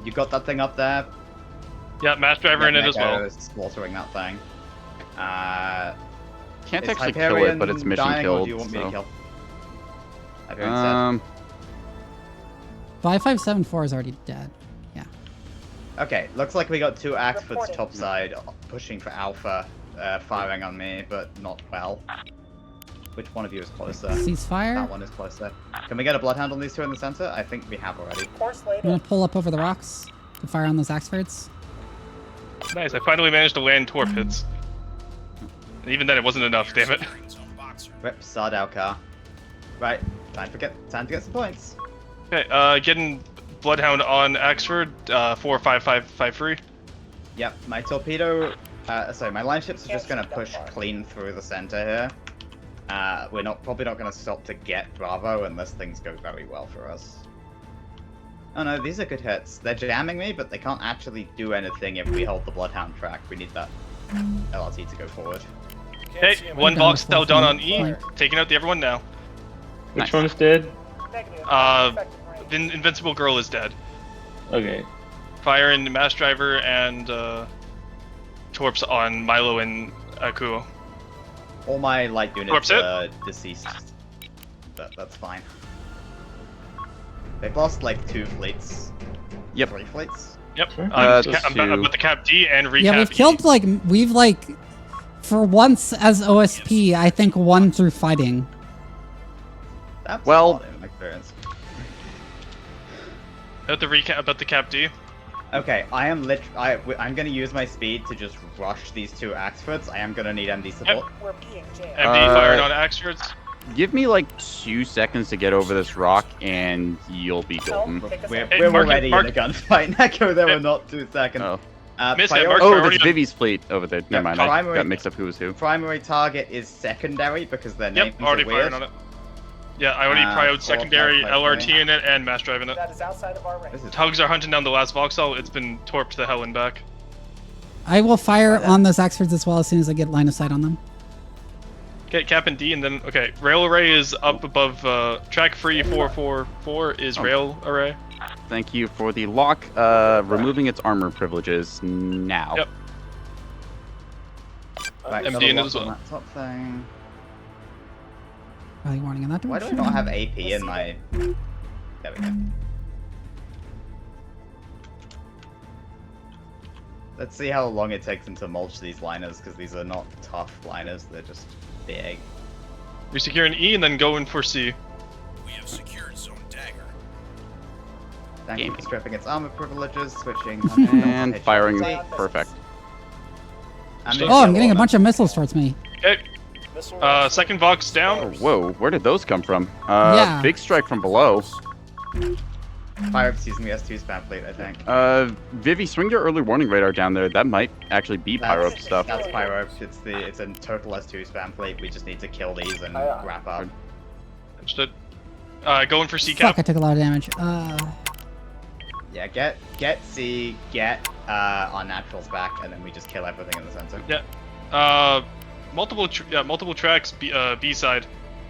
You got that thing up there? Yeah, mass driver in it as well. Is slaughtering that thing. Can't is actually kill it, Hyperion but it's mission dying, killed. Or do you want me to so. kill? Hyperion's 5574 is already dead. Yeah. dead. Okay, looks like we got 2 Axfords Reporting. topside pushing for Alpha. firing on me, but not well. Which one of you is closer? Ceasefire. That one is closer. Can we get a bloodhound on these two in the center? I think we have already. I'm gonna pull up over the rocks to fire on those Axfords. Nice, I finally managed to land torp hits. And even then, it wasn't enough. Damn it. Rip Sardau car. Right, time to get some points. Okay, getting bloodhound on Axford. 45553. Yep, my torpedo. Sorry, my line ships are just gonna push clean through the center here. We're probably not gonna stop to get Bravo unless things go very well for us. Oh no, these are good hits. They're jamming me, but they can't actually do anything if we hold the Bloodhound track. We need that LRT to go forward. Okay, one box still done on E. Taking out the everyone now. Which one's dead? The Invincible Girl is dead. Okay. Firing Mass Driver and Torps on Milo and Akuo. All my light units are deceased. That's fine. They've lost like 2 fleets. Yep. 3 fleets. Yep. I'm about to cap D and recap. Yeah, we've killed for once as OSP, I think 1 through fighting. That's well, an experience. About the cap D. Okay, I'm gonna use my speed to just rush these 2 Axfords. I am gonna need MD support. We're being jammed. MD firing on Axfords. Give me like 2 seconds to get over this rock, and you'll be golden. We're already in a gunfight, Neko. There were not 2 seconds. Oh. Oh, there's Vivi's fleet over there. Never mind, I got mixed up who was who. Primary target is secondary because their names are already weird. firing on it. Yeah, I already prioed secondary, LRT in it, and mass drive in it. That is outside of our range. Tugs are hunting down the last voxel. It's been torped to hell and back. I will fire on those Axfords as well as soon as I get line of sight on them. Okay, cap and D, and then, okay, rail array is up above, track free 444 is rail array. Thank you for the lock, removing its armor privileges now. Yep. Right, MD in it as well. That top thing. Early warning in that Why direction. do I not have AP in my... There we go. Let's see how long it takes them to mulch these liners, because these are not tough liners, they're just big. You're securing E and then going for C. We have secured zone dagger. Thank you for stripping its armor privileges, switching... And firing. Perfect. Oh, I'm getting a bunch of missiles towards me. Okay. Second Vox down. Oh, whoa, where did those come from? Yeah. Big strike from below. Pirates using the S2 spam fleet, I think. Vivi, swing your early warning radar down there. That might actually be Pyro stuff. That's Pyro. It's a total S2 spam fleet. We just need to kill these and wrap up. Understood. Going for C Fuck, cap. I took a lot of damage. Yeah, get C, get our naturals back, and then we just kill everything in the center. Yeah. Multiple tracks B side.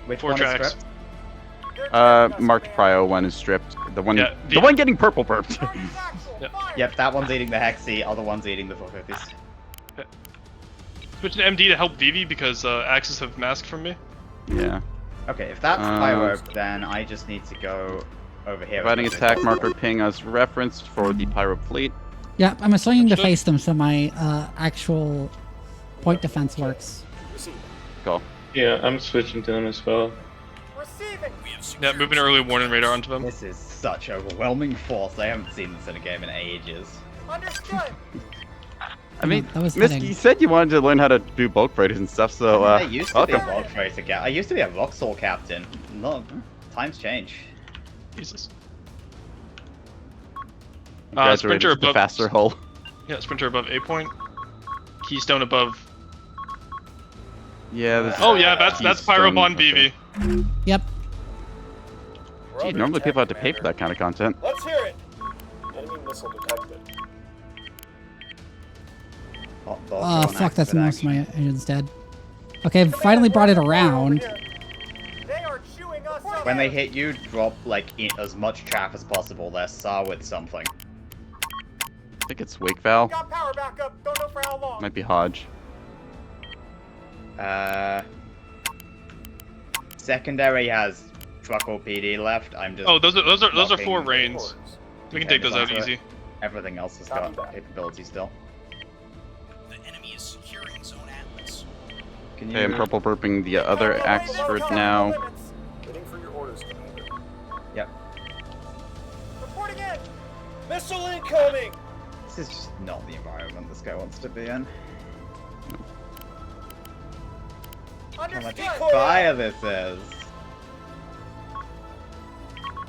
Which 4 one tracks. is stripped? Marked Prio one is stripped. The one, Yeah, the one getting purple burped. Yep, that one's eating the Hexy, other one's eating the 450s. Okay. Switching to MD to help Vivi because Axis have masked from me. Yeah. Okay, if that's Pyro, then I just need to go over here. Providing attack marker ping as reference for the Pyro fleet. Yeah, I'm swinging to face them so my actual point defense works. Go. Yeah, I'm switching to them as well. Yeah, moving early warning radar onto them. This is such overwhelming force. I haven't seen this in a game in ages. Understood. I mean, that was Misk, fitting. you said you wanted to learn how to do bulk freighters and stuff, so I used to be a welcome. bulk freighter captain. I used to be a Vauxhall captain. No, times change. Jesus. Graduated Sprinter to the above faster hull. Yeah, Sprinter above A point. Keystone above. Yeah. Oh yeah, that's Pyrobon BV. Yep. Gee, normally people have to pay for that kind of content. Let's hear it. Enemy missile detected. Oh, fuck, that's most of my engines dead. Okay, I've finally brought it around. They are chewing us up. When they hit you, drop like as much chaff as possible. They're SAR with something. I think it's Wake Val. Got power backup. Don't know for how long. Might be Hodge. Secondary has Truckle PD left. I'm just. Oh, those are 4 blocking reins. We can take those out easy. Everything else has got capability still. The enemy is securing zone Atlas. Can Okay, I'm purple burping the other Axford now. Waiting for your orders, Commander. Yep. Reporting in! Missile incoming! This is just not the environment this guy wants to be in. How much Understood! fire this is!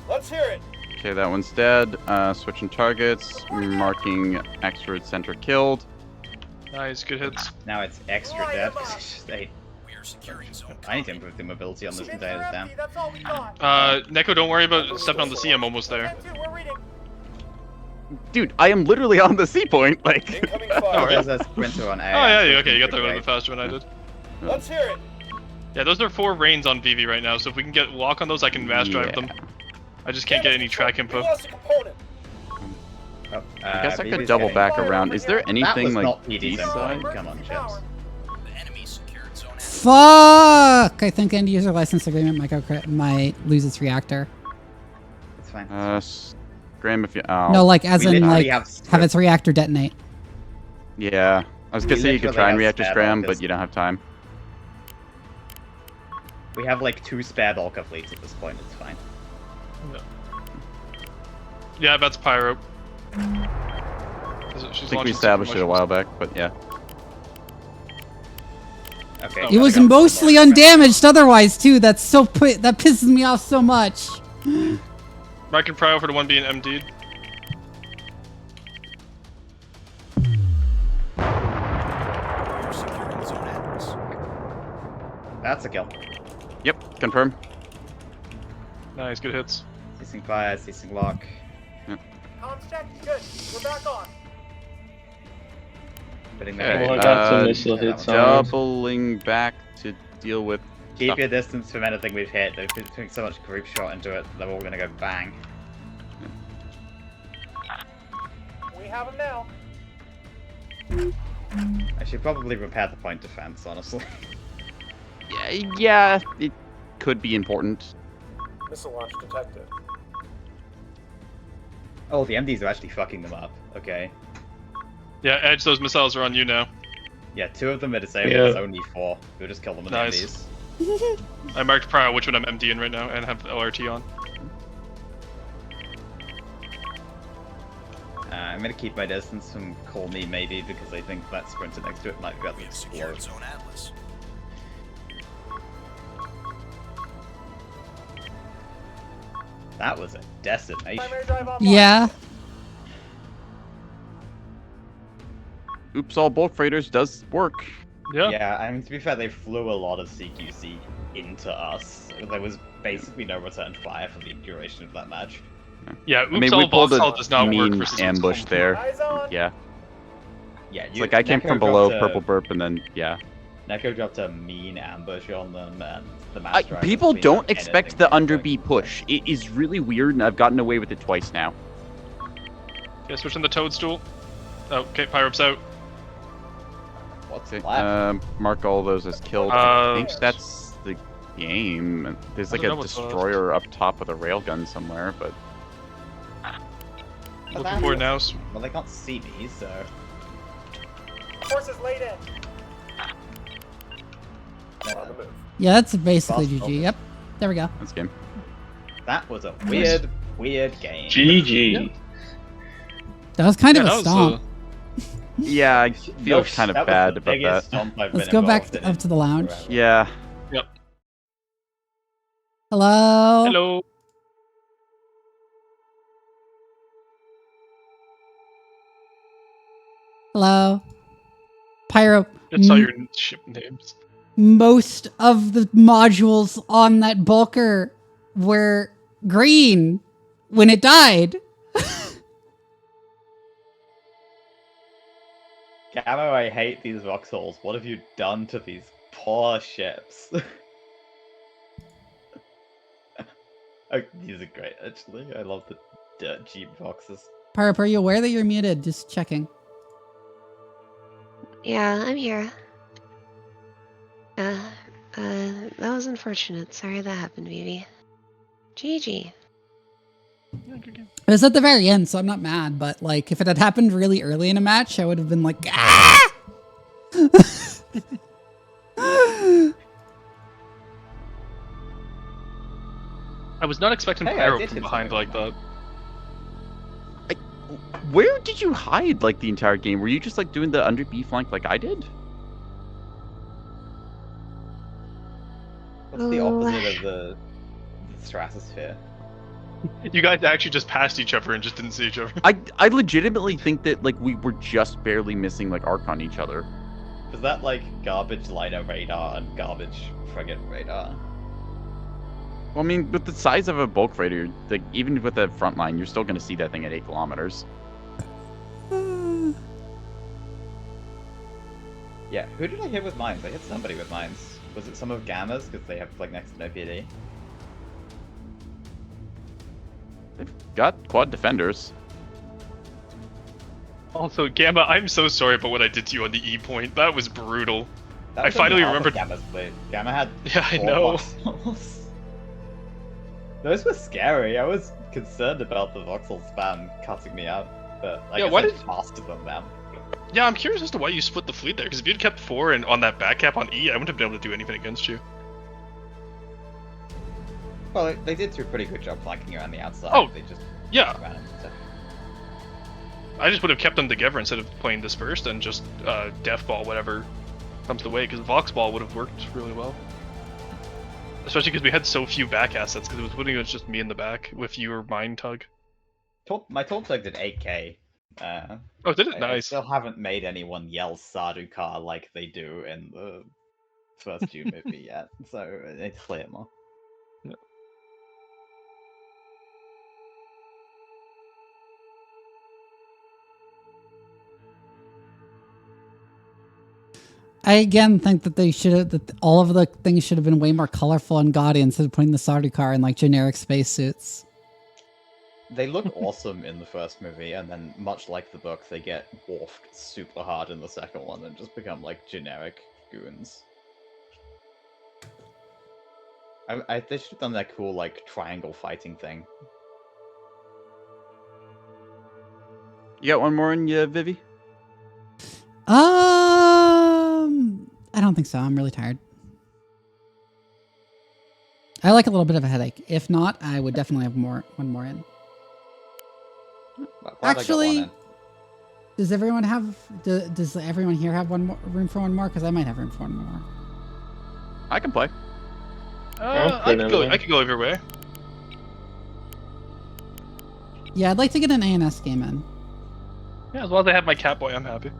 Let's hear it! Okay, that one's dead. Switching targets, marking Axford center killed. Nice, good hits. Now it's extra dead because it's just 8. I need to improve the mobility on this container down. That's all we got. Neko, don't worry about stepping on the sea. I'm almost there. We're reading. Dude, I am literally on the sea point. Like. Incoming Oh, fire. there's a sprinter on A. Oh yeah, okay, you got there a little bit faster than I did. Let's hear it! Yeah, those are 4 reins on Vivi right now, so if we can get lock on those, I can mass drive them. I just can't get any track info. We lost a component. Oh, I guess I could Vivi's double getting- back around. Is there That anything was like not PD east zone. side? Come on, chips. Fuck! I think end user license agreement might lose its reactor. It's fine. Graham, if you. Oh. No, like as We in literally like have have its reactor detonate. Yeah. I was gonna We say you could literally try and have reactor spare scram, bulkers. but you don't have time. We have like 2 spare Dolka fleets at this point, it's fine. Yeah, that's Pyro. I think we established it a while back, but yeah. Okay. It was mostly undamaged otherwise too. That's so that pisses me off so much. Marking Pyro for the one being MD'd. That's a kill. Yep, confirm. Nice, good hits. Ceasing fire, ceasing lock. Comms check. Good. We're back on. Putting Okay, I got some missile hits on. doubling back to deal with. Keep stuff. your distance from anything we've hit. They've been putting so much group shot into it, they're all gonna go bang. We have him now. I should probably repair the point defense, honestly. Yeah, it could be important. Missile launch detected. Oh, the MDs are actually fucking them up. Okay. Yeah, Edge, those missiles are on you now. Yeah, 2 of them are disabled, Yeah. there's only 4. We'll just kill them with Nice. the MDs. I marked Pyro, which one I'm MDing right now, and have LRT on. I'm gonna keep my distance from Call Me Maybe because I think that sprinter next to it might be able to explode. Zone Atlas. That was a decimation. Primary drive online. Yeah. Oops, all bulk freighters does work. Yeah. Yeah, I mean, to be fair, they flew a lot of CQC into us. There was basically no return fire for the duration of that match. Yeah, oops, I mean, all we pulled Boxall does not a work mean for systems ambush home. there. Eyes on. Yeah, Yeah, it's like I came from below, purple burp, and then yeah. Neko dropped a mean ambush on them, and the match drive People was don't clean up expect anything the from under going B forward. push. It is really weird, and I've gotten away with it twice now. Okay, switching the Toadstool. Oh, okay, Pyro's out. What's Okay, left? mark all those as killed. I think that's the game. There's I like don't a know what's left. destroyer up top with a railgun somewhere, but Looking for it now. Well, they can't see me, so... Forces laid in. On the move. Yeah, that's basically Fast GG. Yep. There we go. that's game. That was a weird, weird game. GG. That was kind of Yeah, a that was, stomp. Yeah, I feel kind of That was bad the about biggest that. stomp I've Let's been go back involved in up to the lounge. forever. Yeah. Yep. Hello. Hello. Hello. Pyro. Just saw your ship names. Most of the modules on that bulker were green when it died. Camo, I hate these Vauxhalls. What have you done to these poor ships? Oh, these are great, actually. I love the dirt cheap Voxes. Pyro, are you aware that you're muted? Just checking. Yeah, I'm here. That was unfortunate. Sorry that happened, Vivi. GG. It was at the very end, so I'm not mad, but like if it had happened really early in a match, I would have been like, ah! I was not expecting Hey, I Pyro did from hit behind something. like that. Where did you hide like the entire game? Were you just like doing the under B flank like I did? What's the opposite of the stratosphere? You guys actually just passed each other and just didn't see each other. I legitimately think that like we were just barely missing like arc on each other. Was that like garbage liner radar and garbage frigate radar? Well, I mean, with the size of a bulk freighter, like even with the front line, you're still going to see that thing at 8 kilometers. Yeah, who did I hit with mines? I hit somebody with mines. Was it some of Gamma's? Because they have like next to no PD. They've got quad defenders. Also, Gamma, I'm so sorry about what I did to you on the E point. That was brutal. That I was finally only half of remembered. Gamma's blade. Gamma had. Yeah, I 4 know. voxels. Those were scary. I was concerned about the voxel spam cutting me out, but I Yeah, guess why I did- faster than them. Yeah, I'm curious as to why you split the fleet there, because if you'd kept 4 and on that back cap on E, I wouldn't have been able to do anything against you. Well, they did do a pretty good job flanking around the outside. Oh, they just yeah. ran into. I just would have kept them together instead of playing dispersed and just death ball whatever comes the way, because Vox Ball would have worked really well. Especially because we had so few back assets, because it was putting us just me in the back with your mine tug. My Torp Tug did 8k. Oh, did it? I Nice. still haven't made anyone yell Sardaukar like they do in the first June movie yet, so it's clear more. I again think that they should have, that all of the things should have been way more colorful and gaudy instead of putting the Sardaukar in like generic spacesuits. They look awesome in the first movie, and then much like the book, they get dwarfed super hard in the second one and just become like generic goons. They should have done that cool like triangle fighting thing. You got one more in you, Vivi? I don't think so. I'm really tired. I like a little bit of a headache. If not, I would definitely have one more in. Actually, does everyone have? Does everyone here have room for one more? Because I might have room for one more. I can play. I could go either way. Yeah, I'd like to get an ANS game in. Yeah, as long as I have my Catboy, I'm happy.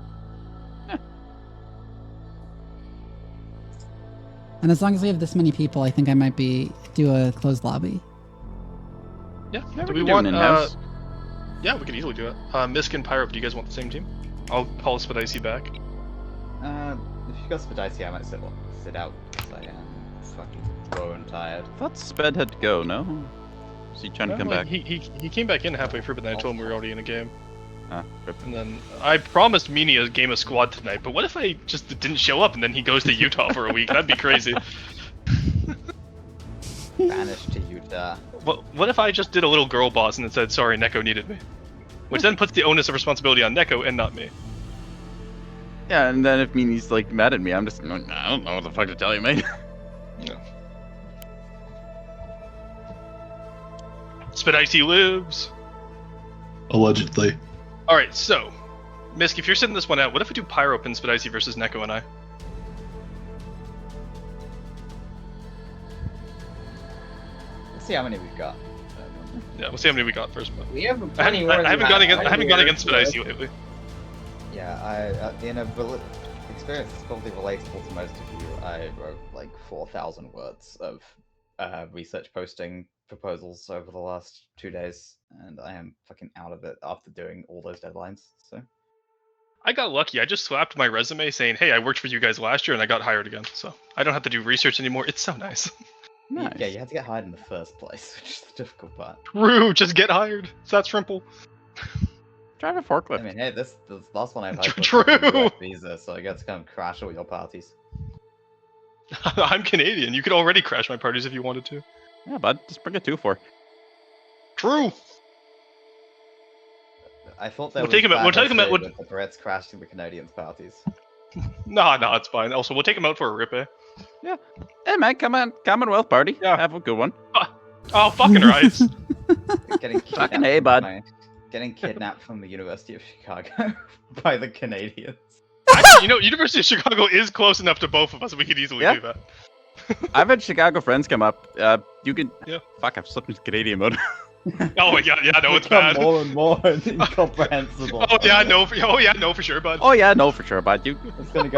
And as long as we have this many people, I think I might do a closed lobby. Yeah. Yeah, Do we we can do want an in-house. Yeah, we can easily do it. Misk and Pyro, do you guys want the same team? I'll call Spadicy back. If you got Spadicy, I might sit out because I am fucking bone tired. I thought Sped had to go, no? Is he trying to come back? He came back in halfway through, but then I told him we were already in a game. Rip. And then I promised Meanie a game of squad tonight, but what if I just didn't show up and then he goes to Utah for a week? That'd be crazy. Banished to Utah. What if I just did a little girl boss and then said, sorry, Neko needed me? Which then puts the onus of responsibility on Neko and not me. Yeah, and then if Meanie's like mad at me, I'm just I don't know what the fuck to tell you, mate. No. Spadicy lives. Allegedly. Alright, so, Misk, if you're sitting this one out, what if we do Pyro and Spadicy versus Neko and I? Let's see how many we've got. Yeah, we'll see how many we got first. But We have I plenty more. haven't gone against Spadicy lately. Yeah, in a experience that's probably relatable to most of you, I wrote like 4,000 words of research posting proposals over the last 2 days, and I am fucking out of it after doing all those deadlines. So I got lucky. I just slapped my resume saying, hey, I worked for you guys last year and I got hired again. So I don't have to do research anymore. It's so nice. Nice. Yeah, you had to get hired in the first place, which is the difficult part. True, just get hired. It's that simple. Drive a forklift. I mean, hey, this last one I applied for True. was a US visa, so I get to come crash all your parties. I'm Canadian. You could already crash my parties if you wanted to. Yeah, bud, just bring a 2-4. True. I thought there We'll was take him out- we'll take him out- with the Brits crashing the Canadians' parties. No, it's fine. Also, we'll take him out for a rip, eh? Yeah. Hey man, come on, Commonwealth party. Yeah. Have a good one. Oh, fucking right. Getting Fucking hey, bud. Getting kidnapped from the University of Chicago by the Canadians. Actually, University of Chicago is close enough to both of us. We could easily do that. I've had Chicago friends come up. You can. Yeah. Fuck, I've slipped into Canadian mode. Oh my god, yeah, no, it's bad. More and more incomprehensible. Oh yeah, no, for sure, bud. Oh yeah, no, for sure, bud. You. It's gonna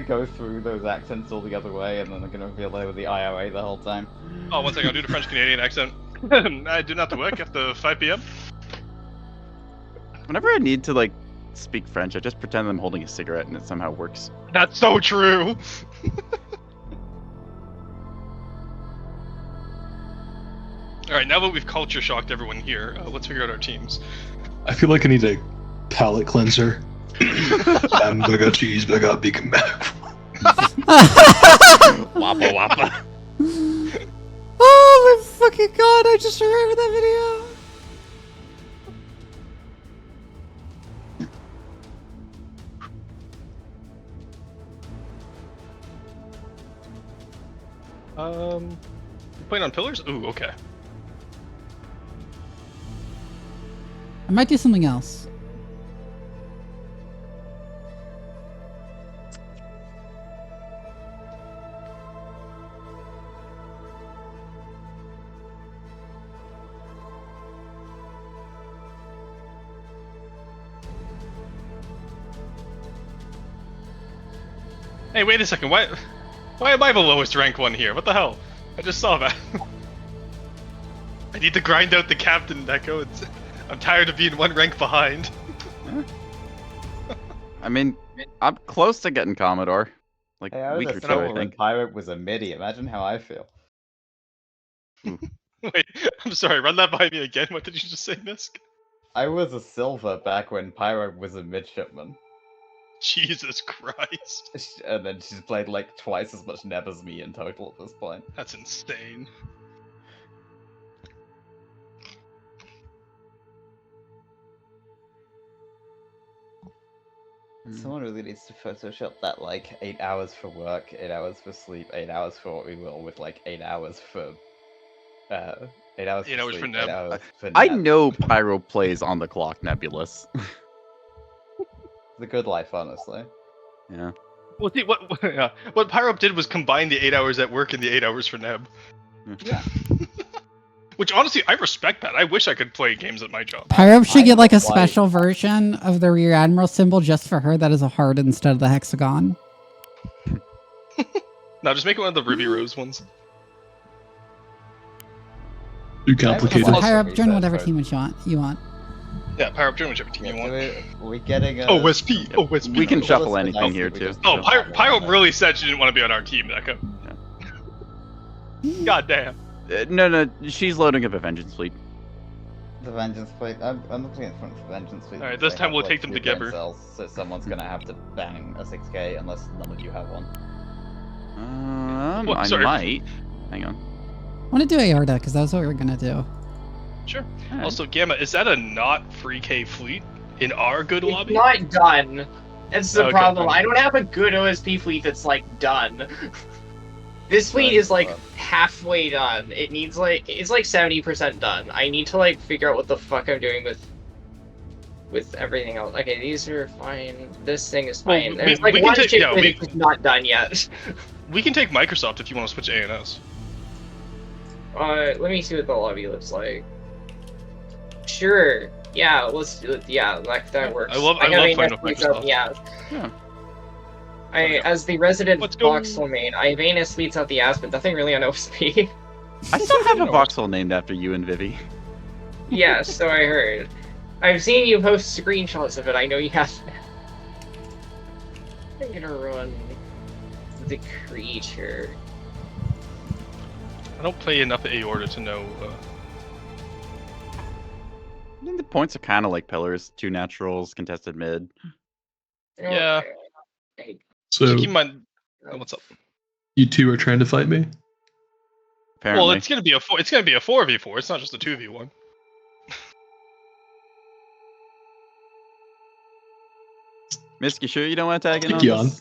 go through those accents all the other way, and then I'm gonna feel like with the IRA the whole time. Oh, one second, I'll do the French Canadian accent. I do not have to work after 5 p.m. Whenever I need to like speak French, I just pretend I'm holding a cigarette and it somehow works. That's so true. Alright, now that we've culture shocked everyone here, let's figure out our teams. I feel like I need a palate cleanser. Hamburger, cheeseburger, Big Mac. Wappa wappa. Oh my fucking god, I just remembered that video. Playing on pillars? Ooh, okay. I might do something else. Hey, wait a second, why am I the lowest rank one here? What the hell? I just saw that. I need to grind out the captain, Neko. I'm tired of being one rank behind. I mean, I'm close to getting Commodore. Like Hey, a I week was or a two, I silver when think. Pirate was a midi. Imagine how I feel. Wait, I'm sorry, run that by me again. What did you just say, Misk? I was a silver back when Pirate was a midshipman. Jesus Christ. And then she's played like twice as much Neb as me in total at this point. That's insane. Someone really needs to Photoshop that like 8 hours for work, 8 hours for sleep, 8 hours for what we will, with like 8 hours for 8 hours for sleep, Neb. 8 hours for I Neb. know Pyro plays on the clock, Nebulous. The good life, honestly. Yeah. Well, see, what Pyro did was combine the 8 hours at work and the 8 hours for Neb. Yeah. Which honestly, I respect that. I wish I could play games at my job. Pyro should get like a special version of the Rear Admiral symbol just for her that is a heart instead of the hexagon. No, just make it one of the Ruby Rose ones. Too complicated. Pyro, join whatever team you want. Yeah, Pyro, join whichever team you want. We're getting Oh, OSP. Oh, OSP. We can shuffle anything here too. Oh, Pyro really said she didn't want to be on our team, Neko. Yeah. God damn. No, she's loading up a vengeance fleet. The vengeance fleet. I'm looking at front of the vengeance fleet. Alright, this time we'll take them together. Cells, so someone's gonna have to bang a 6k unless none of you have one. I might. Hang on. I want to do Aorta because that's what we're gonna do. Sure. Also, Gamma, is that a not free K fleet in our good It's lobby? not done. That's the Okay, problem. fine. I don't have a good OSP fleet that's like done. This fleet is like halfway done. It needs it's like 70% done. I need to like figure out what the fuck I'm doing with everything else. Okay, these are fine. This thing is fine. Well, There's we like can one take- ship yeah, that we- is just not done yet. We can take Microsoft if you want to switch ANS. Let me see what the lobby looks like. Sure. Yeah, let's do it. Yeah, that works. I love gotta playing with invest myself, Microsoft. Yeah. As the resident voxel main, I have ANS tweets out the ass, but nothing really on OSP. I still have a voxel named after you and Vivi. Yeah, so I heard. I've seen you post screenshots of it. I know you have. I'm gonna run the creature. I don't play enough Aorta to know. I think the points are kind of like pillars: 2 naturals, contested mid. Yeah. So keep in mind. What's up? you two are trying to fight me? Apparently. Well, it's gonna be a 4v4. It's not just a 2v1. Misk, you sure you don't want to tag in on Yawn. this?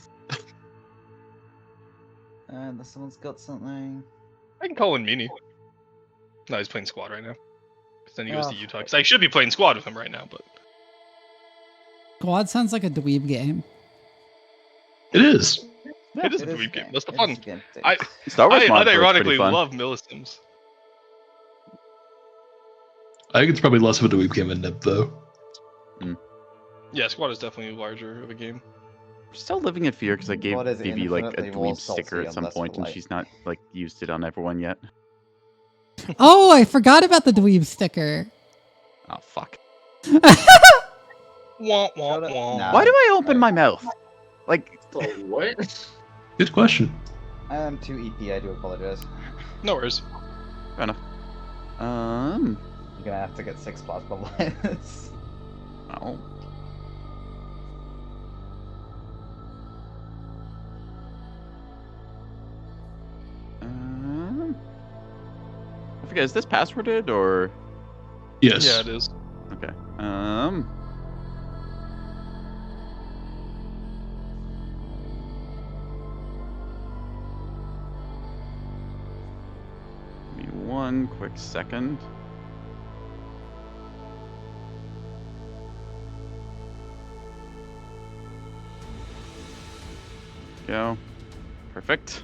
someone's got something. I can call in Meanie. No, he's playing squad right now. Then he goes Oh, to Utah. Because I should be playing squad with him right now, but... Squad sounds like a dweeb game. It is. It is a dweeb game. That's the fun. I Star Wars mod is pretty unironically fun. love Millisims. I think it's probably less of a dweeb game than Nib, though. Yeah, squad is definitely larger of a game. I'm still living in fear because I gave What is Vivi like a infinitely more dweeb sticker salty at some and point, less and polite? she's not like used it on everyone yet. Oh, I forgot about the dweeb sticker. Oh fuck! Wah, wah, wah. Nah. Why do I open my mouth? Like What? Good question. I am too EP, I do apologize. No worries. fair enough. You're gonna have to get 6 plasma lines. Oh. I forget, is this passworded or? Yes. Yeah, it is. Okay. Give me one quick second. Go. Perfect.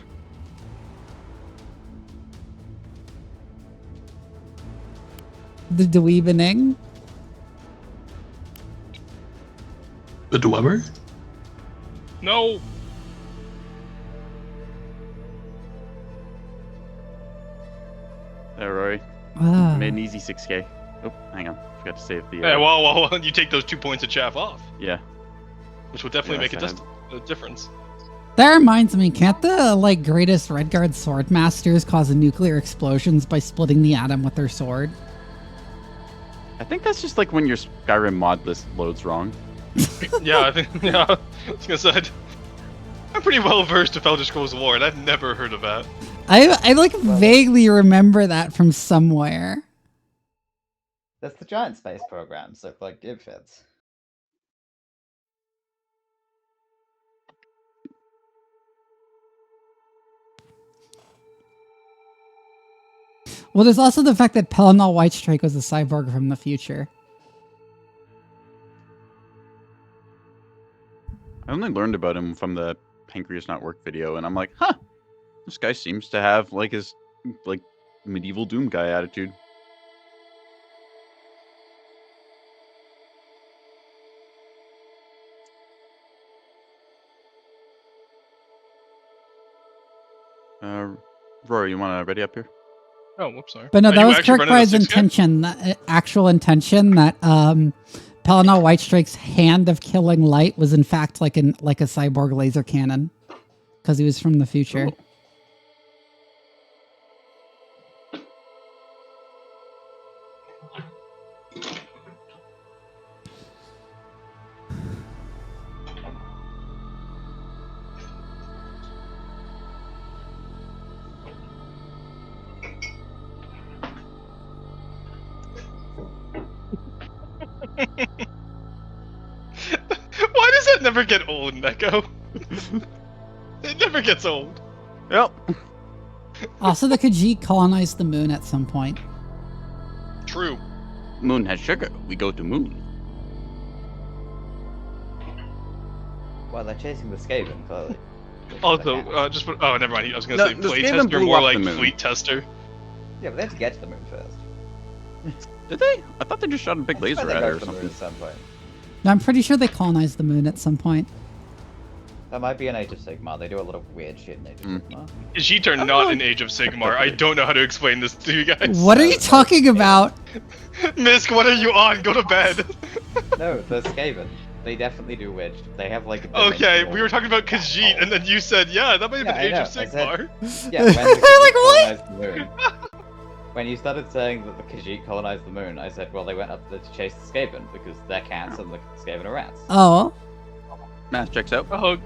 The dweebening. The Dwemer? No! There, Rory. Ah. Made an easy 6k. Oh, hang on. Forgot to save the. Hey, whoa. You take those 2 points of chaff off. Yeah. Which would definitely Yes, make I a difference. That reminds me, can't the greatest Redguard sword masters cause nuclear explosions by splitting the atom with their sword? I think that's just like when your Skyrim mod list loads wrong. Yeah, I think. Yeah, I was gonna say. I'm pretty well versed with Elder Scrolls War, and I've never heard of that. I vaguely remember that from somewhere. That's the giant space program, so like it fits. Well, there's also the fact that Pelennor Whitestrike was a cyborg from the future. I only learned about him from the Pancreas Not Work video, and I'm like, huh, this guy seems to have like his like medieval Doom guy attitude. Rory, you want to ready up here? Oh, whoops, sorry. But no, Are that you was actually running a Kirkbride's 6K? intention, actual intention, that Pelennor Whitestrike's hand of killing light was in fact like a cyborg laser cannon, because he was from the future. Cool. Why does that never get old, Neko? It never gets old. Yep. Also, the Khajiit colonized the moon at some point. True. Moon has sugar. We go to moon. Well, they're chasing the Skaven, clearly. Also, oh, never mind. I was gonna No, say the play Skaven tester, blew more up like the moon. fleet tester. Yeah, but they have to get to the moon first. Did they? I thought they just shot a big laser They at go her or to the moon something. at some point. No, I'm pretty sure they colonized the moon at some point. That might be an Age of Sigmar. They do a lot of weird shit in Age of Sigmar. Khajiit are not in Age of Sigmar. I don't know how to explain this to you guys. What are you talking about? Misk, what are you on? Go to bed. No, the Skaven. They definitely do weird. They have like. Okay, we were talking about Khajiit, and then you said, yeah, that might have been Yeah, I Age of know, I said- Sigmar. Yeah, when the Like, Khajiit colonized the moon. When you started saying that the Khajiit colonized the moon, I said, well, they went up there to chase the Skaven because they're cats and the Skaven are rats. Oh. Math checks out. Oh.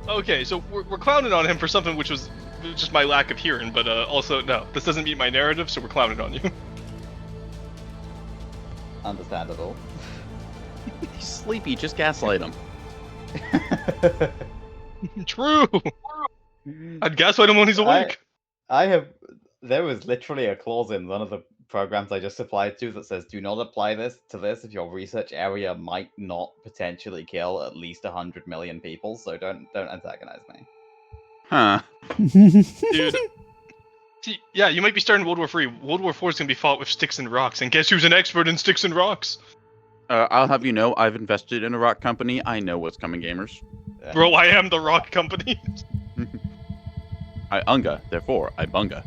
Okay, so we're clowning on him for something which was just my lack of hearing, but also, no, this doesn't meet my narrative, so we're clowning on you. Understandable. He's sleepy. Just gaslight him. True. I'd gaslight him when he's awake. I have. There was literally a clause in one of the programs I just applied to that says, "Do not apply this to this if your research area might not potentially kill at least 100 million people." So don't antagonize me. Huh. Dude. See, yeah, you might be starting World War III. World War IV is gonna be fought with sticks and rocks, and guess who's an expert in sticks and rocks? I'll have you know, I've invested in a rock company. I know what's coming, gamers. Bro, I am the rock company. I unga, therefore I bunga.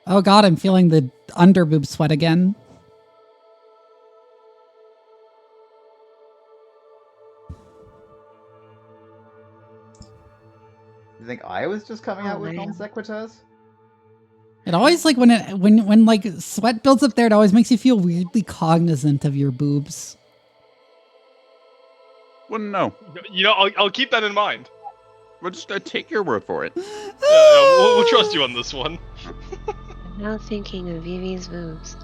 Oh god, I'm feeling the under boob sweat again. You think I was just coming out with non sequiturs? It always like when like sweat builds up there, it always makes you feel weirdly cognizant of your boobs. Wouldn't know. You know, I'll keep that in mind. We're just gonna take your word for it. We'll trust you on this one. I'm now thinking of Vivi's boobs.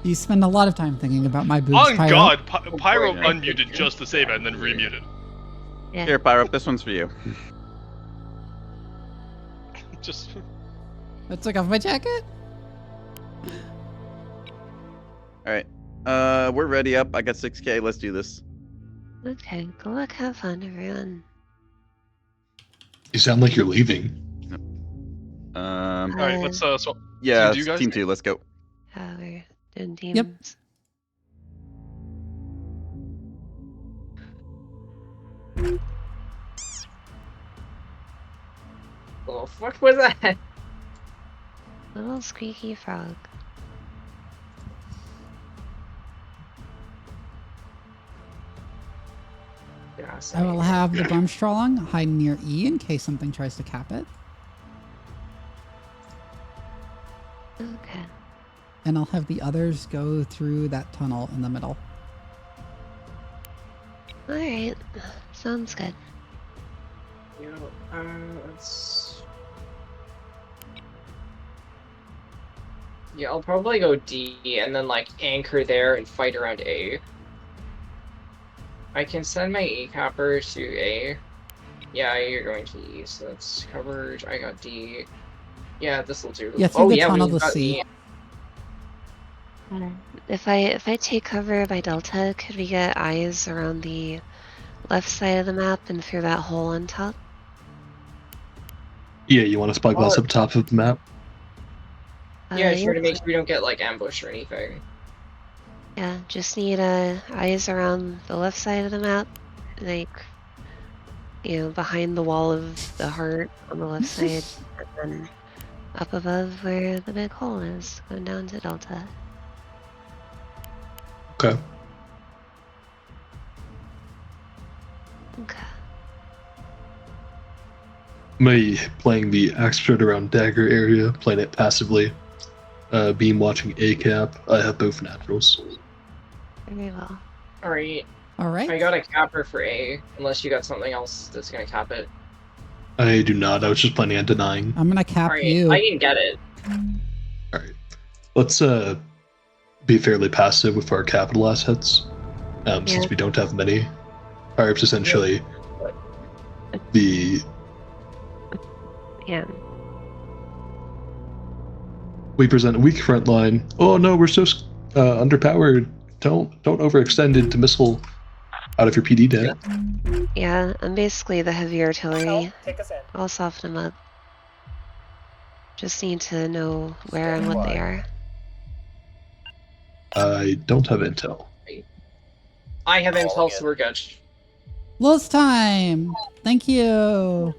You spend a lot of time thinking about my boobs. On Pyro. God, Pyro unmuted just to save it and then remuted. Yeah. Here, Pyro, this one's for you. Just. I took off my jacket. Alright. We're ready up. I got 6K. Let's do this. Okay, good luck, have fun, everyone. You sound like you're leaving. Alright, let's swap. Yeah, Team 2, guys? Team 2, let's go. We're doing teams. Yep. Oh, what was that? Little squeaky frog. Yeah, I will have the Brumstrolong hide near E in case something tries to cap it. Okay. And I'll have the others go through that tunnel in the middle. Alright, sounds good. You know, let's... Yeah, I'll probably go D and then like anchor there and fight around A. I can send my E capper to A. Yeah, you're going to E, so that's coverage. I got D. Yeah, this will do. Yeah, through the tunnel we've to got C. E. If I take cover by Delta, could we get eyes around the left side of the map and through that hole on top? Yeah, you want a spyglass up top of the map? Yeah, sure, to yeah. make sure we don't get like ambushed or anything. Yeah, just need eyes around the left side of the map, like, you know, behind the wall of the heart on the left side, and then up above where the big hole is, going down to Delta. Okay. Okay. Me playing the expert around dagger area, playing it passively. Beam watching A cap. I have both naturals. Very well. Alright. Alright. I got a capper for A, unless you got something else that's gonna cap it. I do not. I was just planning on denying. I'm gonna cap Alright, you. I can get it. Alright. Let's be fairly passive with our capital assets. Since we don't have many. Pirates essentially the Yeah. we present a weak front line. Oh no, we're so underpowered. Don't overextend into missile out of your PD deck. Yeah, I'm basically the heavy artillery. Take us in. I'll soften them up. Just need to know where and what they are. I don't have intel. I have intel, so we're good. Lost time. Thank you.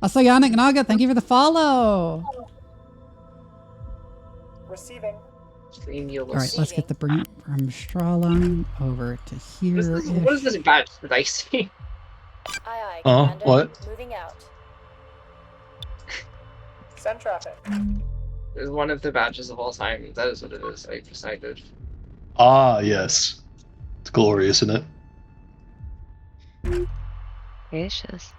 Also, Yannick Naga, thank you for the follow. Receiving. Alright, let's get the Brumstrolong over to here. What is this badge that I see? Aye, Commander. What? Moving out. Send traffic. It's one of the badges of all time. That is what it is. I decided. Ah, yes. It's glorious, isn't it? Gracious.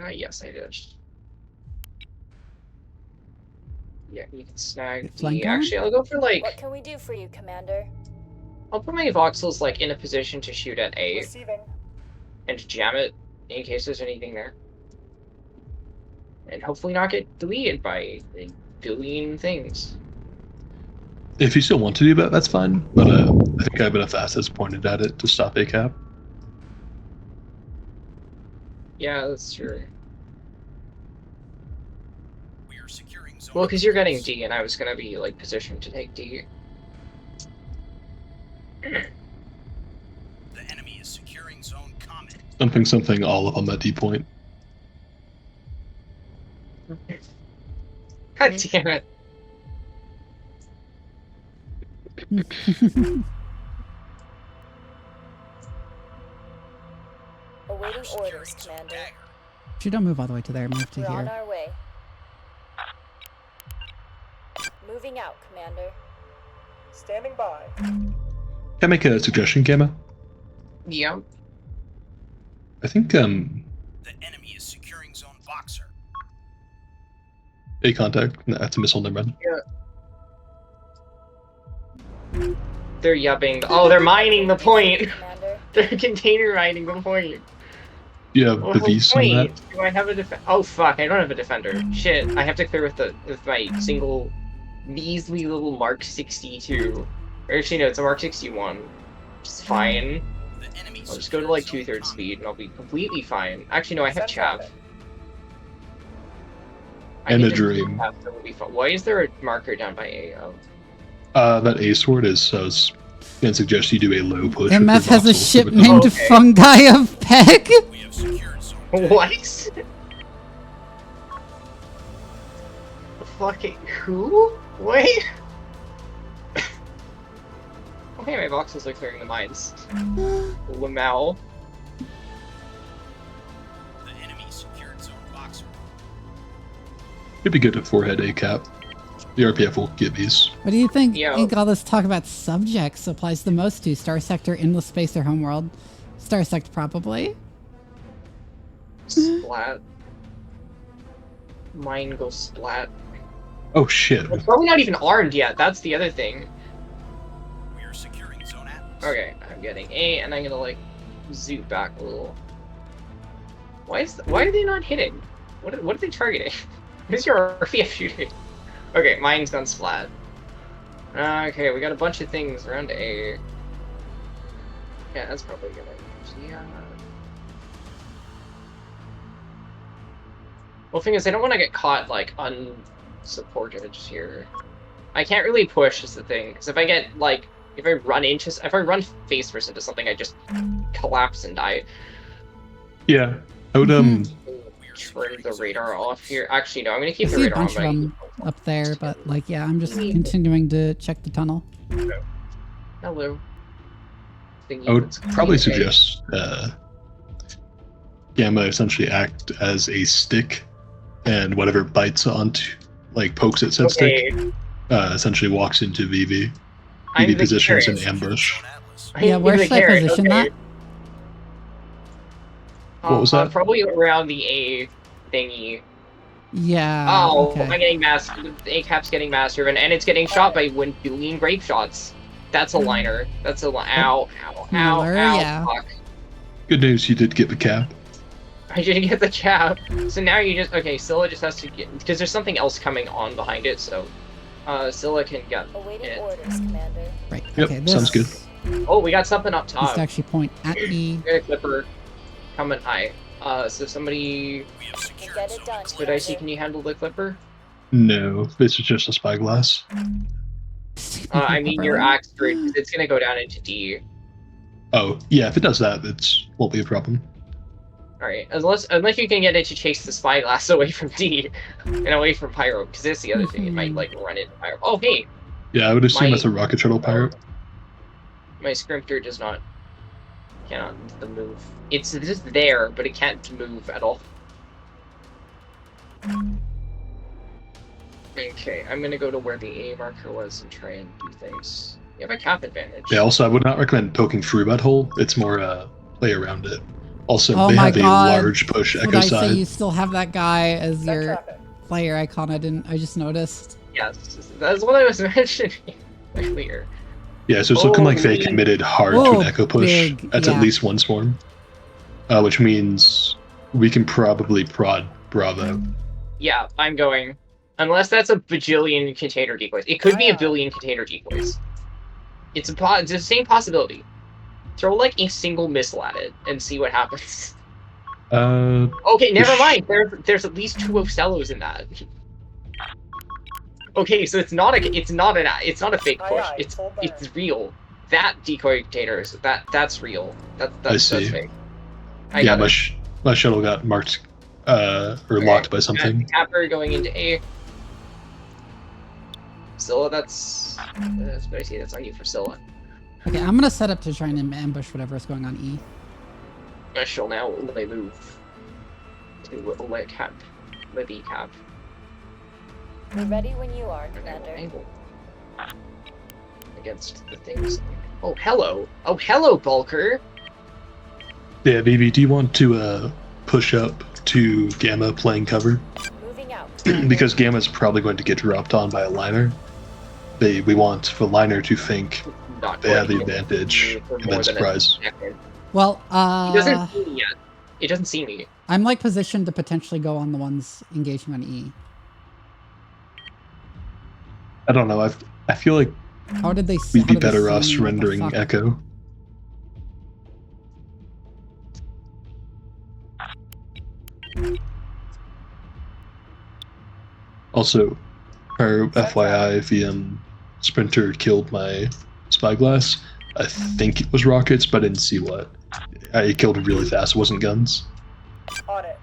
Yes, I did. Yeah, you can snag Flank D. arm? Actually, I'll go for like. What can we do for you, Commander? I'll put my voxels like in a position to shoot at A Receiving. and jam it in case there's anything there, and hopefully not get deleted by a billion things. If you still want to do that, that's fine. But I think I have enough assets pointed at it to stop a cap. Yeah, that's true. We are securing zone. Well, because you're getting D, and I was gonna be like positioned to take D. The enemy is securing zone comet. Something, all up on that D point. God damn it! Awaiting orders, Commander. If you don't move all the way to there, move to We're on here. our way. Moving out, Commander. Standing by. Can I make a suggestion, Gamma? Yeah. I think The enemy is securing zone boxer. A contact. That's a missile, never mind. Yeah. They're yubbing. Oh, they're mining the point. Commander. They're container mining the point. You have the V's on that. Wait, do I have a defender? Oh fuck, I don't have a defender. Shit, I have to clear with my single measly little Mark 62. Or actually no, it's a Mark 61. Which is fine. I'll just go to like 2/3 speed and I'll be completely fine. Actually no, I have chav. And a dream. Why is there a marker down by A? Oh. That A sword is, so I was gonna suggest you do a low push. MF has a ship ship named Fungi of Peg. What? Fucking who? Wait. Okay, my voxels are clearing the mines. Lamau. The enemy secured zone boxer. It'd be good to forehead A cap. The RPF will get these. What do you think? Yeah. I think all this talk about subjects applies the most to Star Sector, Endless Space, or Homeworld. Star Sector, probably. Splat. Mine goes splat. Oh shit. It's probably not even armed yet. That's the other thing. We are securing zone Atlas. Okay, I'm getting A, and I'm gonna like zoot back a little. Why are they not hitting? What are they targeting? What is your RPF shooting? Okay, mine's gone splat. Okay, we got a bunch of things around A. Yeah, that's probably gonna. Yeah. Well, thing is, I don't want to get caught like unsupported here. I can't really push is the thing, because if I get like, if I run face first into something, I just collapse and die. Yeah, I would Turn the radar off here. Actually, no, I'm gonna keep I the see a radar on. bunch of them up there, but like, yeah, I'm just continuing to check the tunnel. Hello. I would probably suggest Gamma essentially act as a stick, and whatever bites onto, like pokes at said stick, essentially walks into Vivi. Vivi positions an ambush. Yeah, where should I position that? What was that? Probably around the A thingy. Yeah. Oh, okay. I'm getting A cap's getting massive, and it's getting shot by billion grape shots. That's a liner. That's a ow, ow, ow, Miller, ow, yeah. fuck. Good news, you did get the cap. I didn't get the cap. So now you just Scylla just has to get, because there's something else coming on behind it. So, Scylla can get Awaiting orders, Commander. Right. Yep, Okay. sounds good. Oh, we got something up top. Just actually point at me. Got a clipper coming high. So somebody. Get it done, But I see. Can you handle the clipper? No, this is just a spyglass. I mean your axe grid, because it's gonna go down into D. Oh, yeah, if it does that, it won't be a problem. Alright, unless you can get it to chase the spyglass away from D and away from Pyro, because that's the other thing. It might like run into Pyro. Oh hey, Yeah, I would assume that's a rocket shuttle pirate. my scripter cannot move. It's just there, but it can't move at all. Okay, I'm gonna go to where the A marker was and try and do things. You have a cap advantage. Yeah, also, I would not recommend poking through that hole. It's more play around it. Also, Oh they my have God. a large push Would echo I say side. you still have that guy as your player icon? I just noticed. Yes, that's what I was mentioning earlier. Yeah, so it's looking like they Holy- committed hard to Whoa, an echo push. big, That's yeah. at least one swarm. Which means we can probably prod Bravo. Yeah, I'm going. Unless that's a bajillion container decoys. It could be a billion container decoys. It's the same possibility. Throw like a single missile at it and see what happens. Okay, never mind. There's at least 2 Ocellos in that. Okay, so it's not a fake push. It's real. That decoy containers. That's real. That's see. fake. Yeah, my shuttle got marked or locked by something. Capper going into A. Scylla, that's what I see. That's on you for Scylla. Okay, I'm gonna set up to try and ambush whatever's going on E. I shall now let move to let cap, let B cap. We're ready when you are, Commander. Angle against the things. Oh hello, Bulker. Yeah, Vivi, do you want to push up to Gamma playing cover? Moving out. Because Gamma's probably going to get dropped on by a liner. We want the liner to think they have the advantage and then surprise. Well, It doesn't see me yet. It doesn't see me. I'm like positioned to potentially go on the ones engaging on E. I don't know. I feel like How did they? we'd be how did they better see off me? What the surrendering fuck? Echo. Also, our FYI, the Sprinter killed my spyglass. I think it was rockets, but I didn't see what. It killed really fast. It wasn't guns. On it.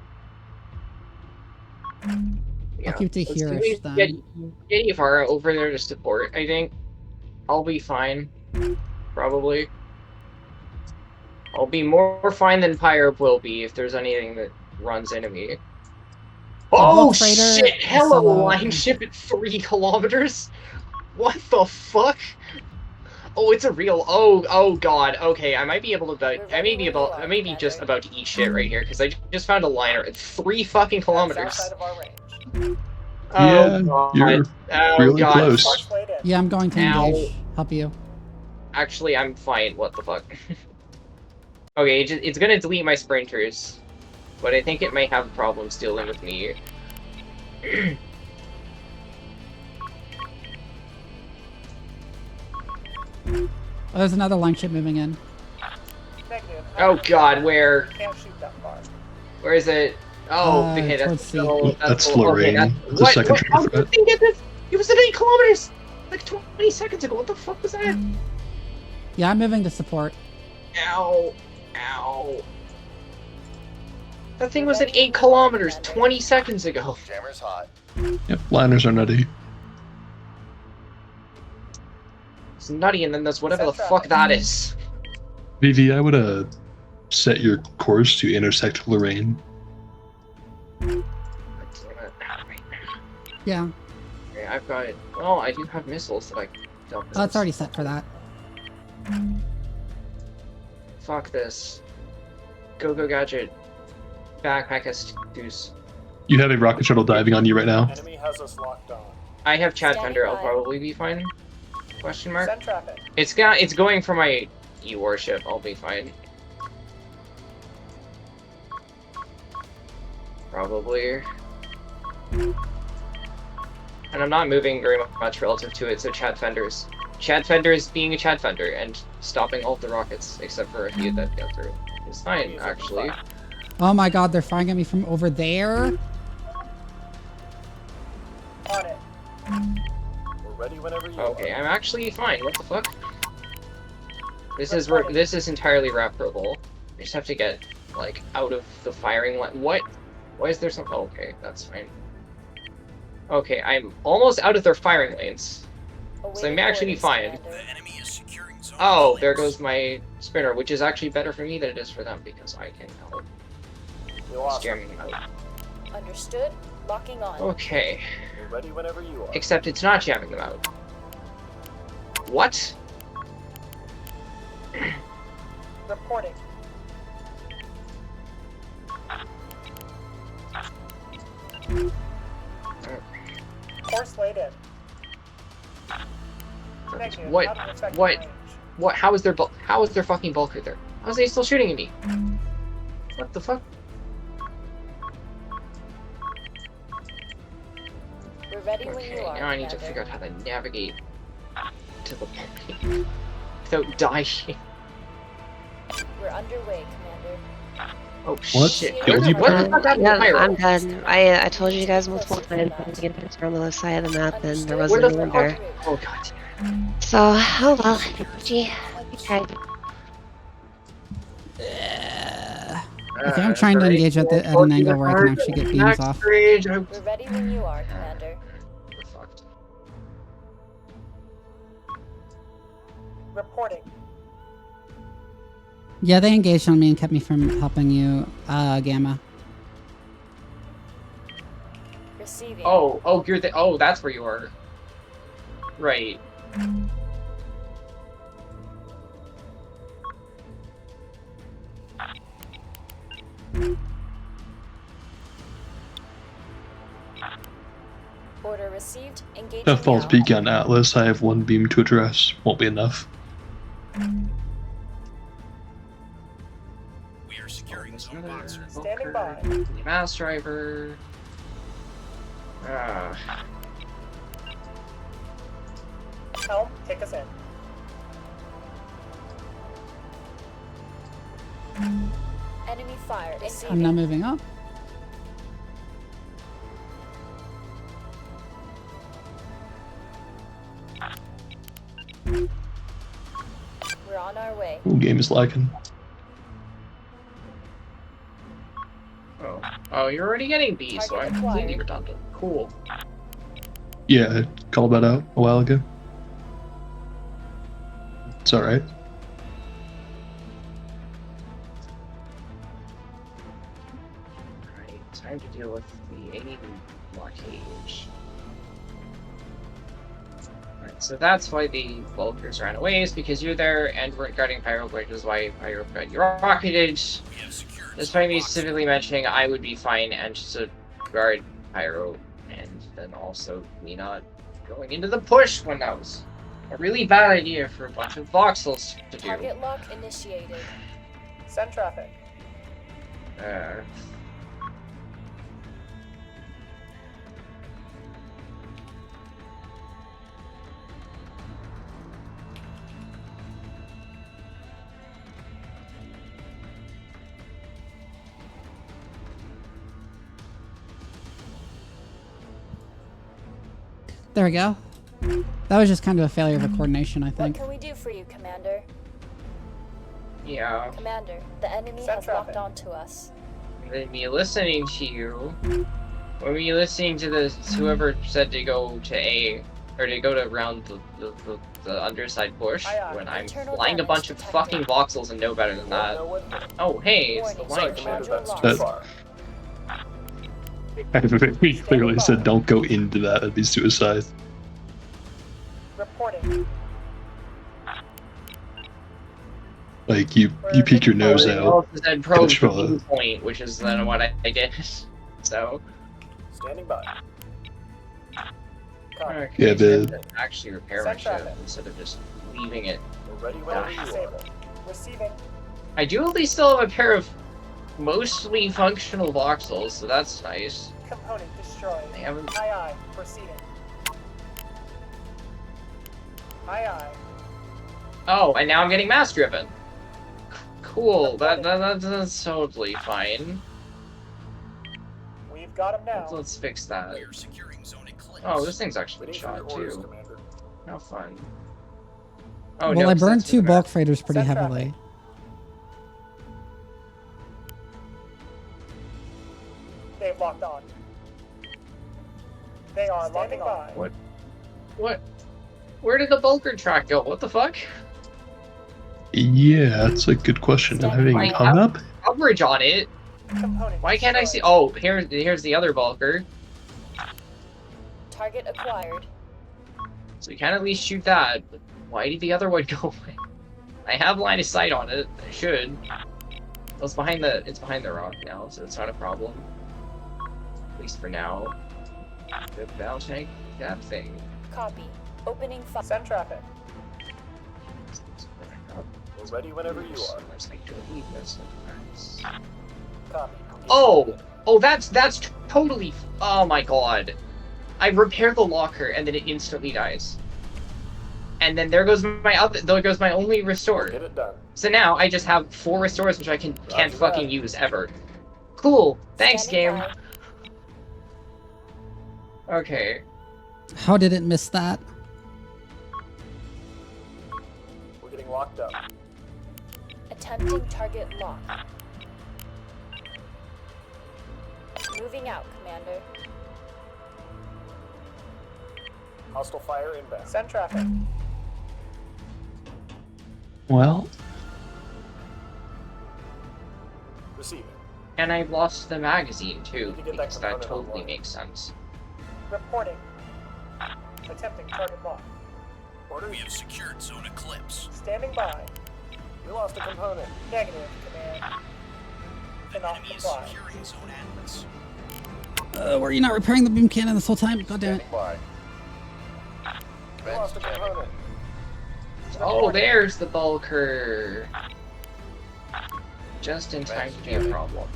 Yeah. I'll keep to Let's hearish do then. Get Yvara over there to support, I think. I'll be fine. Probably. I'll be more fine than Pyro will be if there's anything that runs into me. Oh Freighter, shit! Hello, Solo. line ship at 3 kilometers? What the fuck? Oh, it's a real. Oh god. Okay, I might be able to. I may be just about to eat shit right here because I just found a liner at 3 fucking kilometers. Outside of our range. Yeah, God. you're really God. close. Yeah, I'm going to Ow. engage. Help you. Actually, I'm fine. What the fuck? Okay, it's gonna delete my sprinters, but I think it may have problems dealing with me. Oh, there's another line ship moving in. Negative. Oh god, where? Can't shoot that far. Where is it? Oh, okay, towards that's C. still, That's still- okay, Lorraine. that's- It's a what? second How did threat. this thing get this? It was at 8 kilometers! Like 20 seconds ago. What the fuck was that? Yeah, I'm moving to support. Ow. Ow. That thing was at 8 kilometers 20 seconds ago. Jammer's hot. Yep, liners are nutty. It's nutty, and then there's whatever the fuck that is. Vivi, I would set your course to intersect Lorraine. Yeah. Okay, I've got it. Oh, I do have missiles that I don't. Oh, it's already set for that. Fuck this. Go gadget. Backpack S2s. You have a rocket shuttle diving on you right now. Enemy has us locked on. I have Chad Standing Fender. I'll by. probably be fine. Question mark. Send traffic. It's going for my E-warship. I'll be fine. Probably. And I'm not moving very much relative to it, so Chad Fenders. Chad Fenders being a Chad Fender and stopping all the rockets except for a few that go through. It's fine, actually. Oh my god, they're firing at me from over there. On it. We're ready whenever you Okay, are. I'm actually fine. What the fuck? This is entirely rapperable. I just have to get like out of the firing line. What? Why is there some? Oh, okay, that's fine. Okay, I'm almost out of their firing lanes, so I'm actually fine. Oh, there goes my spinner, which is actually better for me than it is for them because I can help jamming them out. Understood. Locking on. Okay. We're ready whenever you are. Except it's not jamming them out. What? Reporting. Course laid in. What? How is their fucking bulker there? How is they still shooting at me? What the fuck? We're ready when you are. Now I need to figure out how to navigate to the point without dying. We're underway, Commander. Oh What? shit! What the fuck happened to Pyro? I'm done. I told you guys multiple times to get on the left side of the map, and there wasn't any wonder. Oh god. So, oh well. Gee. Okay. Okay, I'm trying to engage at an angle where I can actually get beams off. We're ready when you are, Commander. Reporting. Yeah, they engaged on me and kept me from helping you, Gamma. Receiving. Oh, you're oh, that's where you are. Right. Order received. Engaging A false now. peak on Atlas. I have one beam to address. Won't be enough. We are securing zone boxer. Standing by. Mass driver. Helm, take us in. Enemy fire. I'm now moving up. We're on our way. Ooh, game is lagging. Oh, you're already getting B, so I'm completely redundant. Cool. Yeah, I called that out a while ago. It's alright. Alright, time to deal with the alien blockage. Alright, so that's why the bulkers ran away, is because you're there and we're guarding Pyro, which is why Pyro got you rocketed. Despite me specifically mentioning I would be fine and just to guard Pyro, and then also me not going into the push when that was a really bad idea for a bunch of voxels to do. Target lock initiated. Send traffic. There we go. That was just kind of a failure of coordination, I What think. can we do for you, Commander? Yeah. Commander, the enemy Send has traffic. locked onto us. Then me listening to you. When me listening to whoever said to go to A, or to go to round the underside push, Aye, aye. when I'm Internal flying a damage bunch of detected. fucking voxels and know better than that. Oh, hey, it's the Warning, line sorry, ship. Commander. That's too far. I very clearly said don't go into that. That'd be suicide. Reporting. Like you peek your nose out. Also said probe Push the for beam point, which is then what I did. So. Standing by. Copy. Okay, Yeah, so the- I actually repair my Send ship traffic. instead of just leaving it. We're ready when we disable. Receiving. I do at least still have a pair of mostly functional voxels, so that's nice. Component destroyed. I haven't. Aye aye. Proceeding. Aye aye. Oh, and now I'm getting mass driven. Cool. That's totally fine. We've got him now. Let's fix that. We are securing zone eclipse. Oh, this thing's actually Waiting for your shot orders, too. Commander. How fun. Oh, Well, no, I 'cause burned that's 2 for the bulk map. freighters pretty Send heavily. They've locked on. They are locking on. What? Where did the bulker track go? What the fuck? Yeah, that's a good question. I'm having I hung have up. coverage on it. Component Why can't I see? destroyed. Oh, here's the other bulker. Target acquired. So you can at least shoot that. But why did the other one go away? I have line of sight on it. I should. Well, it's behind the rock now, so it's not a problem. At least for now. Good bounce tank, that thing. Copy. Opening fire. Send traffic. We're ready whenever you are. Copy. Oh, that's totally. Oh my god. I repair the locker and then it instantly dies. And then there goes my only restore. Get it done. So now I just have 4 restores which I can't fucking use ever. Cool. Thanks, game. Okay. How did it miss that? We're getting locked up. Attempting target lock. Moving out, Commander. Hostile fire inbound. Send traffic. Well, Receiving. And I lost the magazine too, Need to get because that that component totally online. makes sense. Reporting. Attempting target lock. Orders. We have secured Zone Eclipse. Standing by. We lost a component. Negative, Command. The Cannot enemy is comply. securing Zone Atlas. Were you not repairing the beam cannon this whole time? God damn it. Standing by. We lost a component. Oh, there's the bulker. Just in time to be a problem.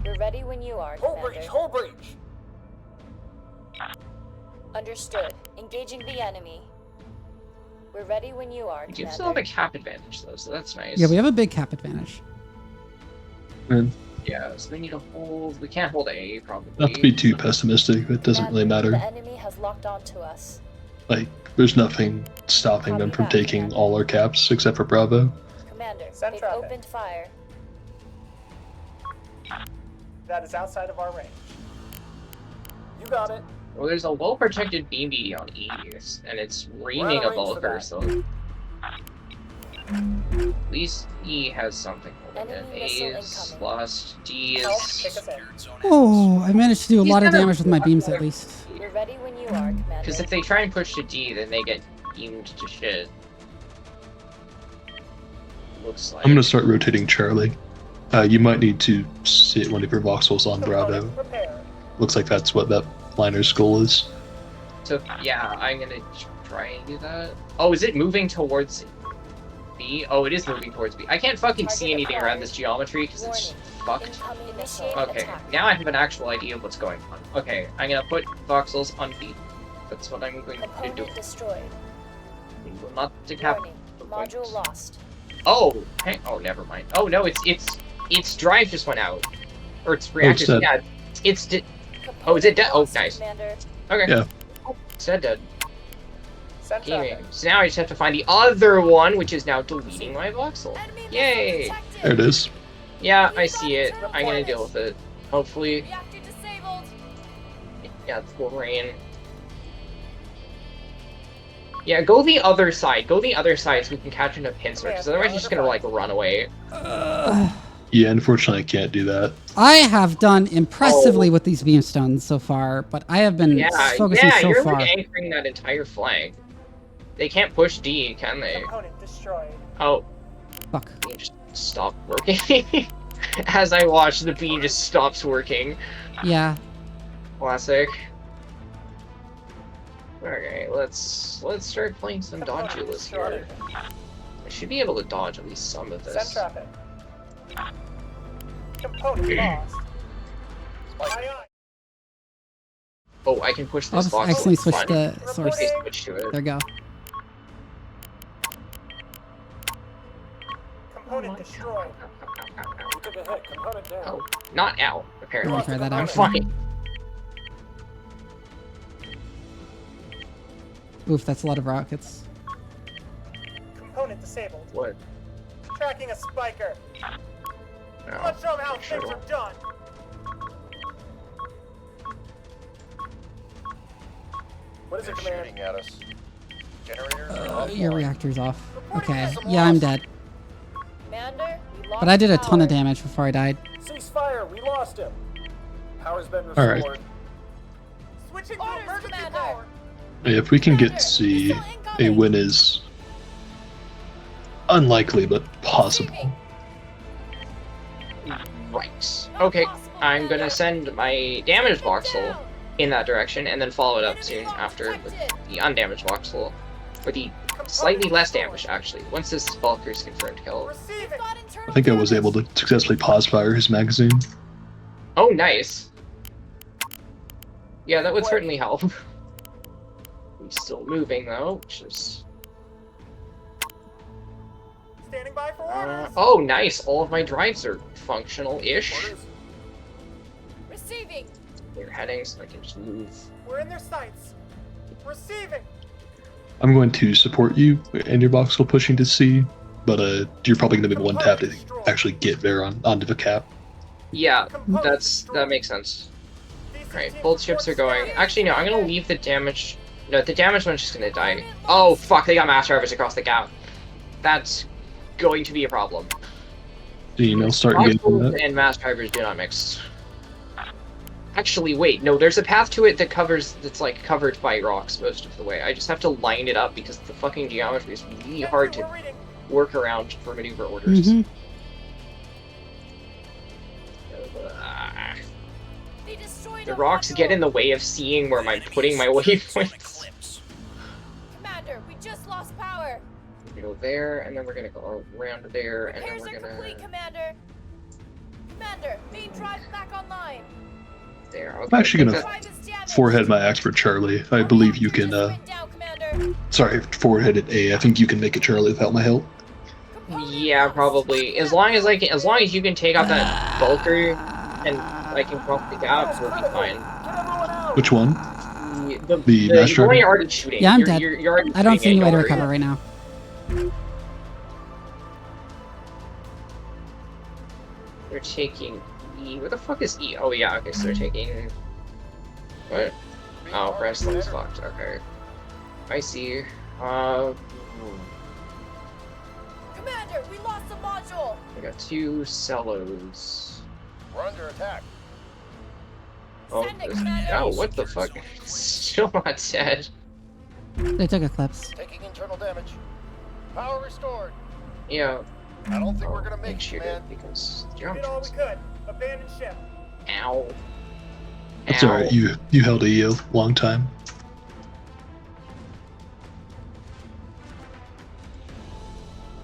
We're ready when you are, Hull Commander. breach! Hull breach! Understood. Engaging the enemy. We're ready when you are, We do Commander. still have a cap advantage though, so that's nice. Yeah, we have a big cap advantage. and Yeah, so we need to hold. We can't hold A probably. not to be too pessimistic, it doesn't really Commander, matter. The enemy has locked onto us. Like, there's nothing stopping them from taking all our caps except for Bravo. Commander, Send they've traffic. opened fire. That is outside of our range. You got it. Well, there's a well-protected BB on E, and it's raining a range for bulker, that. so at least E has something holding it. Enemy A missile is incoming. lost. D Help, is. take us in. Secured Zone Oh, I managed to do a He's lot of gonna- damage with my beams at least. We're ready when you are, Commander. Because if they try and push to D, then they get beamed to shit. Looks like. I'm gonna start rotating Charlie. You might need to sit one of your voxels on Bravo. Component repair. Looks like that's what that liner's goal is. So yeah, I'm gonna try and do that. Oh, is it moving towards B? Oh, it is moving towards B. I can't fucking see Target anything around acquired. this geometry because it's Warning. fucked. Incoming missile. Okay, Attack. now I have an actual idea of what's going on. Okay, I'm gonna put voxels on B. That's what I'm going to do. Component destroyed. We will not decap. Warning. Module lost. Oh, hey, oh, never mind. Oh no, its drive just went out, or its reactors. dead. Yeah, it's Oh, is it dead? Oh, Lost, nice. Commander. Okay. Yeah. Oh, it's dead. Send Gaming. traffic. So now I just have to find the other one, which is now deleting my voxel. Enemy missile Yay! detected. There it is. Yeah, I see it. I'm gonna deal with it. Hopefully. Reactor disabled. Yeah, it's will rain. Yeah, go the other side. Go the other side so we can catch in a pincer, because otherwise you're just gonna like run away. Yeah, unfortunately, I can't do that. I have done impressively with these beamstones so far, but I have been focusing so you're far. like anchoring that entire flank. They can't push D, can they? Component destroyed. Oh, Fuck. it just stopped working. As I watch, the B just stops working. Yeah. Classic. Okay, let's start playing some Dodgulous here. I should be able to dodge at least some of Send this. traffic. Component lost. Aye, aye. Oh, I can push I'll this just box. accidentally switch Fun. the source. Okay, switch to it. There we go. Component destroyed. We took a hit. Component down. Oh, not out, apparently. I'll try that I'm out. fine. Oof, that's a lot of rockets. Component disabled. What? Tracking a spiker. No. Let's show them how Sure. things are done. What is it, They're Command? shooting at us. Generators are Your offline. reactor's off. Okay. some Yeah, I'm loss. dead. Commander, we lost But I did a ton of power. damage before I died. Cease fire. We lost him. Power's been All right. restored. Switching to Orders, emergency Commander. power. If we can get C, a win is unlikely but possible. Right. Okay, I'm gonna send my damaged voxel in that direction and then follow it up soon after with the undamaged voxel. Or the Slightly less damage, actually, once this Valkyrie's confirmed kill. I think I was able to successfully pause fire his magazine. Oh, nice. Yeah, that would certainly help. He's still moving, though, which is... Standing by for orders. Oh, nice. All of my drives are functional-ish. Receiving. They're heading, so I can just move. We're in their sights. Receiving. I'm going to support you and your voxel pushing to C, but you're probably going to be one tap to actually get there onto the cap. Yeah, that makes sense. Right, both ships are going. Actually, no, I'm gonna leave the damage. No, the damage one's just gonna die. Oh fuck! They got mass drivers across the gap. That's going to be a problem. So, you know, start getting that. And mass drivers do not mix. Actually, wait, no, there's a path to it that's like covered by rocks most of the way. I just have to line it up because the fucking geometry is really hard to work around for maneuver orders. Mm-hmm. The rocks get in the way of seeing where I'm putting my waypoints. Commander, we just lost power. We go there, and then we're gonna go around there, and then Repairs we're are gonna... complete, Commander. Commander, main drive back online. There, I'm actually gonna forehead my axe for Charlie. I believe you can, sorry, foreheaded A. I think you can make a Charlie without my help. Yeah, probably. As long as you can take out that Valkyrie, and I can cross the gap, we'll be fine. Which one? The master? You're already already shooting. Yeah, I'm you're, dead. You're already I don't see any way to worry. recover right now. They're taking E. Where the fuck is E? Oh yeah, okay, so they're taking... What? Oh, Bresling's fucked, okay. I see. Commander, we lost a module. I got 2 cellos. We're under attack. Oh, oh, what the fuck? Still not dead. They took Eclipse. Taking internal damage. Power restored. Yeah. I don't think we're gonna make shoot it, man. it because We did all we could. Abandon ship. Ow. That's alright, you held a long time.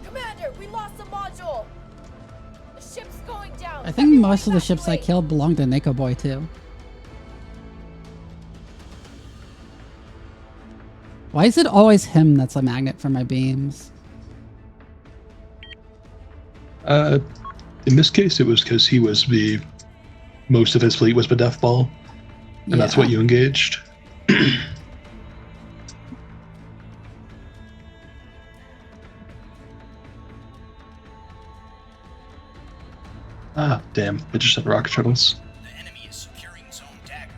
Commander, we lost a module. The ship's going down. I think most of the ships I killed belonged to Nico Boy too. Why is it always him that's a magnet for my beams? In this case, it was because he was most of his fleet was the death ball, and that's what you engaged. Ah, damn! I just had rocket shuttles. The enemy is securing zone dagger.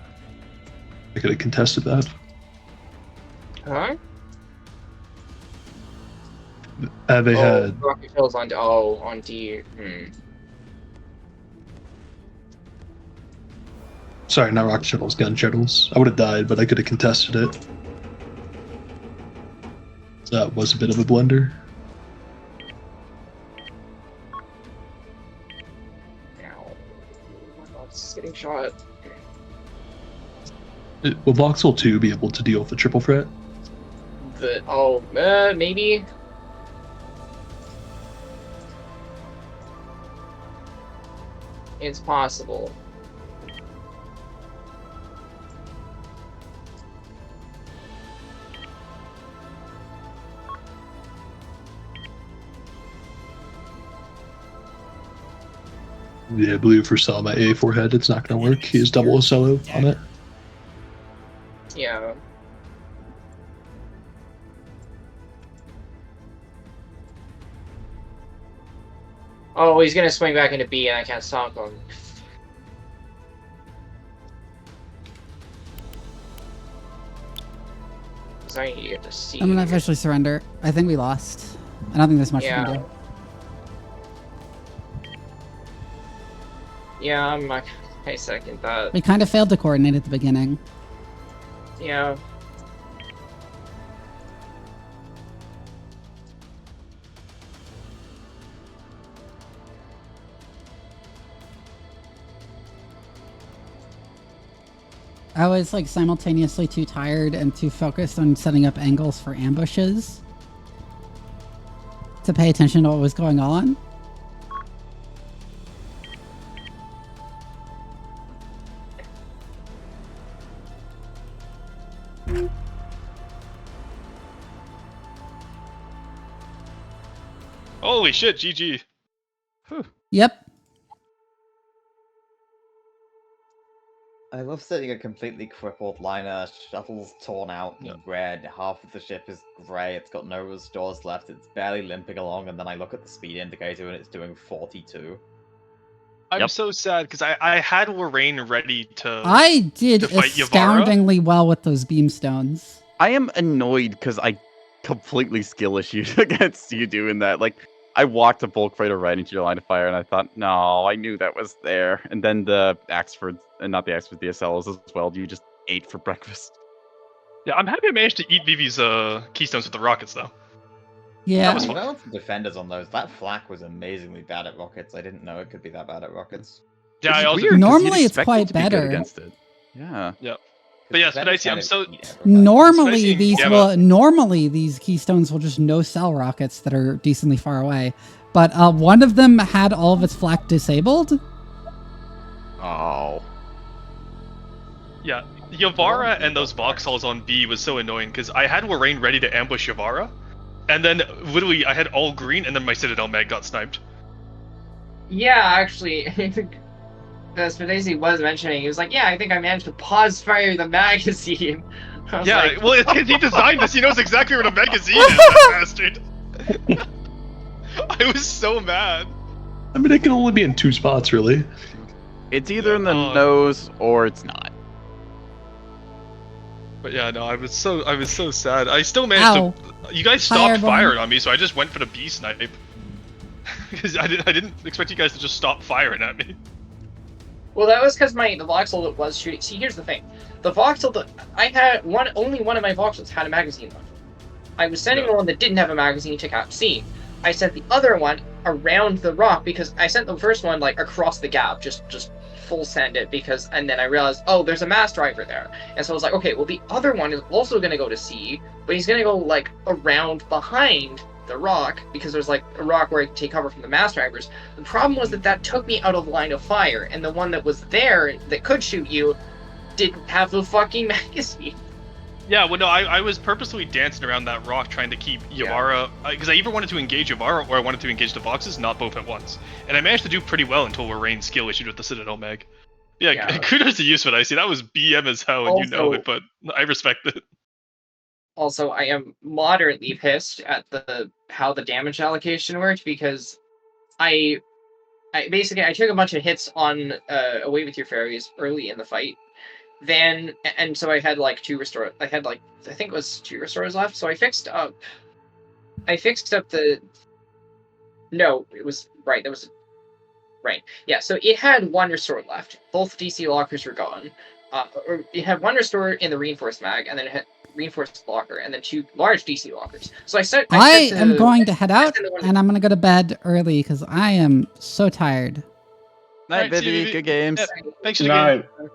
I could have contested that. Huh? They had rocket shells on on D. Sorry, not rocket shuttles, gun shuttles. I would have died, but I could have contested it. That was a bit of a blunder. It's getting shot. Will Voxel 2 be able to deal with the triple threat? Maybe. It's possible. Yeah, blue for saw my A forehead. It's not going to work. He has double solo on it. Yeah. Oh, he's gonna swing back into B and I can't stop him. So I need to get to C. I'm gonna officially surrender. I think we lost. I don't think there's much we can do. Yeah, I second that. We kind of failed to coordinate at the beginning. Yeah. I was like simultaneously too tired and too focused on setting up angles for ambushes to pay attention to what was going on. Holy shit, GG. Yep. I love seeing a completely crippled liner, shuttles torn out and red, half of the ship is grey, it's got no restores left, it's barely limping along, and then I look at the speed indicator and it's doing 42. I'm so sad because I had Lorraine ready to. I did to fight Yavara. astoundingly well with those beamstones. I am annoyed because I completely skill issued against you doing that. Like, I walked a bulk freighter right into your line of fire, and I thought, no, I knew that was there. And then the Axford, and not the Axford, the SLs as well, you just ate for breakfast. Yeah, I'm happy I managed to eat Vivi's keystones with the rockets, though. Yeah. That was fun. Defenders on those. That flak was amazingly bad at rockets. I didn't know it could be that bad at rockets. Yeah, I also weird, 'cause normally you'd it's expect quite it to be good better. against it. Yeah. Yep. But yes, but I see. I'm so. Normally these yeah, will normally these keystones will just no cell rockets that are decently far away. But one of them had all of its flak disabled. Oh. Yeah, Yavara and those Vauxhalls on B was so annoying because I had Lorraine ready to ambush Yavara, and then literally I had all green, and then my Citadel mag got sniped. Yeah, actually, Spadesi was mentioning, he was like, yeah, I think I managed to pause fire the magazine. Yeah, like, well, it's because he designed this. He knows exactly where the magazine is, that bastard. I was so mad. I mean, it can only be in 2 spots, really. It's either in the nose or it's not. But yeah, no, I was so sad. I still managed to. You guys stopped firing on me, so I just went for the B snipe. Because I didn't expect you guys to just stop firing at me. Well, that was because the Vauxhall that was shooting. See, here's the thing: the Vauxhall that I had only one of my Vauxhalls had a magazine left. I was sending the one that didn't have a magazine to Cap C. I sent the other one around the rock because I sent the first one like across the gap, just full send it and then I realized, oh, there's a mass driver there, and so I was like, okay, well the other one is also going to go to C, but he's going to go like around behind the rock because there's like a rock where I can take cover from the mass drivers. The problem was that took me out of line of fire, and the one that was there that could shoot you didn't have the fucking magazine. Yeah, well, no, I was purposely dancing around that rock trying to keep Yavara, because I either wanted to engage Yavara or I wanted to engage the Voxes, not both at once. And I managed to do pretty well until Lorraine's skill issued with the Citadel mag. Yeah, kudos to you, Spadesi. That was BM as hell, and you know it, but I respect it. Also, I am moderately pissed at how the damage allocation worked because I basically took a bunch of hits on Away With Your Fairies early in the fight. And so I had like 2 restore. I had like I think it was 2 restores left. So I fixed up the. No, it was right. That was right. Yeah. So it had 1 restore left. Both DC lockers were gone. Or it had 1 restore in the reinforced mag, and then it had reinforced locker, and then 2 large DC lockers. So I am going to head out, and I'm going to go to bed early because I am so tired. Night, Vivi. Good games. Yeah, thanks for the game.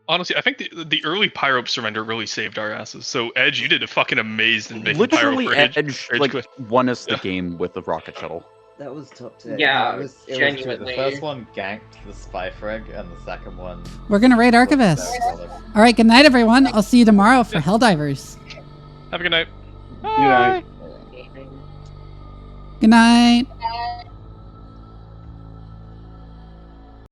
Honestly, I think the early Pyro surrender really saved our asses. So, Edge, you did a fucking amazing making Literally, Pyro for Edge like, won us the game with the rocket shuttle. That was top tier. Yeah, it was genuinely. The first one ganked the spy frag, and the second one... We're going to raid Archivist. All right, good night, everyone. I'll see you tomorrow for Helldivers. Have a good night. Good night. Good night.